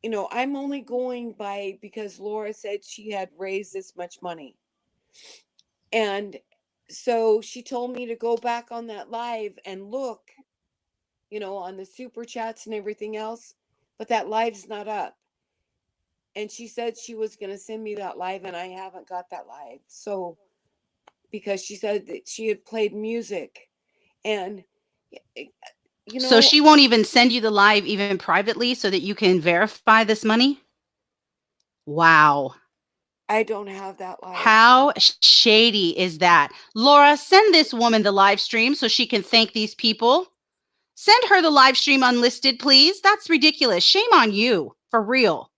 I'm only going by because Laura said she had raised this much money. And So she told me to go back on that live and look, on the super chats and everything else, but that live's not up. And she said she was going to send me that live, and I haven't got that live. So, because she said that she had played music, and, So she won't even send you the live even privately so that you can verify this money? Wow. I don't have that live. How shady is that? Laura, send this woman the live stream so she can thank these people. Send her the live stream unlisted, please. That's ridiculous. Shame on you, for real.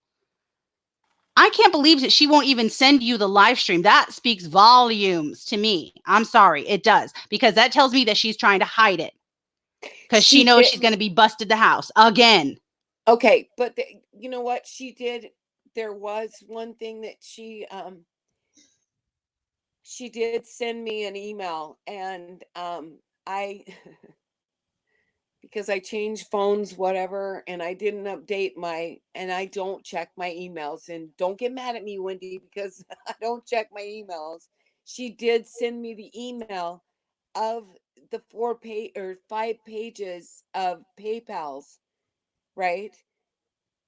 I can't believe that she won't even send you the live stream. That speaks volumes to me. I'm sorry, it does, because that tells me that she's trying to hide it because she knows she's going to be busted the house again. Okay, but you know what she did? There was one thing that she did send me an email, and I because I changed phones, whatever, and I didn't update and I don't check my emails. And don't get mad at me, Wendy, because I don't check my emails. She did send me the email of the 5 pages of PayPal's, right?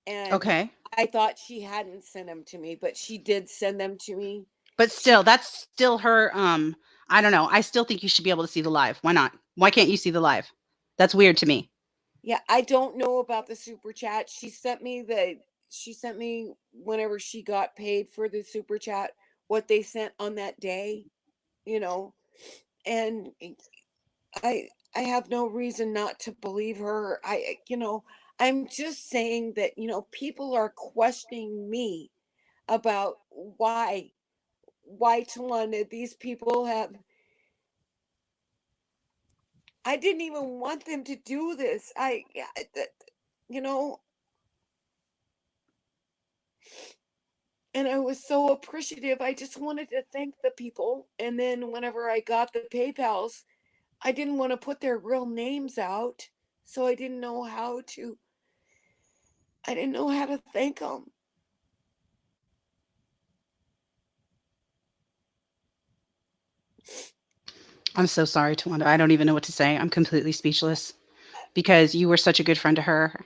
And Okay. I thought she hadn't sent them to me, but she did send them to me. But still, that's still her. I don't know. I still think you should be able to see the live. Why not? Why can't you see the live? That's weird to me. Yeah, I don't know about the super chat. She sent me whenever she got paid for the super chat, what they sent on that day, and I have no reason not to believe her. I'm just saying that, people are questioning me about why Tawana, these people have. I didn't even want them to do this. You know, and I was so appreciative. I just wanted to thank the people. And then whenever I got the PayPals, I didn't want to put their real names out. So I didn't know how to thank them. I'm so sorry, Tawanda. I don't even know what to say. I'm completely speechless because you were such a good friend to her.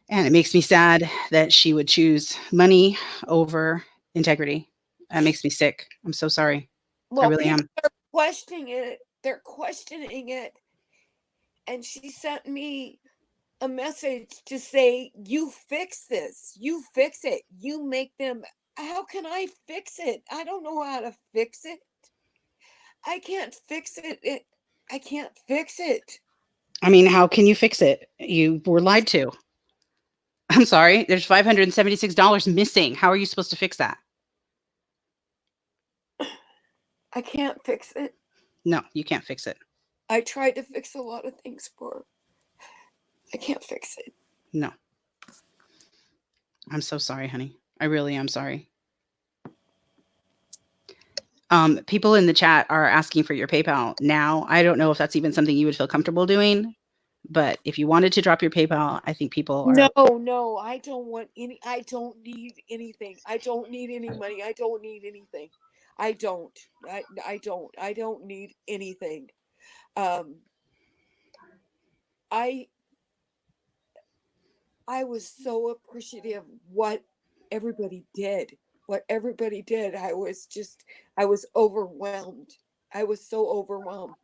And it makes me sad that she would choose money over integrity. That makes me sick. I'm so sorry. I really am. People are questioning it. They're questioning it. And she sent me a message to say, you fix this. You fix it. You make them. How can I fix it? I don't know how to fix it. I can't fix it. I can't fix it. I mean, how can you fix it? You were lied to. I'm sorry. There's $576 missing. How are you supposed to fix that? I can't fix it. No, you can't fix it. I tried to fix a lot of things for her. I can't fix it. No. I'm so sorry, honey. I really am sorry. People in the chat are asking for your PayPal now. I don't know if that's even something you would feel comfortable doing, but if you wanted to drop your PayPal, I think people are. No, I don't want any. I don't need anything. I don't need any money. I don't need anything. I don't. I don't. I don't need anything. I was so appreciative what everybody did. I was overwhelmed. I was so overwhelmed.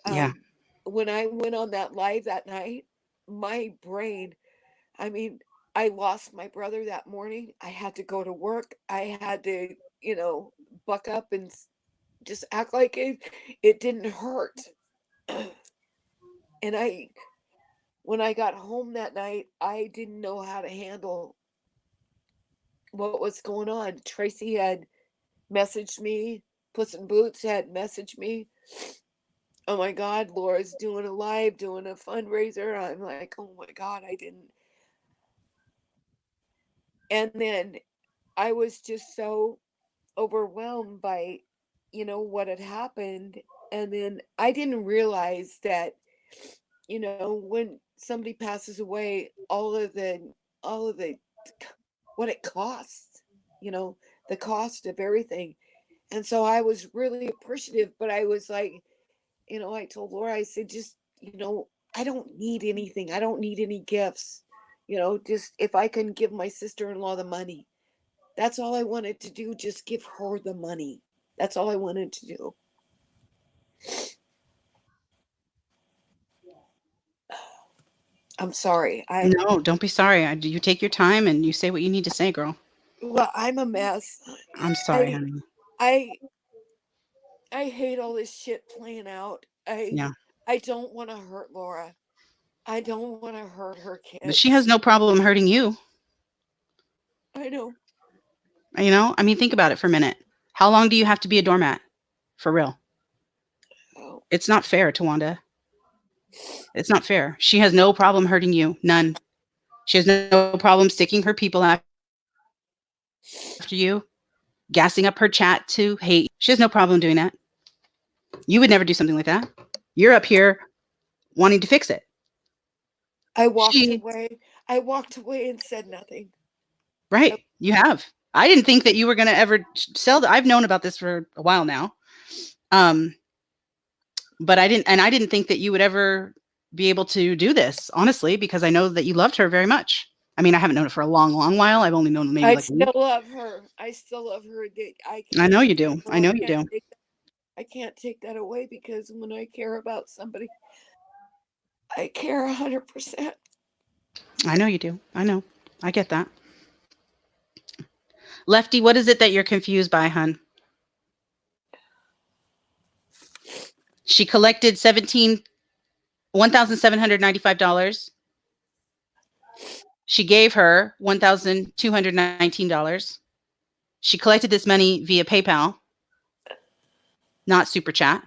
Yeah. When I went on that live that night, my brain, I lost my brother that morning. I had to go to work. I had to, buck up and just act like it didn't hurt. And when I got home that night, I didn't know how to handle what was going on. Tracy had messaged me. Puss in Boots had messaged me. Oh my God, Laura's doing a live, doing a fundraiser. I'm like, oh my God, I didn't. And then I was just so overwhelmed by, what had happened. And then I didn't realize that, when somebody passes away, all of the, what it costs, the cost of everything. And so I was really appreciative, but I was like, I told Laura, I said, just, I don't need anything. I don't need any gifts. Just if I can give my sister-in-law the money. That's all I wanted to do. Just give her the money. That's all I wanted to do. I'm sorry. No, don't be sorry. You take your time and you say what you need to say, girl. Well, I'm a mess. I'm sorry, honey. I hate all this shit playing out. Yeah. I don't want to hurt Laura. I don't want to hurt her kids. But she has no problem hurting you. I know. I mean, think about it for a minute. How long do you have to be a doormat? For real. Oh. It's not fair, Tawanda. It's not fair. She has no problem hurting you. None. She has no problem sticking her people after you, gassing up her chat to hate. She has no problem doing that. You would never do something like that. You're up here wanting to fix it. I walked away. I walked away and said nothing. Right. You have. I didn't think that you were going to ever sell. I've known about this for a while now. But I didn't think that you would ever be able to do this, honestly, because I know that you loved her very much. I mean, I haven't known it for a long, long while. I've only known maybe I like a week. still love her. I still love her. I know you do. I know you do. I can't take that away, because when I care about somebody, I care 100%. I know you do. I know. I get that. Lefty, what is it that you're confused by, hun? She collected $1,795. She gave her $1,219. She collected this money via PayPal, not Super Chat.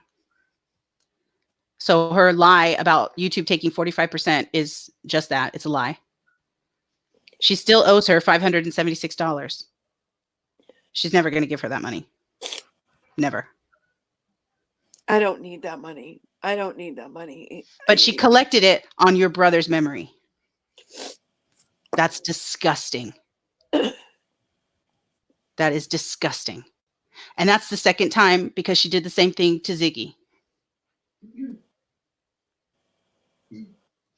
So her lie about YouTube taking 45% is just that. It's a lie. She still owes her $576. She's never going to give her that money. Never. I don't need that money. I don't need that money. But she collected it on your brother's memory. That's disgusting. That is disgusting. And that's the second time, because she did the same thing to Ziggy.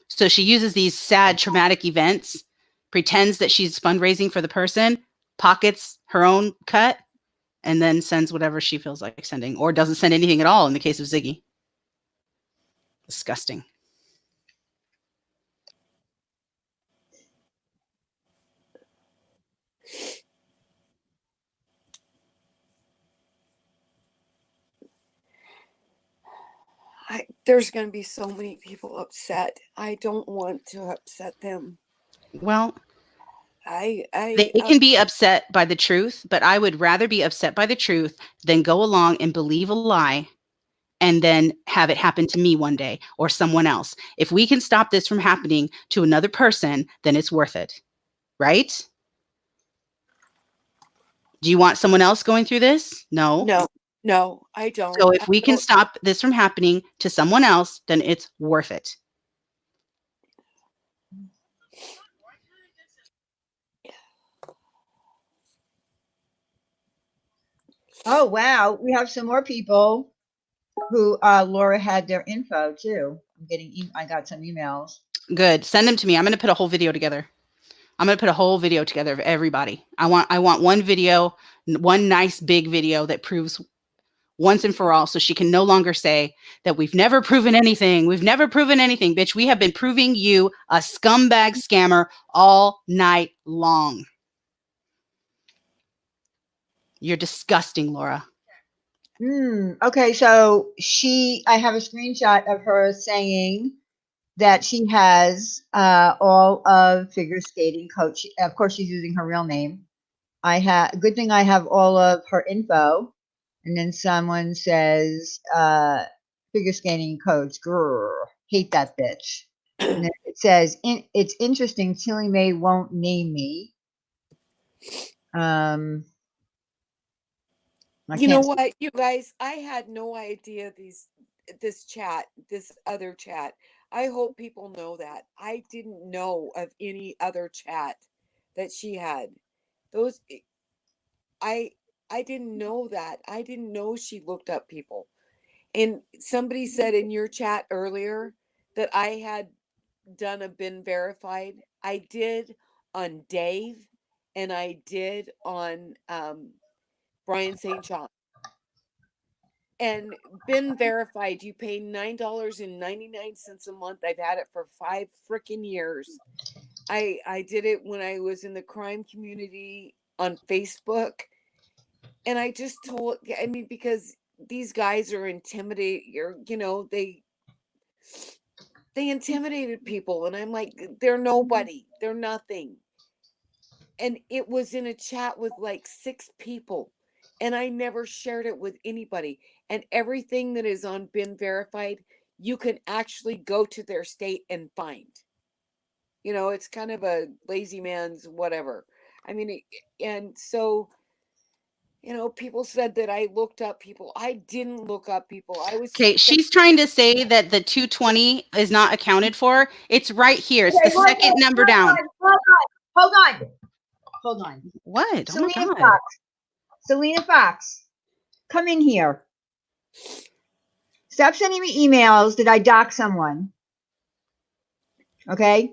So she uses these sad, traumatic events, pretends that she's fundraising for the person, pockets her own cut, and then sends whatever she feels like sending, or doesn't send anything at all in the case of Ziggy. Disgusting. There's going to be so many people upset. I don't want to upset them. Well, they can be upset by the truth, but I would rather be upset by the truth than go along and believe a lie and then have it happen to me one day or someone else. If we can stop this from happening to another person, then it's worth it. Right? Do you want someone else going through this? No. No, I don't. So if we can stop this from happening to someone else, then it's worth it. Oh, wow. We have some more people who Laura had their info too. I got some emails. Good. Send them to me. I'm going to put a whole video together. I'm going to put a whole video together of everybody. I want one video, one nice big video that proves once and for all, so she can no longer say that we've never proven anything. We've never proven anything, bitch. We have been proving you a scumbag scammer all night long. You're disgusting, Laura. Okay, so I have a screenshot of her saying that she has all of figure skating coach. Of course, she's using her real name. Good thing I have all of her info. And then someone says, figure skating coach, grrr, hate that bitch. And then it says, it's interesting, Tilly Mae won't name me. You know what, you guys, I had no idea this other chat. I hope people know that. I didn't know of any other chat that she had. I I didn't know that. I didn't know she looked up people. And somebody said in your chat earlier that I had done a been verified. I did on Dave and I did on Brian St. John. And been verified, you pay $9.99 a month. I've had it for 5 freaking years. I did it when I was in the crime community on Facebook. And I just told, I mean, because these guys are intimidated, they intimidated people. And I'm like, they're nobody, they're nothing. And it was in a chat with like 6 people. And I never shared it with anybody. And everything that is on been verified, you can actually go to their state and find. It's kind of a lazy man's whatever. I mean, and so, people said that I looked up people. I didn't look up people. I was Okay, she's trying to say that the 220 is not accounted for. It's right here. It's the second number down. Hold on. What? Oh my Selena God. Fox. Selena Fox, come in here. Stop sending me emails that I dox someone. Okay?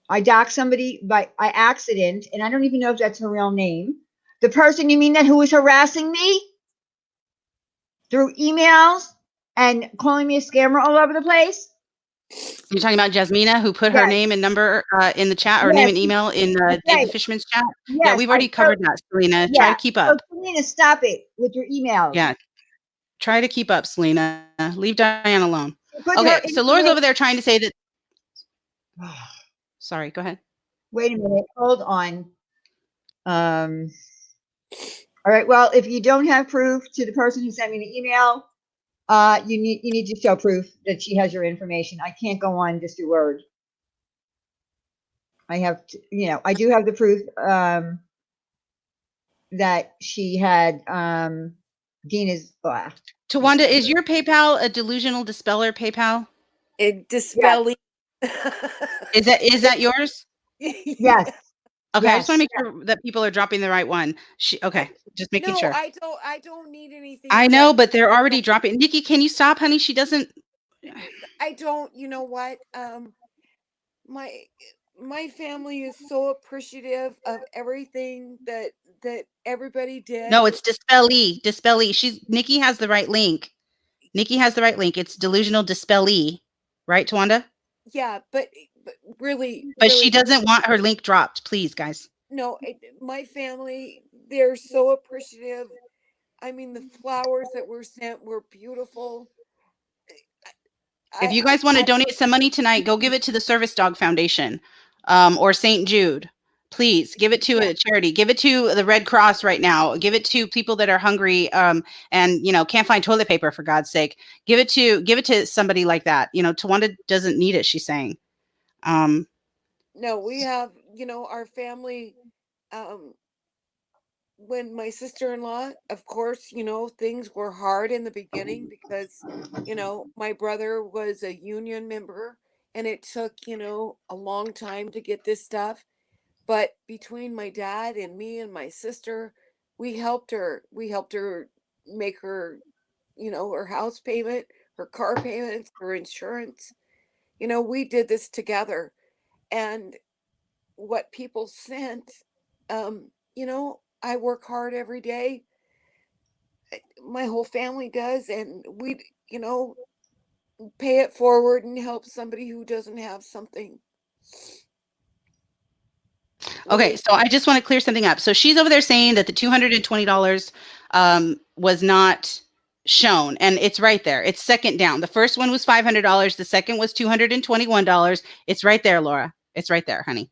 I dox somebody by accident, and I don't even know if that's her real name. The person, you mean that who was harassing me through emails and calling me a scammer all over the place? You're talking about Jasmina, who put her Yes. name and number in the chat, or name and email in Dave the Fisherman's chat? Yes, Yeah, we've already covered that, Selena. Yeah. Try to keep up. So, Selena, stop it with your emails. Yeah. Try to keep up, Selena. Leave Diane alone. Put Okay, her so Laura's over there trying to say that. Sorry, go ahead. Wait a minute. Hold on. All right. Well, if you don't have proof to the person who sent me the email, you need to show proof that she has your information. I can't go on just a word. I have to, I do have the proof that she had Dina's. Tawanda, is your PayPal a delusional dispeller PayPal? Dispelling. Is that yours? Yes. Okay, I just want to make sure that people are dropping the right one. Okay, just making sure. I don't need anything. I know, but they're already dropping. Nikki, can you stop, honey? She doesn't. I don't. You know what? My family is so appreciative of everything that everybody did. No, it's dispellee. Nikki has the right link. It's delusional dispellee, right, Tawanda? Yeah, but really. But she doesn't want her link dropped, please, guys. No, my family, they're so appreciative. I mean, the flowers that were sent were beautiful. If you guys want to donate some money tonight, go give it to the Service Dog Foundation or St. Jude. Please give it to a charity. Give it to the Red Cross right now. Give it to people that are hungry and can't find toilet paper, for God's sake. Give it to somebody like that. Tawanda doesn't need it, she's saying. No, we have, our family. When my sister-in-law, of course, things were hard in the beginning because, my brother was a union member and it took, a long time to get this stuff. But between my dad and me and my sister, we helped her. We helped her make her, her house payment, her car payments, her insurance. We did this together. And what people sent, I work hard every day. My whole family does, and we, pay it forward and help somebody who doesn't have something. Okay, so I just want to clear something up. So she's over there saying that the $220 was not shown, and it's right there. It's second down. The first one was $500. The second was $221. It's right there, Laura. It's right there, honey.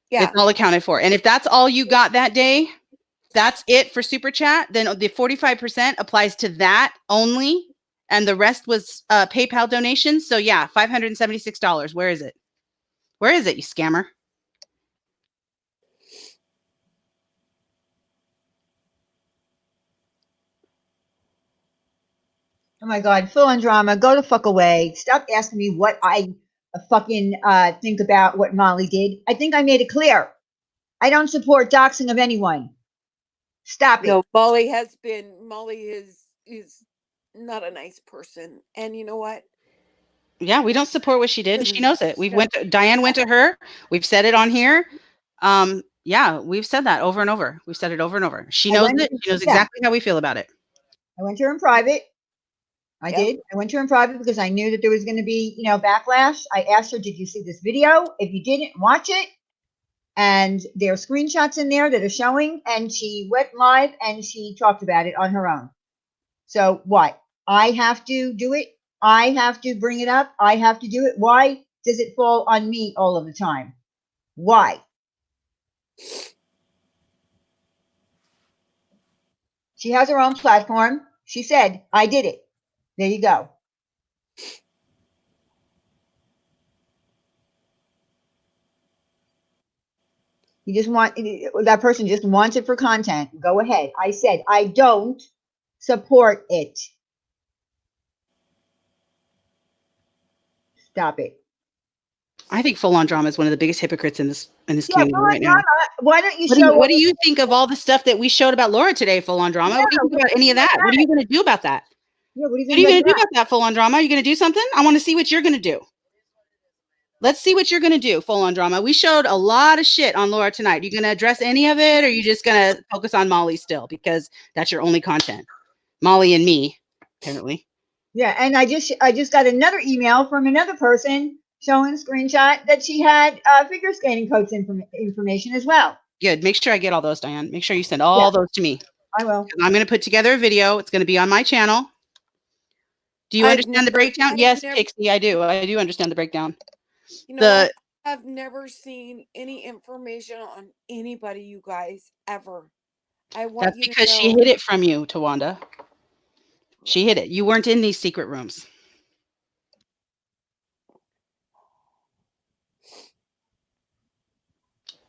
Yeah. It's all accounted for. And if that's all you got that day, that's it for Super Chat, then the 45% applies to that only, and the rest was PayPal donations. So yeah, $576. Where is it? Where is it, you scammer? Oh my God, full on drama. Go the fuck away. Stop asking me what I fucking think about what Molly did. I think I made it clear. I don't support doxing of anyone. Stop it. No, Molly is not a nice person. And you know what? Yeah, we don't support what she did, and she knows it. She Diane went to her. We've said it on here. Yeah, we've said that over and over. We've said it over and over. She knows it. She knows exactly how we feel about it. I went to her in private. I did. I went to her in private because I knew that there was going to be, backlash. I asked her, did you see this video? If you didn't, watch it. And there are screenshots in there that are showing, and she went live and she talked about it on her own. So what? I have to do it. I have to bring it up. I have to do it. Why does it fall on me all of the time? Why? She has her own platform. She said, I did it. There you go. That person just wants it for content. Go ahead. I said, I don't support it. Stop it. I think Full On Drama is one of the biggest hypocrites in this community right now. Why don't you What do you think of all the stuff that we showed about Laura today, Full On Drama? What do you think about any of that? What are you going to do about that? Yeah, what are you going to do about that, Full On Drama? Are you going to do something? I want to see what you're going to do. Let's see what you're going to do, Full On Drama. We showed a lot of shit on Laura tonight. Are you going to address any of it, or are you just going to focus on Molly still because that's your only content? Molly and me, apparently. Yeah, and I just got another email from another person showing a screenshot that she had figure skating coach information as well. Good. Make sure I get all those, Diane. Make sure you send all those to me. I will. I'm going to put together a video. It's going to be on my channel. Do you understand the breakdown? Yes, Pixie, I do. I do understand the breakdown. I've never seen any information on anybody, you guys, ever. That's because she hid it from you, Tawanda. She hid it. You weren't in these secret rooms.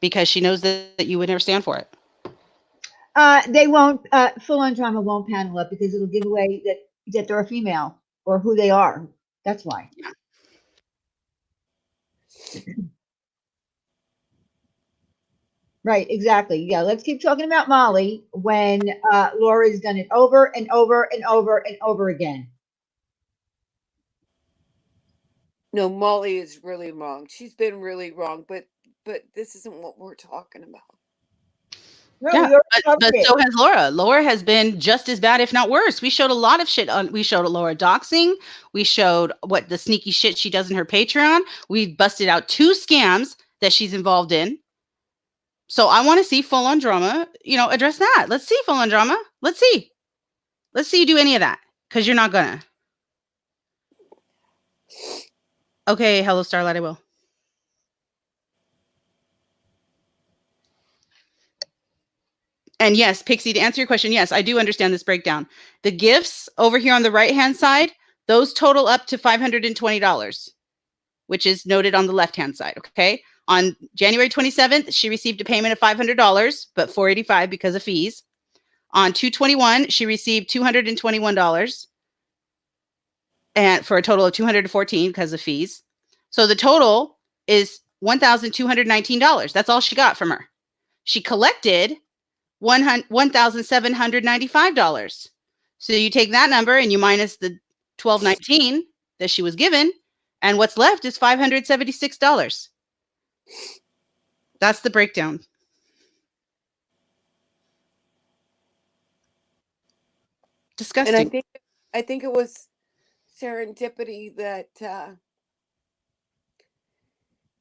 Because she knows that you would never stand for it. They won't, Full On Drama won't panel up because it'll give away that they're a female or who they are. That's why. Yeah. Right, exactly. Yeah, let's keep talking about Molly when Laura's done it over and over and over and over again. No, Molly is really wrong. She's been really wrong, but this isn't what we're talking about. No, yeah, but so has Laura. Laura has been just as bad, if not worse. We showed a lot of shit. We showed Laura doxing. We showed what the sneaky shit she does in her Patreon. We busted out 2 scams that she's involved in. So I want to see Full On Drama, address that. Let's see Full On Drama. Let's see you do any of that, because you're not gonna. Okay, hello, Starlight, I will. And yes, Pixie, to answer your question, yes, I do understand this breakdown. The gifts over here on the right-hand side, those total up to $520, which is noted on the left-hand side, okay? On January 27th, she received a payment of $500, but $485 because of fees. On 2/21, she received $221, and for a total of $214 because of fees. So the total is $1,219. That's all she got from her. She collected $1,795. So you take that number and you minus the $1,219 that she was given, and what's left is $576. That's the breakdown. Disgusting. And I think it was serendipity that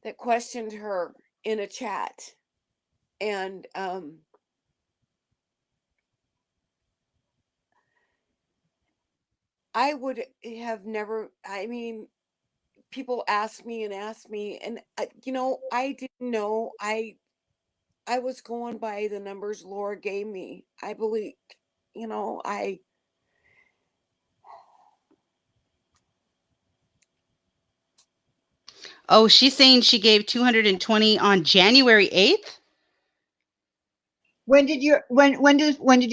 that questioned her in a chat, and I would have never. I mean, people ask me, and I didn't know. I was going by the numbers Laura gave me. I believe, Oh, she's saying she gave 220 on January 8th? When did your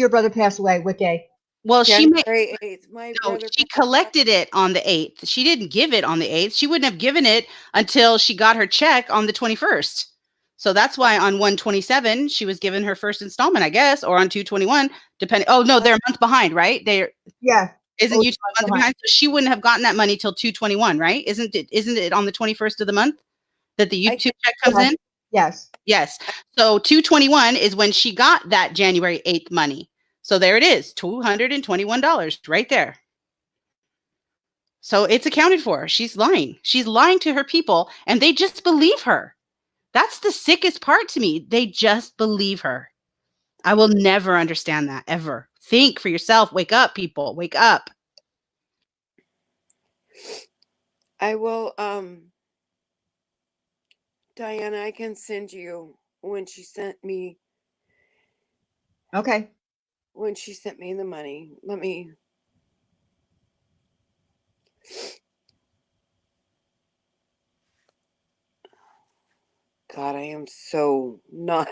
brother pass away? What day? Well, January 8th. She collected it on the 8th. She didn't give it on the 8th. She wouldn't have given it until she got her check on the 21st. So that's why on 127 she was given her first installment, I guess, or on 221, depending. Oh no, they're a month behind, right? They're Yeah. isn't Oh, YouTube a month behind? So she wouldn't have gotten that money till 221, right? Isn't it on the 21st of the month that the YouTube check comes in? Yes. Yes. So 221 is when she got that January 8th money. So there it is, $221 right there. So it's accounted for. She's lying. She's lying to her people, and they just believe her. That's the sickest part to me. They just believe her. I will never understand that, ever. Think for yourself. Wake up, people. Wake up. I will, Diana, I can send you when she sent me Okay. the money. Let me. God, I am so not.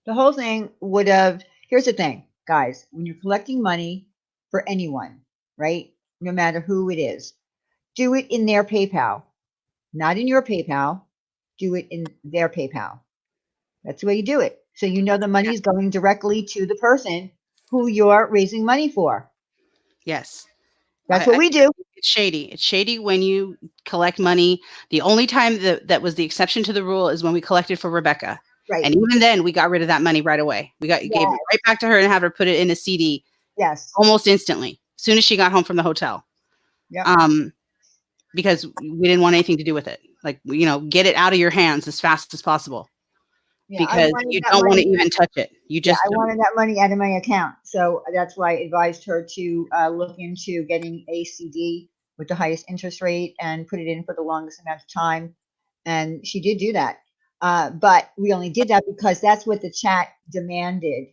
The whole thing would have, here's the thing, guys, when you're collecting money for anyone, right? No matter who it is, do it in their PayPal, not in your PayPal. Do it in their PayPal. That's the way you do it. So you know the money is going directly to the person who you're raising money for. Yes. That's what we do. It's shady. It's shady when you collect money. The only time that was the exception to the rule is when we collected for Rebecca. Right. And even then, we got rid of that money right away. We gave it right back to her and had her put it in a CD. Yes. Almost instantly, as soon as she got home from the hotel. Yeah. Because we didn't want anything to do with it. Like, get it out of your hands as fast as possible. Yeah, because you don't want to even touch it. You just I wanted that money out of my account. So that's why I advised her to look into getting a CD with the highest interest rate and put it in for the longest amount of time. And she did do that. But we only did that because that's what the chat demanded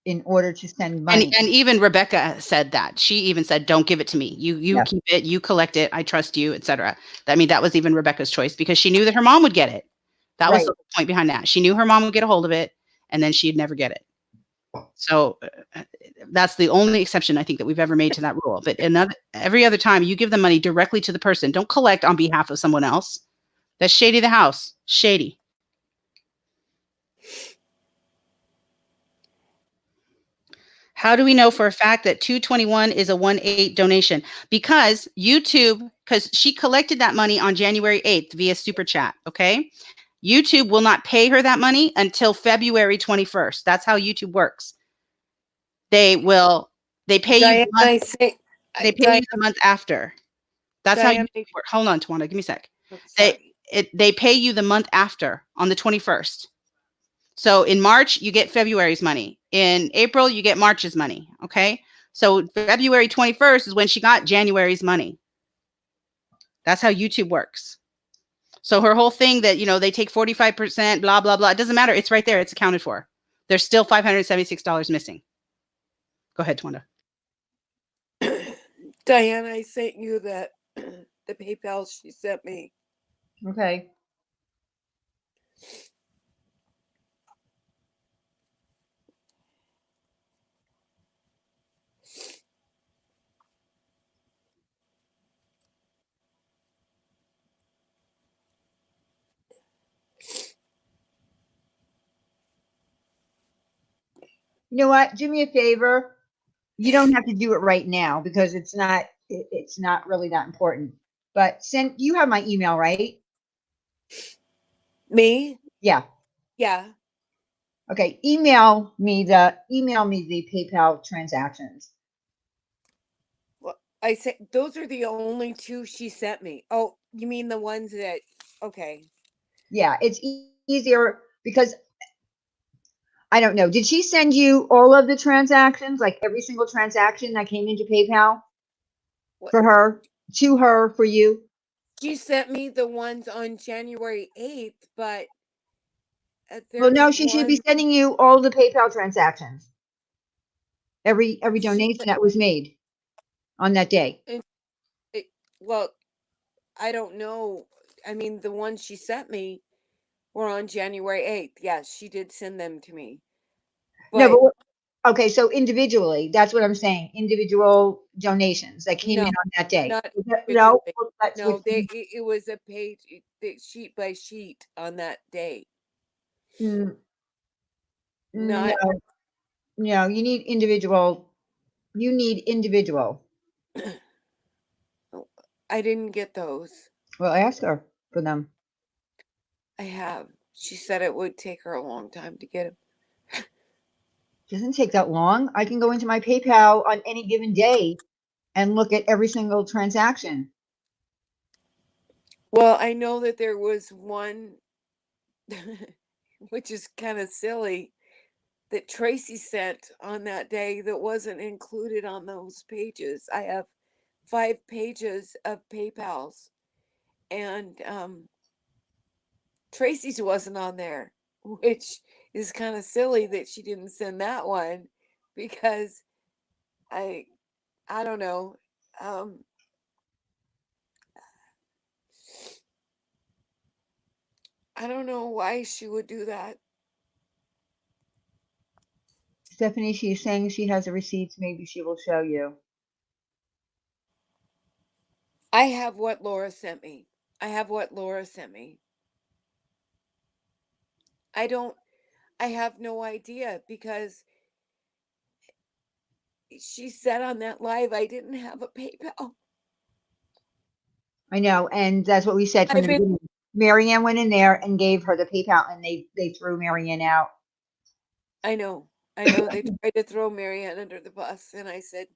in order to send money. And even Rebecca said that. She even said, "Don't give it to me. You keep it. You collect it. I trust you, etc." I mean, that was even Rebecca's choice because she knew that her mom would get it. That was the point behind that. She knew her mom would get a hold of it, and then she'd never get it. So that's the only exception I think that we've ever made to that rule. But every other time, you give the money directly to the person. Don't collect on behalf of someone else. That's shady. The house shady. How do we know for a fact that 221 is a 1/8 donation? Because YouTube, because she collected that money on January 8th via Super Chat, okay? YouTube will not pay her that money until February 21st. That's how YouTube works. They pay Diane, you the month after. That's how YouTube works. Hold on, Tawanda, give me a sec. They pay you the month after on the 21st. So in March, you get February's money. In April, you get March's money. Okay. So February 21st is when she got January's money. That's how YouTube works. So her whole thing that, they take 45%, blah, blah, blah. It doesn't matter. It's right there. It's accounted for. There's still $576 missing. Go ahead, Twanda. Diane, I sent you the PayPal she sent me. Okay. You know what? Do me a favor. You don't have to do it right now because it's not really that important. But you have my email, right? Me? Yeah. Yeah. Okay. Email me the PayPal transactions. Well, I said those are the only two she sent me. Oh, you mean the ones that? Okay. Yeah, it's easier because I don't know. Did she send you all of the transactions, like every single transaction that came into PayPal for her, to her, for you? She sent me the ones on January 8th, but well, no, she should be sending you all the PayPal transactions. Every donation that was made on that day. Well, I don't know. I mean, the ones she sent me, were on January 8th. Yes, she did send them to me. No, But but okay, so individually, that's what I'm saying. Individual donations that came no, in on that day. not No, individually. that's No, what it was a page, sheet by sheet on that day. no, Not no, you need individual. You need individual. I didn't get those. Well, ask her for them. I have. She said it would take her a long time to get them. Doesn't take that long. I can go into my PayPal on any given day and look at every single transaction. Well, I know that there was one, which is kind of silly, that Tracy sent on that day that wasn't included on those pages. I have 5 pages of PayPal's, and Tracy's wasn't on there, which is kind of silly that she didn't send that one, because I I don't know. Um, I don't know why she would do that. Stephanie, she's saying she has the receipts. Maybe she will show you. I have what Laura sent me. I have what Laura sent me. I don't, I have no idea, because she said on that live I didn't have a PayPal. I know, and that's what we said from I've the been, beginning. Marianne went in there and gave her the PayPal, and they threw Marianne out. I know, I know they tried to throw Marianne under the bus, and I said,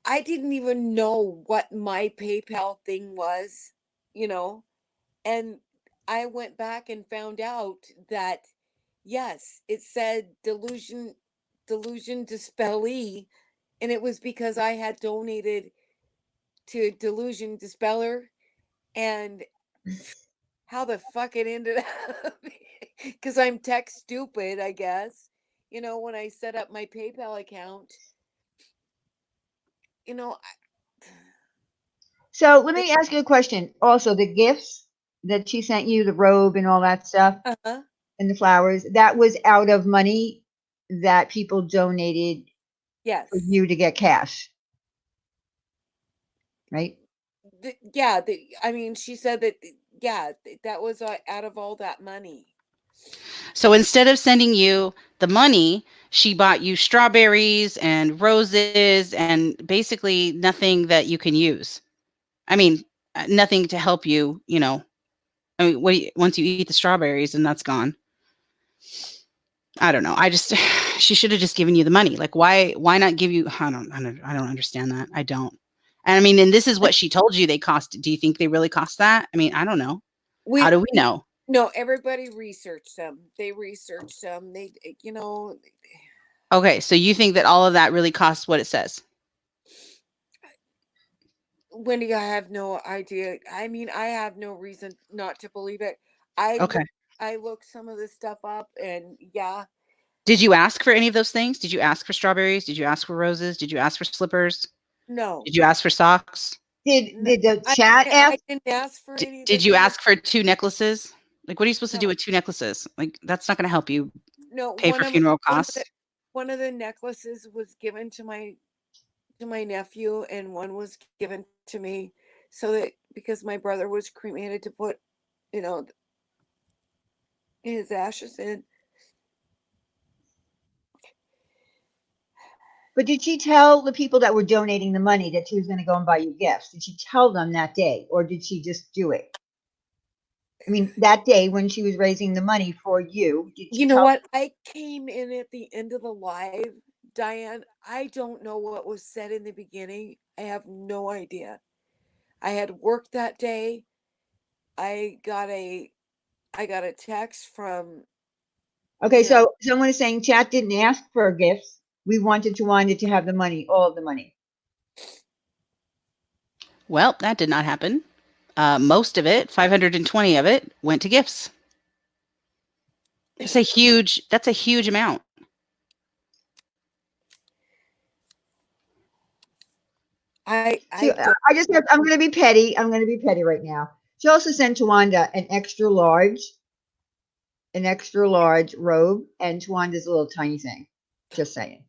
I didn't even know what my PayPal thing was, you know, and I went back and found out that, yes, it said delusion dispelee, and it was because I had donated to Delusion Dispeller, and how the fuck it ended up, because I'm tech stupid, I guess. You know, when I set up my PayPal account, you know, So let me ask you a question. Also, the gifts that she sent you, the robe and all that stuff, uh-huh. and the flowers, that was out of money that people donated Yes. for you to get cash, right? Yeah, I mean, she said that, yeah, that was out of all that money. So instead of sending you the money, she bought you strawberries and roses and basically nothing that you can use. I mean, nothing to help you, you know. I mean, once you eat the strawberries and that's gone. I don't know. I just she should have just given you the money. Like why not give you I don't understand that. I don't. And I mean, and this is what she told you they cost. Do you think they really cost that? I mean, I don't know. How do we know? No, everybody researched them. They researched them. They, you know. Okay, so you think that all of that really costs what it says? Wendy, I have no idea. I mean, I have no reason not to believe it. Okay. I looked some of this stuff up, and yeah. Did you ask for any of those things? Did you ask for strawberries? Did you ask for roses? Did you ask for slippers? No. Did you ask for socks? Did the chat ask? I didn't ask for any of Did the you things. ask for 2 necklaces? Like, what are you supposed to do with 2 necklaces? Like, that's not going to help you No, pay for funeral costs. one of the necklaces was given to my nephew, and one was given to me, so that because my brother was cremated, to put, you know, his ashes in. But did she tell the people that were donating the money that she was going to go and buy you gifts? Did she tell them that day, or did she just do it? I mean, that day when she was raising the money for you, did she You know tell what? I came in at the end of the live, Diane. I don't know what was said in the beginning. I have no idea. I had worked that day. I got a text from. Okay, so someone is saying chat didn't ask for gifts. We wanted to have the money, all of the money. Well, that did not happen. Most of it, 520 of it, went to gifts. That's a huge amount. I'm going to be petty. I'm going to be petty right now. She also sent Tawanda an extra large an extra large robe, and Tawanda's a little tiny thing. Just saying.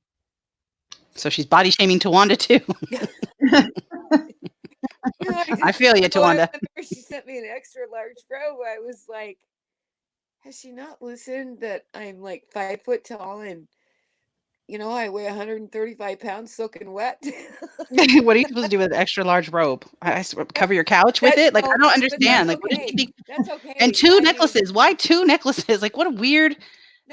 So she's body shaming Tawanda too. Yeah, I feel you, Tawanda. whenever she sent me an extra large robe, I was like, has she not listened that I'm like 5 foot tall and I weigh 135 pounds soaking wet? What are you supposed to do with an extra large robe? Cover your couch with it? Like, I don't But understand. that's Like, what did okay. you think? That's okay. And two necklaces. Why two necklaces? Like, what a weird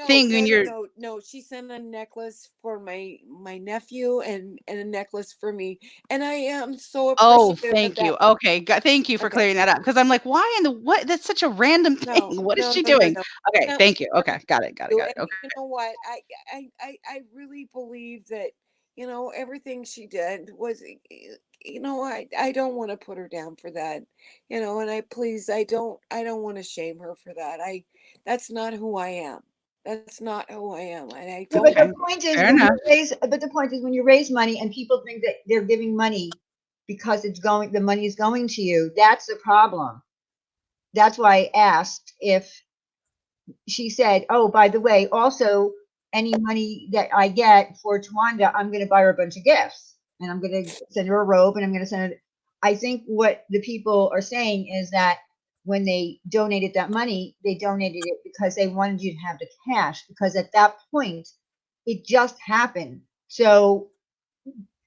thing when you're. No. She sent a necklace for my nephew and a necklace for me, and I am so Oh, appreciative thank of you. that. Okay, thank you for Okay. clearing that up because I'm like, why in the what? That's such a random thing. No, What is no, she no, no, doing? no. Okay, No, thank you. for Okay, got it. you. Okay. And you know what? I really believe that everything she did was. I don't want to put her down for that. And I don't want to shame her for that. That's not who I am. That's not who I am. And I But don't. Okay, the point is, fair enough. when you raise money and people think that they're giving money because the money is going to you, that's the problem. That's why I asked if she said, "Oh, by the way, also any money that I get for Tawanda, I'm going to buy her a bunch of gifts, and I'm going to send her a robe, and I'm going to send her." I think what the people are saying is that when they donated that money, they donated it because they wanted you to have the cash, because at that point, it just happened. So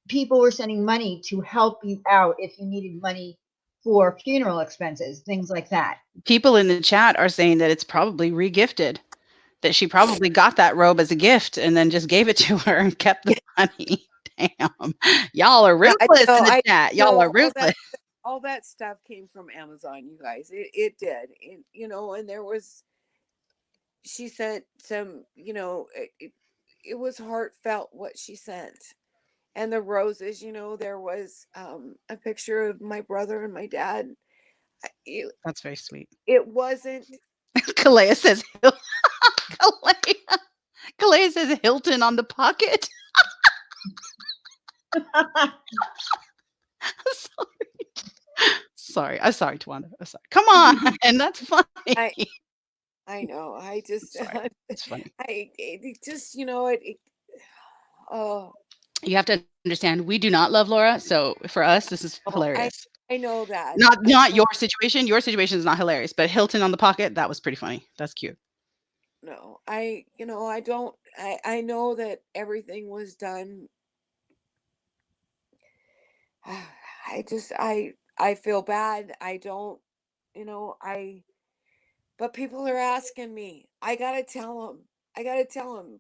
people were sending money to help you out if you needed money for funeral expenses, things like that. People in the chat are saying that it's probably regifted. That she probably got that robe as a gift and then just gave it to her and kept the money. Damn. Y'all are ruthless in the chat. Y'all are ruthless. All that stuff came from Amazon, you guys. It did. And there was, she sent some, it was heartfelt what she sent. And the roses, there was a picture of my brother and my dad. That's very sweet. It wasn't. Kalea says Kalea says Hilton on the pocket. Sorry. I'm sorry, Tawanda. I'm sorry. Come on. And that's funny. I know. I just Sorry. It's funny. it just, oh, You have to understand, we do not love Laura, so for us, this is hilarious. I know that. Not your situation. Your situation is not hilarious, but Hilton on the pocket, that was pretty funny. That's cute. No, I don't. I know that everything was done. I feel bad. I don't. But people are asking me. I gotta tell them.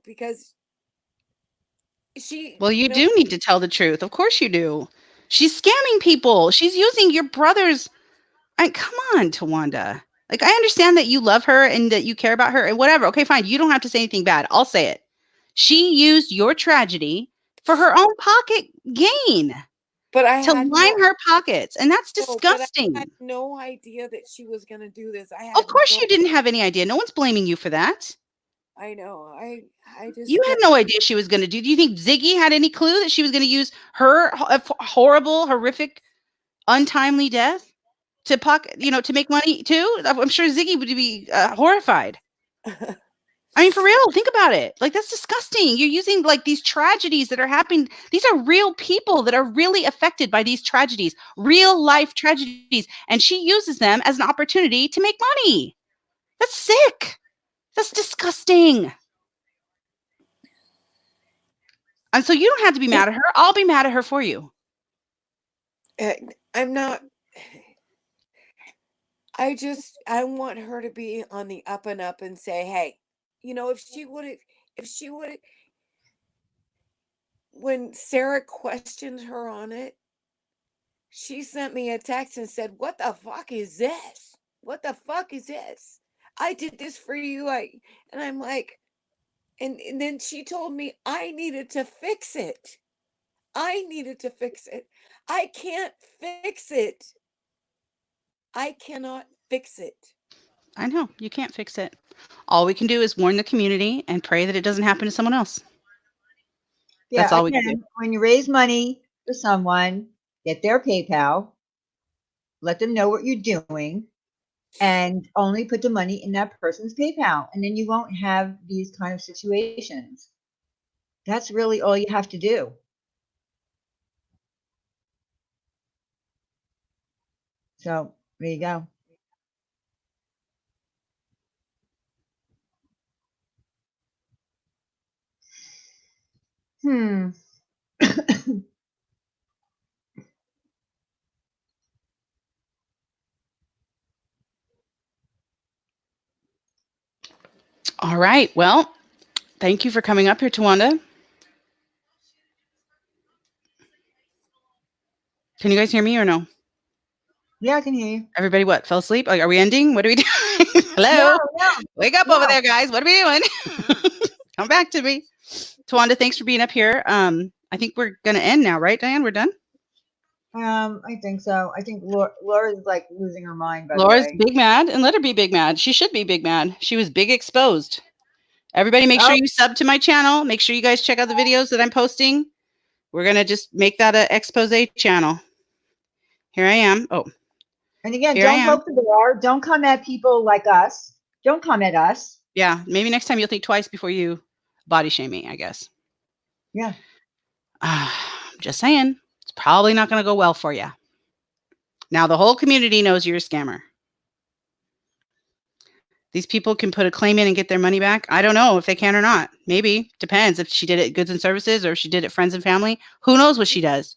Because Well, you do need to tell the truth. Of course you do. She's scamming people. She's using your brother's. Come on, Tawanda. Like, I understand that you love her and that you care about her and whatever. Okay, fine. You don't have to say anything bad. I'll say it. She used your tragedy for her own pocket gain. But I to had line her pockets, and that's disgusting. I had no idea that she was going to do this. Of course, you didn't have any idea. No one's blaming you for that. I know. I just. You had no idea she was going to do. Do you think Ziggy had any clue that she was going to use her horrible, horrific, untimely death to to make money too? I'm sure Ziggy would be horrified. I mean, for real, think about it. Like, that's disgusting. You're using like these tragedies that are happening. These are real people that are really affected by these tragedies, real life tragedies. And she uses them as an opportunity to make money. That's sick. That's disgusting. And so you don't have to be mad at her. I'll be mad at her for you. I'm not. I want her to be on the up and up and say, hey, if she would, when Sarah questioned her on it, she sent me a text and said, what the fuck is this? What the fuck is this? I did this for you. And I'm like, and then she told me I needed to fix it. I can't fix it. I cannot fix it. I know. You can't fix it. All we can do is warn the community and pray that it doesn't happen to someone else. Yeah, that's all we can do. When you raise money for someone, get their PayPal, let them know what you're doing, and only put the money in that person's PayPal. And then you won't have these kind of situations. That's really all you have to do. So there you go. Hmm. All right. Well, thank you for coming up here, Tawanda. Can you guys hear me or no? Yeah, I can hear you. Everybody, what? Fell asleep? Like, are we ending? What are we doing? Hello? No, Wake up over there, guys. What are we doing? Come back to me. Tawanda, thanks for being up here. I think we're gonna end now, right, Diane? We're done. I think so. I think Laura's like losing her mind. By Laura's the way. big mad, and let her be big mad. She should be big mad. She was big exposed. Everybody, make sure Oh. you sub to my channel. Make sure you guys check out the videos that I'm posting. We're gonna just make that an expose channel. Here I am. Oh, And again, here I don't am. poke the bear. Don't come at people like us. Don't come at us. Yeah, maybe next time you'll think twice before you body shame me, I guess. Yeah. Just saying, it's probably not going to go well for you. Now the whole community knows you're a scammer. These people can put a claim in and get their money back. I don't know if they can or not. Maybe. Depends if she did it goods and services or if she did it friends and family. Who knows what she does?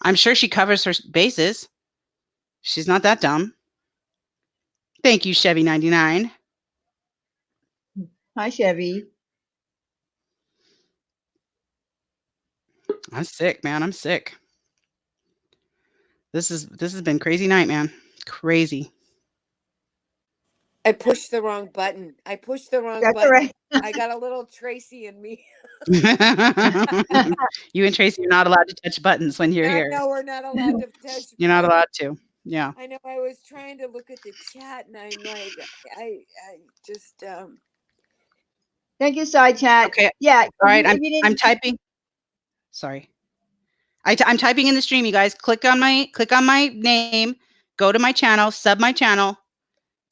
I'm sure she covers her bases. She's not that dumb. Thank you, Chevy 99. Hi, Chevy. I'm sick, man. I'm sick. This has been crazy night, man. Crazy. I pushed the wrong button. I pushed the wrong That's button. all right. I got a little Tracy in me. You and Tracy are not allowed to touch buttons when you're here. No, we're not allowed to touch. You're not allowed to. Yeah. I know. I was trying to look at the chat, and I'm like, I just Thank you, side chat. Okay. Yeah. All right. If you didn't, I'm typing. Sorry. I'm typing in the stream, you guys. Click on my name, go to my channel, sub my channel,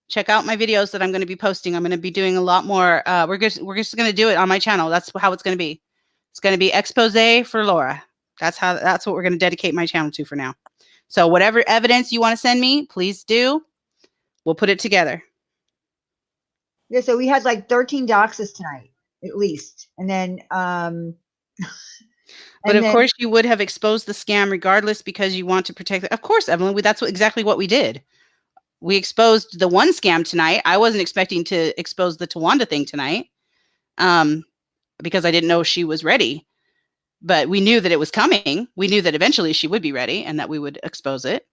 check out my videos that I'm going to be posting. I'm going to be doing a lot more. We're just going to do it on my channel. That's how it's going to be. It's going to be expose for Laura. That's what we're going to dedicate my channel to for now. So whatever evidence you want to send me, please do. We'll put it together. Yeah. So we had like 13 doxes tonight, at least, and then But of course, you would have exposed the scam regardless because you want to protect it. Of course, Evelyn, that's exactly what we did. We exposed the one scam tonight. I wasn't expecting to expose the Tawanda thing tonight because I didn't know she was ready. But we knew that it was coming. We knew that eventually she would be ready and that we would expose it.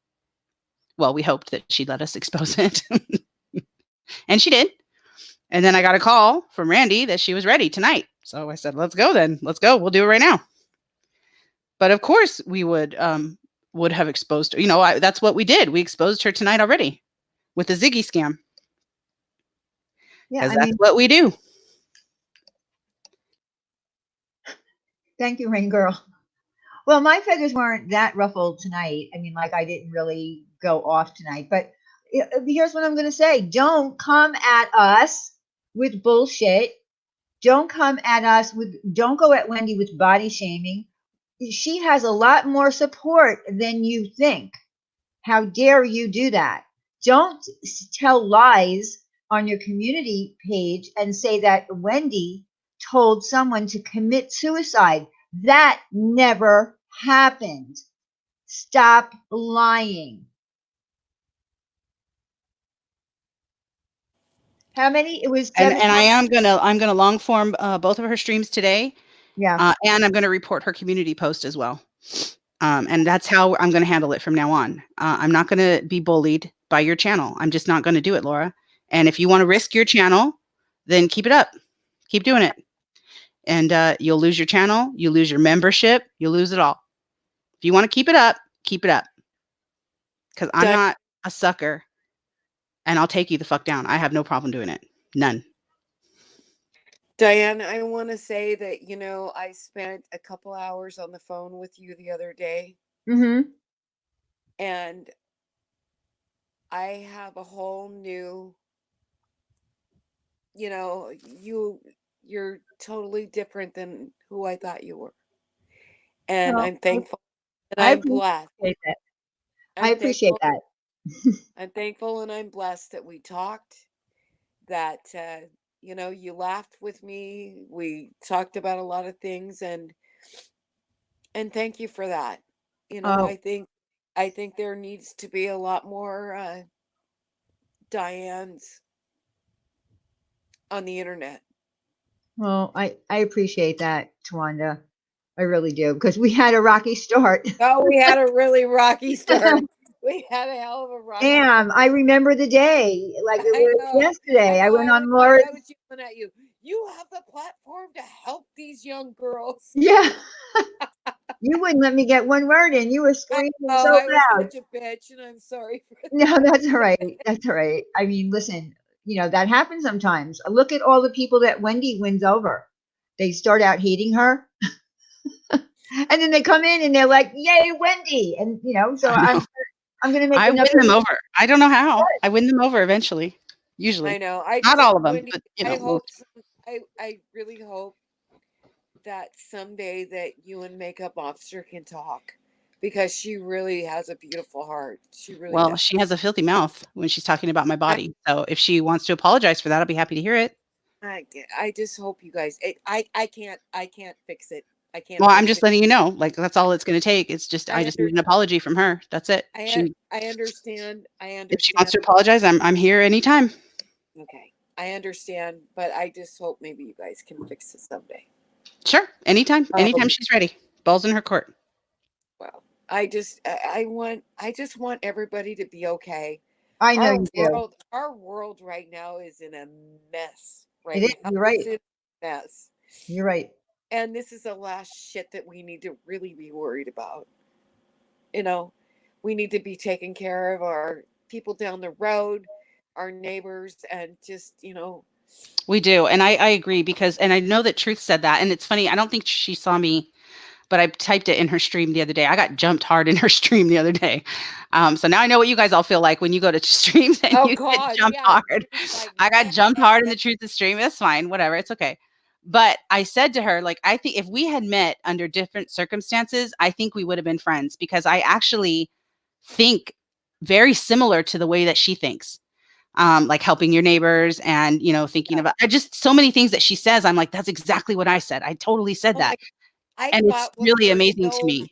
Well, we hoped that she'd let us expose it. And she did. And then I got a call from Randy that she was ready tonight. So I said, let's go then. Let's go. We'll do it right now. But of course we would have exposed her. You know, that's what we did. We exposed her tonight already with the Ziggy scam. Yeah, that's what we do. Thank you, Rain Girl. Well, my feathers weren't that ruffled tonight. I mean, like I didn't really go off tonight. But here's what I'm going to say. Don't come at us with bullshit. Don't come at us don't go at Wendy with body shaming. She has a lot more support than you think. How dare you do that? Don't tell lies on your community page and say that Wendy told someone to commit suicide. That never happened. Stop lying. How many? It was 7. And I'm gonna long form both of her streams today. Yeah. And I'm gonna report her community post as well. And that's how I'm gonna handle it from now on. I'm not gonna be bullied by your channel. I'm just not gonna do it, Laura. And if you want to risk your channel, then keep it up. Keep doing it. And you'll lose your channel, you lose your membership, you lose it all. If you want to keep it up, keep it up. Because I'm not a sucker. And I'll take you the fuck down. I have no problem doing it. None. Diane, I want to say that, you know, I spent a couple hours on the phone with you the other day. Mm-hmm. And I have a whole new, you know, you're totally different than who I thought you were. And Well, I'm thankful and I I'm blessed. appreciate that. I I'm appreciate thankful. that. I'm thankful and I'm blessed that we talked, that you laughed with me. We talked about a lot of things, and thank you for that. Oh, I think there needs to be a lot more Dianes on the internet. well, I appreciate that, Tawanda. I really do, because we had a rocky start. Oh, we had a really rocky start. We had a hell of a rocky Damn, I start. remember the day like it I was know. I yesterday. I know. went I was on like, Laura's. I was yelling at you. You have the platform to help these young girls. Yeah, you wouldn't let me get one word in. You were I screaming so know. I was loud. such a bitch, and I'm sorry for No, that. that's all right. That's all right. I mean, listen, that happens sometimes. Look at all the people that Wendy wins over. They start out hating her, and then they come in and they're like, "Yay, Wendy!" And so I know. I'm going to make I another. win them over. I don't know how. I win them over eventually. I Usually. know. I Not just, all of them, Wendy. but I most. hope. I really hope that someday that you and Makeup Officer can talk, because she really has a beautiful heart. She really Well, does. she has a filthy mouth when she's talking about my I body. So if she wants to apologize for that, I'll be happy to hear it. I just hope you guys. I can't fix it. I can't Well, I'm fix just it. letting you know, like that's all it's going to take. It's just I I just under need an apology from her. That's it. I understand. I If she wants understand. to apologize, I'm here anytime. Okay, I understand, but I just hope maybe you guys can fix it someday. Sure, anytime. Anytime Um, she's ready. Balls in her court. well, I just want everybody to be okay. I know Our you do. world right now is in a mess. It Right is. now You're is right. in a mess. You're right. And this is the last shit that we need to really be worried about. You know, we need to be taking care of our people down the road, our neighbors, and just, We do, and I agree because, and I know that Truth said that, and it's funny. I don't think she saw me, but I typed it in her stream the other day. I got jumped hard in her stream the other day. So now I know what you guys all feel like when you go to streams and oh you get God, jumped yeah, hard. you're just like, I got man, jumped hard in the Truth is stream. It's fine, whatever. It's okay. But I said to her, like, I think if we had met under different circumstances, I think we would have been friends because I actually think very similar to the way that she thinks. Like helping your neighbors and, thinking yeah. about just so many things that she says. I'm like, that's exactly what I said. I totally said Oh that. my, I And it's fought with really her amazing to so, me.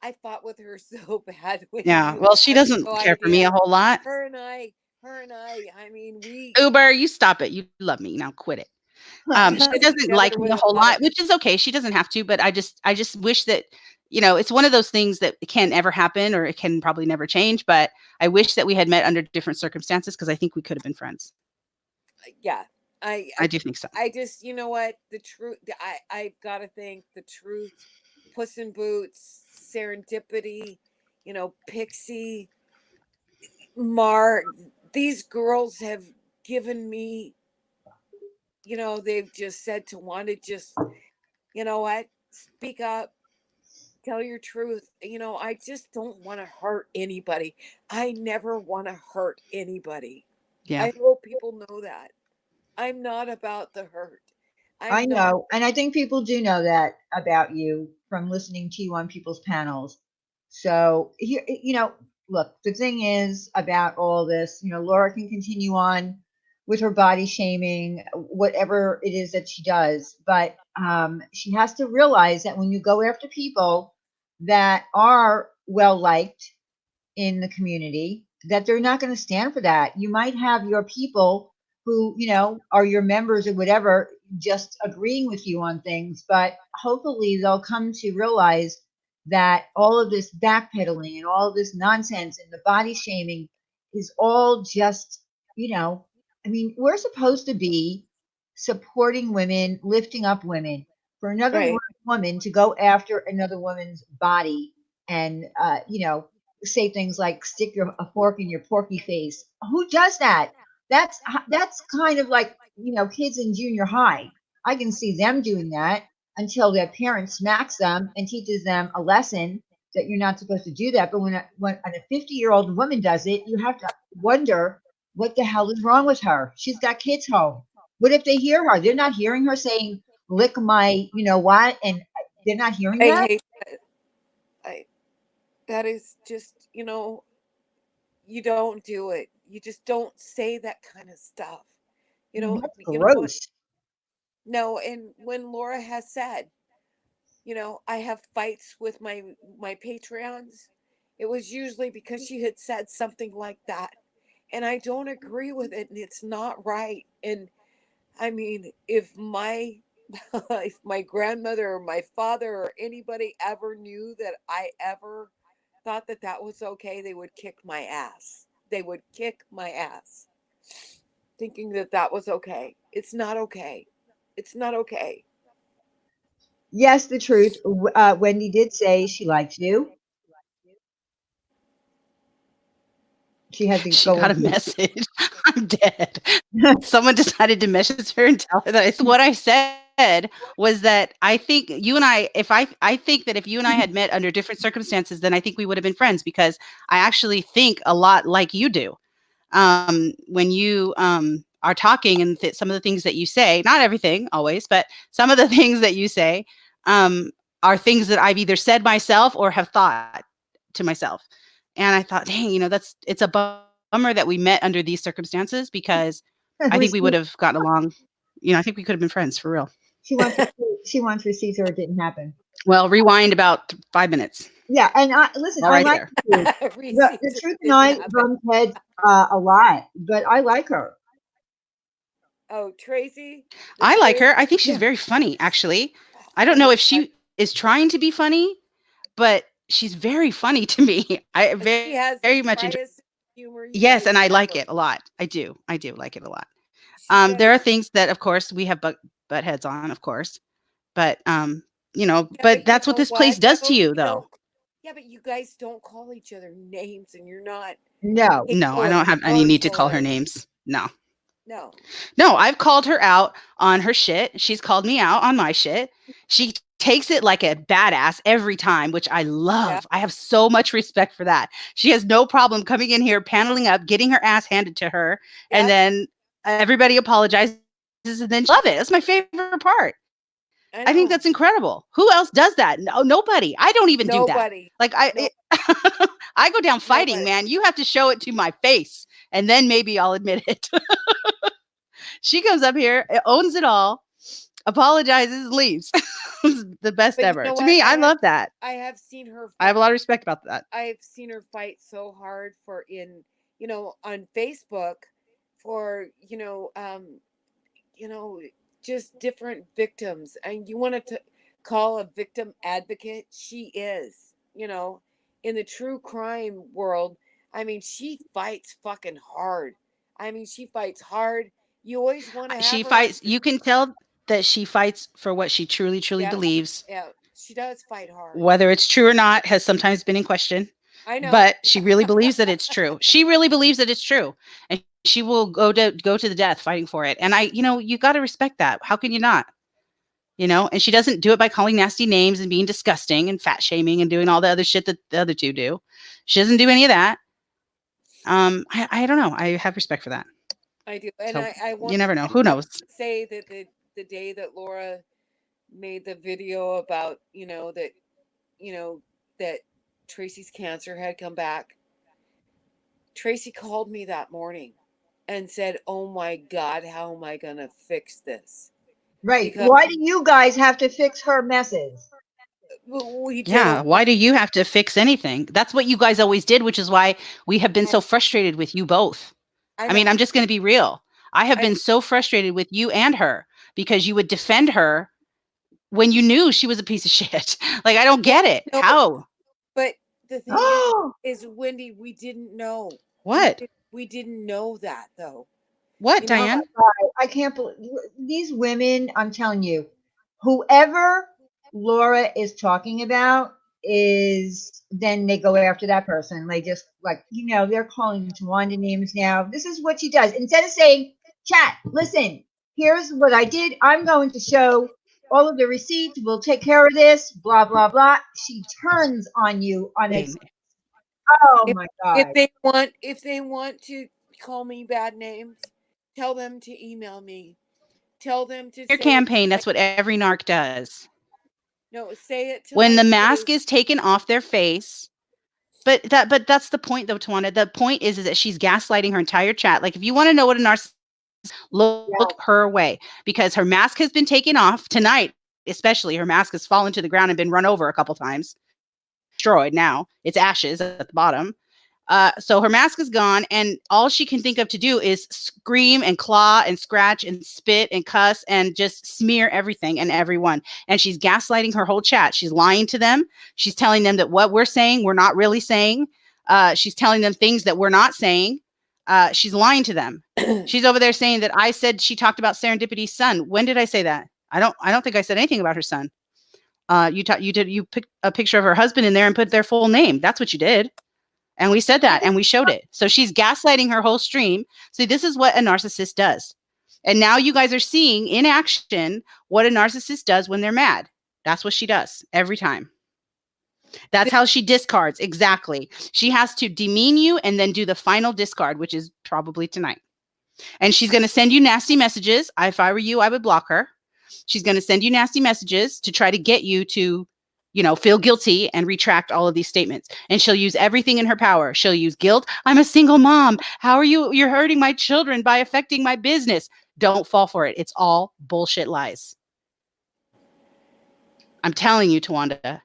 I fought with her so bad, Wendy. Yeah. You Well, she have doesn't no care for me a idea. whole lot. Her and I mean, Uber, you stop it. You love me. Now quit it. we She get doesn't together like me with a a whole lot of, lot, which is okay. She doesn't have to, but I just wish that, it's one of those things that can ever happen or it can probably never change. But I wish that we had met under different circumstances because I think we could have been friends. yeah. I, I I, do think so. I just, you know what? The truth, I've got to think the truth, Puss in Boots, Serendipity, Pixie, Mar, these girls have given me, they've just said to want to just, you know what, speak up, tell your truth. I just don't want to hurt anybody. I never want to hurt anybody. Yeah. I hope people know that. I'm not about the hurt. I I'm not. know, and I think people do know that about you from listening to you on people's panels. So here, look, the thing is about all this, Laura can continue on with her body shaming, whatever it is that she does, but she has to realize that when you go after people that are well liked in the community, that they're not going to stand for that. You might have your people who, are your members or whatever, just agreeing with you on things, but hopefully they'll come to realize that all of this backpedaling and all of this nonsense and the body shaming is all just, I mean, we're supposed to be supporting women, lifting up women. For another Right. woman to go after another woman's body and, say things like stick a fork in your porky face. Who does that? That's kind of like, kids in junior high. I can see them doing that until their parent smacks them and teaches them a lesson. that you're not supposed to do that. But when a 50-year-old woman does it, you have to wonder what the hell is wrong with her. She's got kids home. What if they hear her? They're not hearing her saying, lick my, you know what? And they're not hearing I that. hate that. I that is just, you don't do it. You just don't say that kind of stuff. That's You know what? gross. No, and when Laura has said, I have fights with my Patreons, it was usually because she had said something like that. And I don't agree with it and it's not right. And I mean, if my if my grandmother or my father or anybody ever knew that I ever thought that that was okay, they would kick my ass. They would kick my ass, thinking that that was okay. It's not okay. It's not okay. Yes, the truth. Wendy did say she likes you. She had to She go got a into. message. I'm dead. Someone decided to message her and tell her that what I said was that I think you and I, if I think that if you and I had met under different circumstances, then I think we would have been friends because I actually think a lot like you do. When you are talking and some of the things that you say, not everything always, but some of the things that you say are things that I've either said myself or have thought to myself. And I thought, dang, it's a bummer that we met under these circumstances because I think we would have gotten along. I think we could have been friends for real. She wants receipts or it didn't happen. Well, rewind about 5 minutes. Yeah, and listen, All I right like there. the truth. The truth and I bump heads a lot, but I like her. Oh, Tracy. I like her. I think she's Yeah. very funny, actually. I don't know if she is trying to be funny, but she's very funny to me. I She has very the much enjoy. driest humor you Yes, guys and I like ever. it a lot. I do like it a lot. She does. There are things that, of course, we have butt heads on, of course, but Yeah, but but you that's what know this place what does to though? you, You though. don't. Yeah, but you guys don't call each other names, and you're not No. No, I hateful don't have any need to call her towards. names. No. No. No, I've called her out on her shit. She's called me out on my shit. She takes it like a badass every time, which I Yeah. love. I have so much respect for that. She has no problem coming in here, paneling up, getting her ass handed to her, and Yep. then everybody apologizes, and then she love it. That's my favorite part. I I think that's know. incredible. Who else does that? No, nobody. I don't even do that. Nobody. Like No. I go down fighting, Nobody. man. You have to show it to my face, and then maybe I'll admit it. She comes up here, owns it all, apologizes, leaves. The best But you ever. know To what? me, I love that. I have seen her I have fight. a lot of respect about that. I've seen her fight so hard on Facebook for you know, just different victims. And you wanted to call a victim advocate? She is, in the true crime world. I mean, she fights fucking hard. I mean, she fights hard. You always want to have She her on fights. your. You can tell that she fights for what she truly, truly Yeah, believes. yeah, she does fight hard. Whether it's true or not has sometimes been in question, I know. but she really believes that it's true. She really believes that it's true, and she will go to the death fighting for it. And you got to respect that. How can you not? And she doesn't do it by calling nasty names and being disgusting and fat shaming and doing all the other shit that the other two do. She doesn't do any of that. I don't know. I have respect for that. I do, and So I you want never know. Who knows? to say that the day that Laura made the video about that Tracy's cancer had come back, Tracy called me that morning and said, "Oh my God, how am I gonna fix this?" Right. Because Why do you guys have to fix her messes? we Yeah. don't. Why do you have to fix anything? That's what you guys always did, which is why we have been I so frustrated with you both. I I mean, know. I'm just going to be real. I have I been so frustrated with you and her because you would defend her when you knew she was a piece of shit. Like, I don't get it. no, How? but the thing Oh, is, Wendy, we didn't know. What? We didn't know that though. What, You know, oh my Diane? God. I can't believe these women. I'm telling you, whoever Laura is talking about is then they go after that person. They just like, they're calling Tawanda names now. This is what she does. Instead of saying, chat, listen, here's what I did. I'm going to show all of the receipts. We'll take care of this. Blah blah blah. She turns on you on it. Oh If, my God. if they want to call me bad names, tell them to email me. Tell them to Your say campaign, that's what every narc does. no, say it to When my the mask face. is taken off their face, but that's the point though, Tawana. The point is that she's gaslighting her entire chat. Like if you want to know what a narcissist, look her way, because her mask has been taken off tonight, especially her mask has fallen to the ground and been run over a couple times. Destroyed now. It's ashes at the bottom. So her mask is gone, and all she can think of to do is scream and claw and scratch and spit and cuss and just smear everything and everyone. And she's gaslighting her whole chat. She's lying to them. She's telling them that what we're saying, we're not really saying. She's telling them things that we're not saying. She's lying to them. She's over there saying that I said she talked about Serendipity's son. When did I say that? I don't think I said anything about her son. You picked a picture of her husband in there and put their full name. That's what you did. And we said that and we showed it. So she's gaslighting her whole stream. So this is what a narcissist does. And now you guys are seeing in action what a narcissist does when they're mad. That's what she does every time. That's how she discards. Exactly. She has to demean you and then do the final discard, which is probably tonight. And she's going to send you nasty messages. If I were you, I would block her. She's going to send you nasty messages to try to get you to, feel guilty and retract all of these statements. And she'll use everything in her power. She'll use guilt. I'm a single mom. How are you? You're hurting my children by affecting my business. Don't fall for it. It's all bullshit lies. I'm telling you, Tawanda.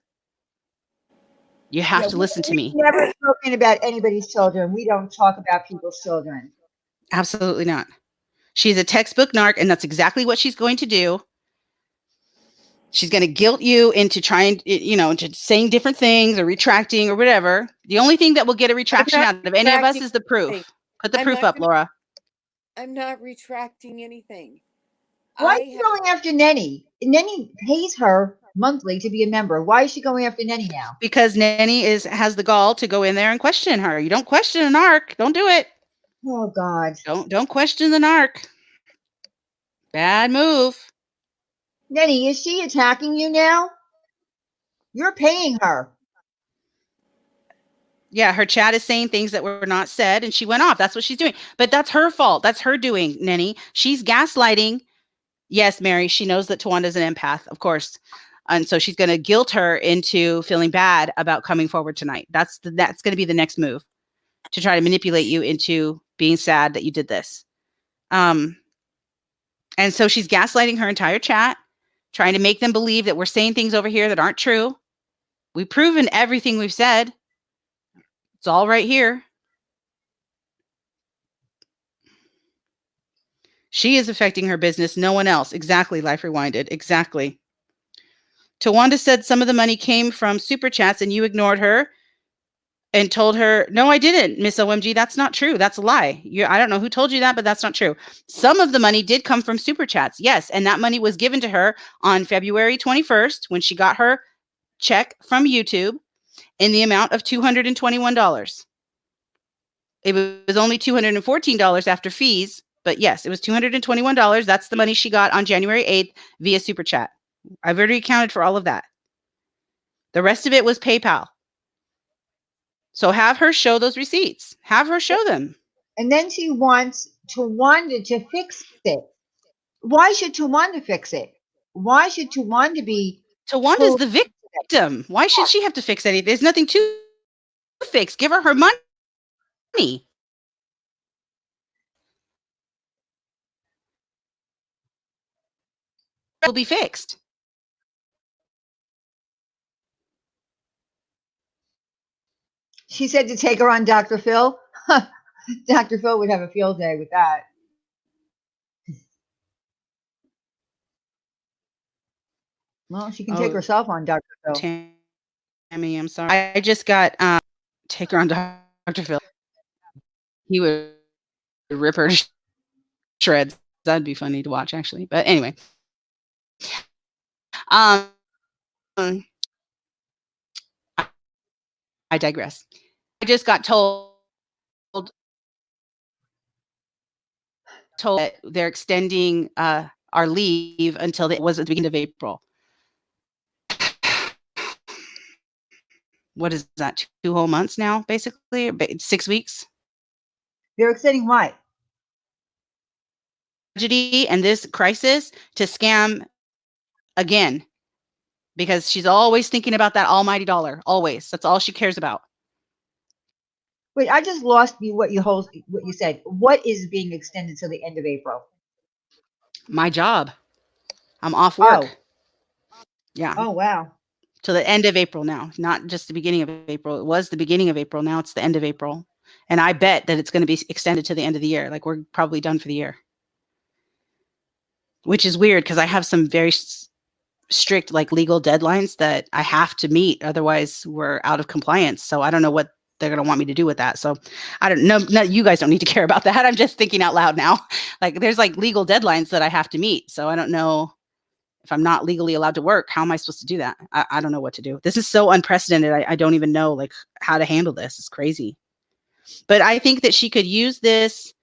You have to listen to me. We've never spoken about anybody's children. We don't talk about people's children. Absolutely not. She's a textbook narc, and that's exactly what she's going to do. She's going to guilt you into trying, into saying different things or retracting or whatever. The only thing that will get a retraction out of any of us is the proof. Put the proof up, Laura. I'm not retracting anything. Why is she going after Nenny? Nenny pays her monthly to be a member. Why is she going after Nenny now? Because Nenny has the gall to go in there and question her. You don't question a narc. Don't do it. Oh God. Don't question the narc. Bad move. Nenny, is she attacking you now? You're paying her. Yeah, her chat is saying things that were not said, and she went off. That's what she's doing. But that's her fault. That's her doing, Nenny. She's gaslighting. Yes, Mary, she knows that Tawanda's an empath, of course. And so she's going to guilt her into feeling bad about coming forward tonight. That's going to be the next move, to try to manipulate you into being sad that you did this. And so she's gaslighting her entire chat, trying to make them believe that we're saying things over here that aren't true. We've proven everything we've said. It's all right here. She is affecting her business, no one else. Exactly, Life Rewinded. Exactly. Tawanda said some of the money came from super chats and you ignored her and told her, no, I didn't, Miss OMG. That's not true. That's a lie. I don't know who told you that, but that's not true. Some of the money did come from super chats. Yes. And that money was given to her on February 21st when she got her check from YouTube in the amount of $221. It was only $214 after fees, but yes, it was $221. That's the money she got on January 8th via super chat. I've already accounted for all of that. The rest of it was PayPal. So have her show those receipts. Have her show them. And then she wants Tawanda to fix it. Why should Tawanda fix it? Why should Tawanda be? Tawanda's the victim. Why should she have to fix anything? There's nothing to fix. Give her money. Will be fixed. She said to take her on Dr. Phil. Dr. Phil would have a field day with that. Well, she can take herself on Dr. Phil. Tammy, I'm sorry. I just got take her on Dr. Phil. He would rip her to shreds. That'd be funny to watch, actually. But anyway. I digress. I just got told that they're extending our leave until it was at the beginning of April. What is that? 2 whole months now, basically? 6 weeks? They're extending what? Tragedy and this crisis to scam again, because she's always thinking about that almighty dollar. Always. That's all she cares about. Wait, I just lost you. What you said? What is being extended to the end of April? My job. I'm off work. Oh, Yeah. oh wow. To the end of April now, not just the beginning of April. It was the beginning of April. Now it's the end of April. And I bet that it's going to be extended to the end of the year. Like we're probably done for the year. Which is weird because I have some very strict like legal deadlines that I have to meet. Otherwise we're out of compliance. So I don't know what they're going to want me to do with that. So I don't know. No, you guys don't need to care about that. I'm just thinking out loud now. Like there's like legal deadlines that I have to meet. So I don't know. If I'm not legally allowed to work, how am I supposed to do that? I don't know what to do. This is so unprecedented. I don't even know like how to handle this. It's crazy. But I think that she could use this.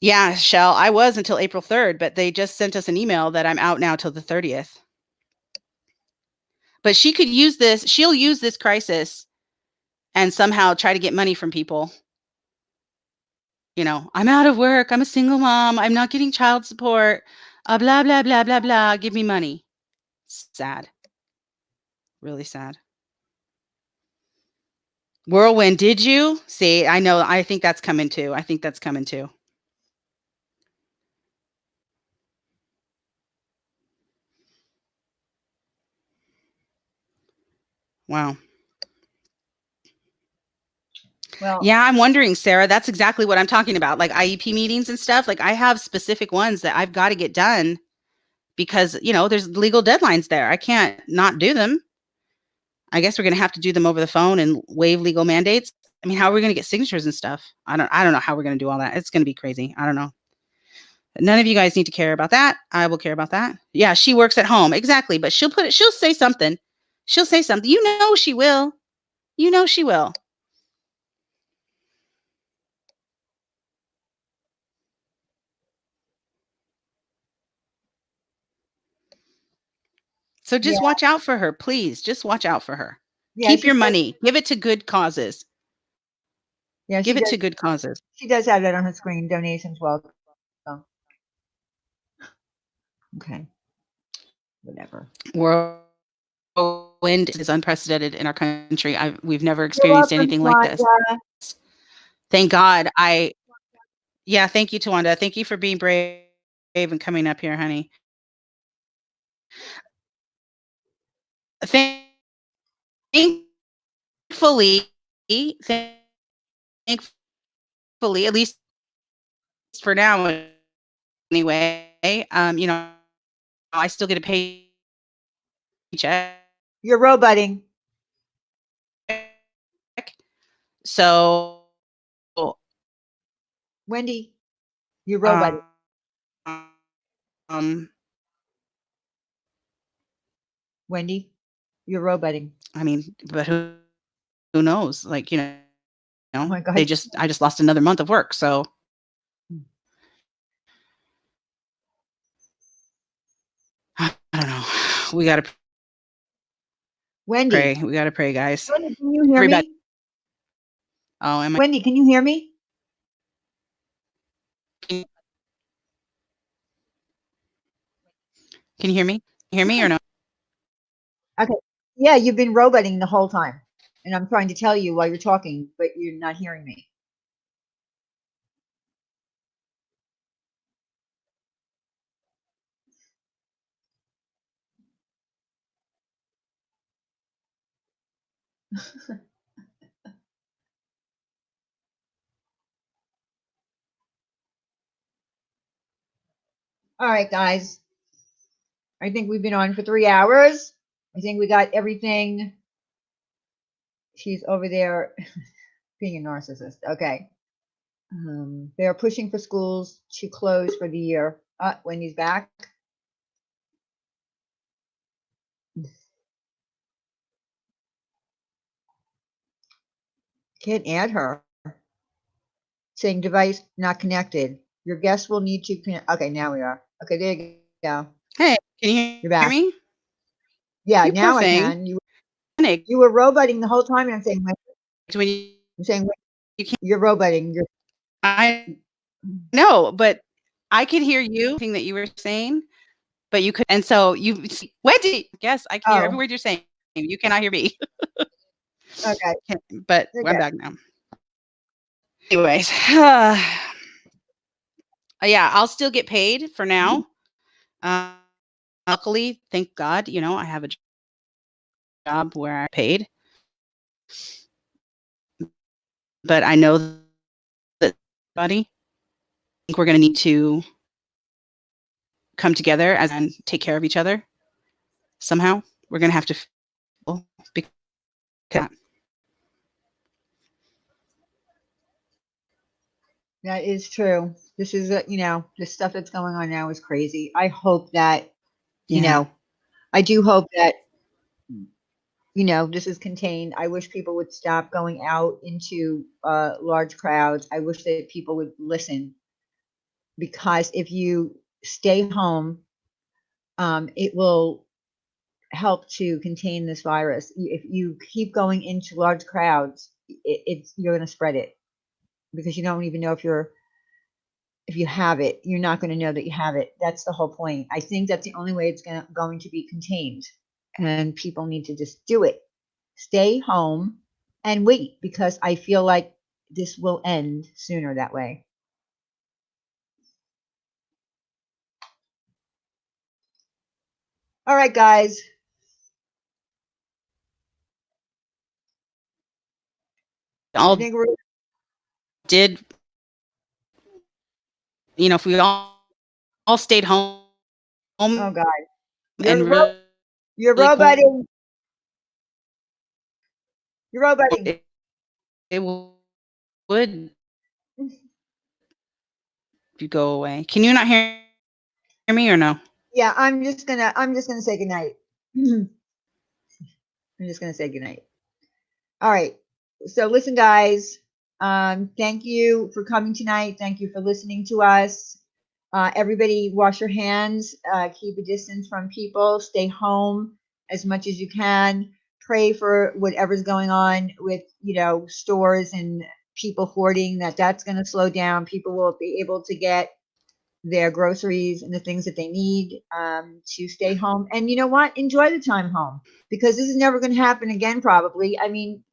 Yeah, Shell, I was until April 3rd, but they just sent us an email that I'm out now till the 30th. But she could use this. She'll use this crisis and somehow try to get money from people. You know, I'm out of work. I'm a single mom. I'm not getting child support. Blah, blah, blah, blah, blah. Give me money. Sad. Really sad. Whirlwind, did you? See, I know. I think that's coming too. I think that's coming too. Wow. Well, Yeah, I'm wondering, Sarah, that's exactly what I'm talking about. Like IEP meetings and stuff. Like I have specific ones that I've got to get done because, you know, there's legal deadlines there. I can't not do them. I guess we're going to have to do them over the phone and waive legal mandates. I mean, how are we going to get signatures and stuff? I don't know how we're going to do all that. It's going to be crazy. I don't know. None of you guys need to care about that. I will care about that. Yeah, she works at home. Exactly. But she'll say something. She'll say something. You know she will. You know she will. So just yeah, watch out for her, please. Just watch out for her. yeah. Keep She your does, money. Give it to good causes. yeah, Give she it does. to good causes. She does have that on her screen. Donations welcome. Okay, whatever. Whirlwind is unprecedented in our country. We've never You're experienced welcome, anything like this. Tawanda. Thank God. Yeah, thank you, Tawanda. Thank you for being brave and coming up here, honey. Thankfully, at least for now, anyway, you know, I still get a paycheck. You're roboting. So, Wendy, you're roboting. um, Wendy, you're roboting. I mean, but who knows? Like, you know, Oh my God. I just lost another month of work. So I don't know. We got to Wendy. pray. We got to pray, guys. Wendy, can you hear Everybody. me? Oh, am I? Wendy, can you hear me? Can you hear me? Hear me or no? Okay. Yeah, you've been roboting the whole time. And I'm trying to tell you while you're talking, but you're not hearing me. All right, guys. I think we've been on for 3 hours. I think we got everything. She's over there being a narcissist. Okay. They're pushing for schools to close for the year. Wendy's back. Can't add her. Saying device not connected. Your guest will need to connect. Okay, now we are. Okay, there you go. Hey, can you You're hear back. me? Yeah, You poor now I thing. can. Panicked You were roboting the whole time, and I'm saying, wait, when you I'm saying, wait, can't. you're roboting. You're I know, but I could hear you thing that you were saying, but you could. And so Wendy, yes, I can hear every oh, word you're saying. You cannot hear me, okay. but Okay. I'm back now. Anyways, yeah, I'll still get paid for now. Luckily, thank God, I have a job where I paid, but I know that buddy, I think we're going to need to come together and take care of each other somehow. We're going to have to because That is true. This is, the stuff that's going on now is crazy. I hope that, yeah. I do hope that, this is contained. I wish people would stop going out into large crowds. I wish that people would listen, because if you stay home, it will help to contain this virus. If you keep going into large crowds, you're going to spread it, because you don't even know if you have it. You're not going to know that you have it. That's the whole point. I think that's the only way it's going to be contained, and people need to just do it. Stay home and wait, because I feel like this will end sooner that way. All right, guys. I All think we're. did, if we all stayed home Oh God, and you're really, you're really roboting. You're roboting. it would go away. Can you not hear me or no? Yeah, I'm just gonna say goodnight. I'm just gonna say goodnight. All right. So listen, guys. Thank you for coming tonight. Thank you for listening to us. Everybody, wash your hands. Keep a distance from people. Stay home as much as you can. Pray for whatever's going on with stores and people hoarding. That's going to slow down. People will be able to get their groceries and the things that they need to stay home. And you know what? Enjoy the time home, because this is never going to happen again, probably. I mean,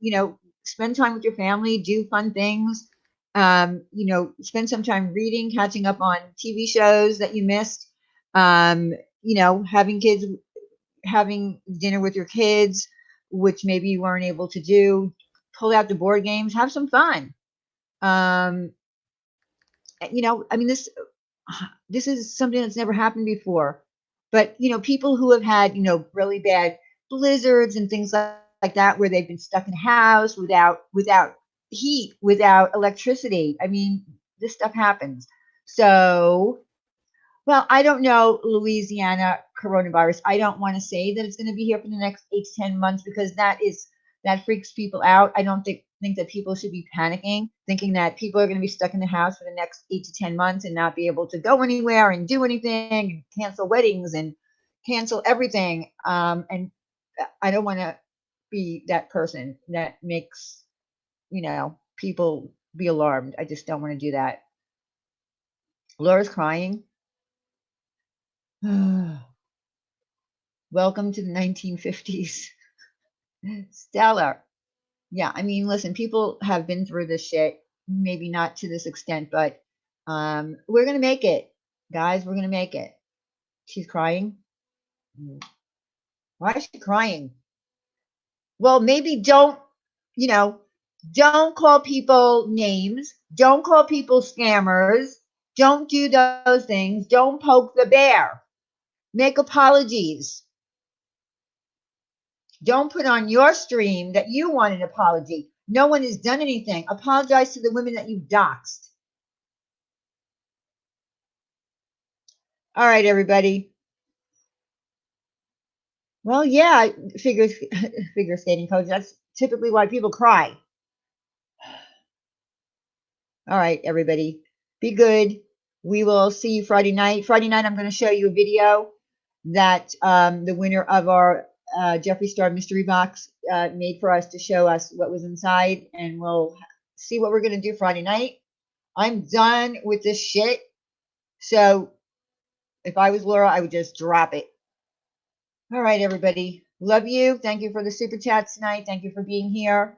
spend time with your family, do fun things. Spend some time reading, catching up on TV shows that you missed. Having dinner with your kids, which maybe you weren't able to do. Pull out the board games, have some fun. Um, I mean, this is something that's never happened before. But people who have had really bad blizzards and things like that, where they've been stuck in a house without heat, without electricity. I mean, this stuff happens. So, well, I don't know, Louisiana coronavirus. I don't want to say that it's going to be here for the next 8 to 10 months, because that freaks people out. I don't think that people should be panicking, thinking that people are going to be stuck in the house for the next 8 to 10 months and not be able to go anywhere and do anything, and cancel weddings and cancel everything. And I don't want to be that person that makes people be alarmed. I just don't want to do that. Laura's crying. Welcome to the 1950s. Stellar. Yeah, I mean, listen, people have been through this shit, maybe not to this extent, but we're going to make it. Guys, we're going to make it. She's crying. Why is she crying? Well, maybe you know, don't call people names. Don't call people scammers. Don't do those things. Don't poke the bear. Make apologies. Don't put on your stream that you want an apology. No one has done anything. Apologize to the women that you doxed. All right, everybody. Well, yeah, figure figure skating coach. That's typically why people cry. All right, everybody. Be good. We will see you Friday night. Friday night, I'm going to show you a video that the winner of our Jeffree Star mystery box made for us to show us what was inside, and we'll see what we're going to do Friday night. I'm done with this shit. So if I was Laura, I would just drop it. All right, everybody. Love you. Thank you for the super chats tonight. Thank you for being here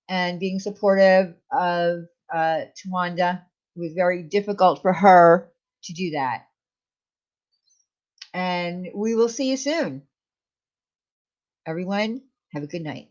and being supportive of Tawanda. It was very difficult for her to do that. And we will see you soon. Everyone, have a good night.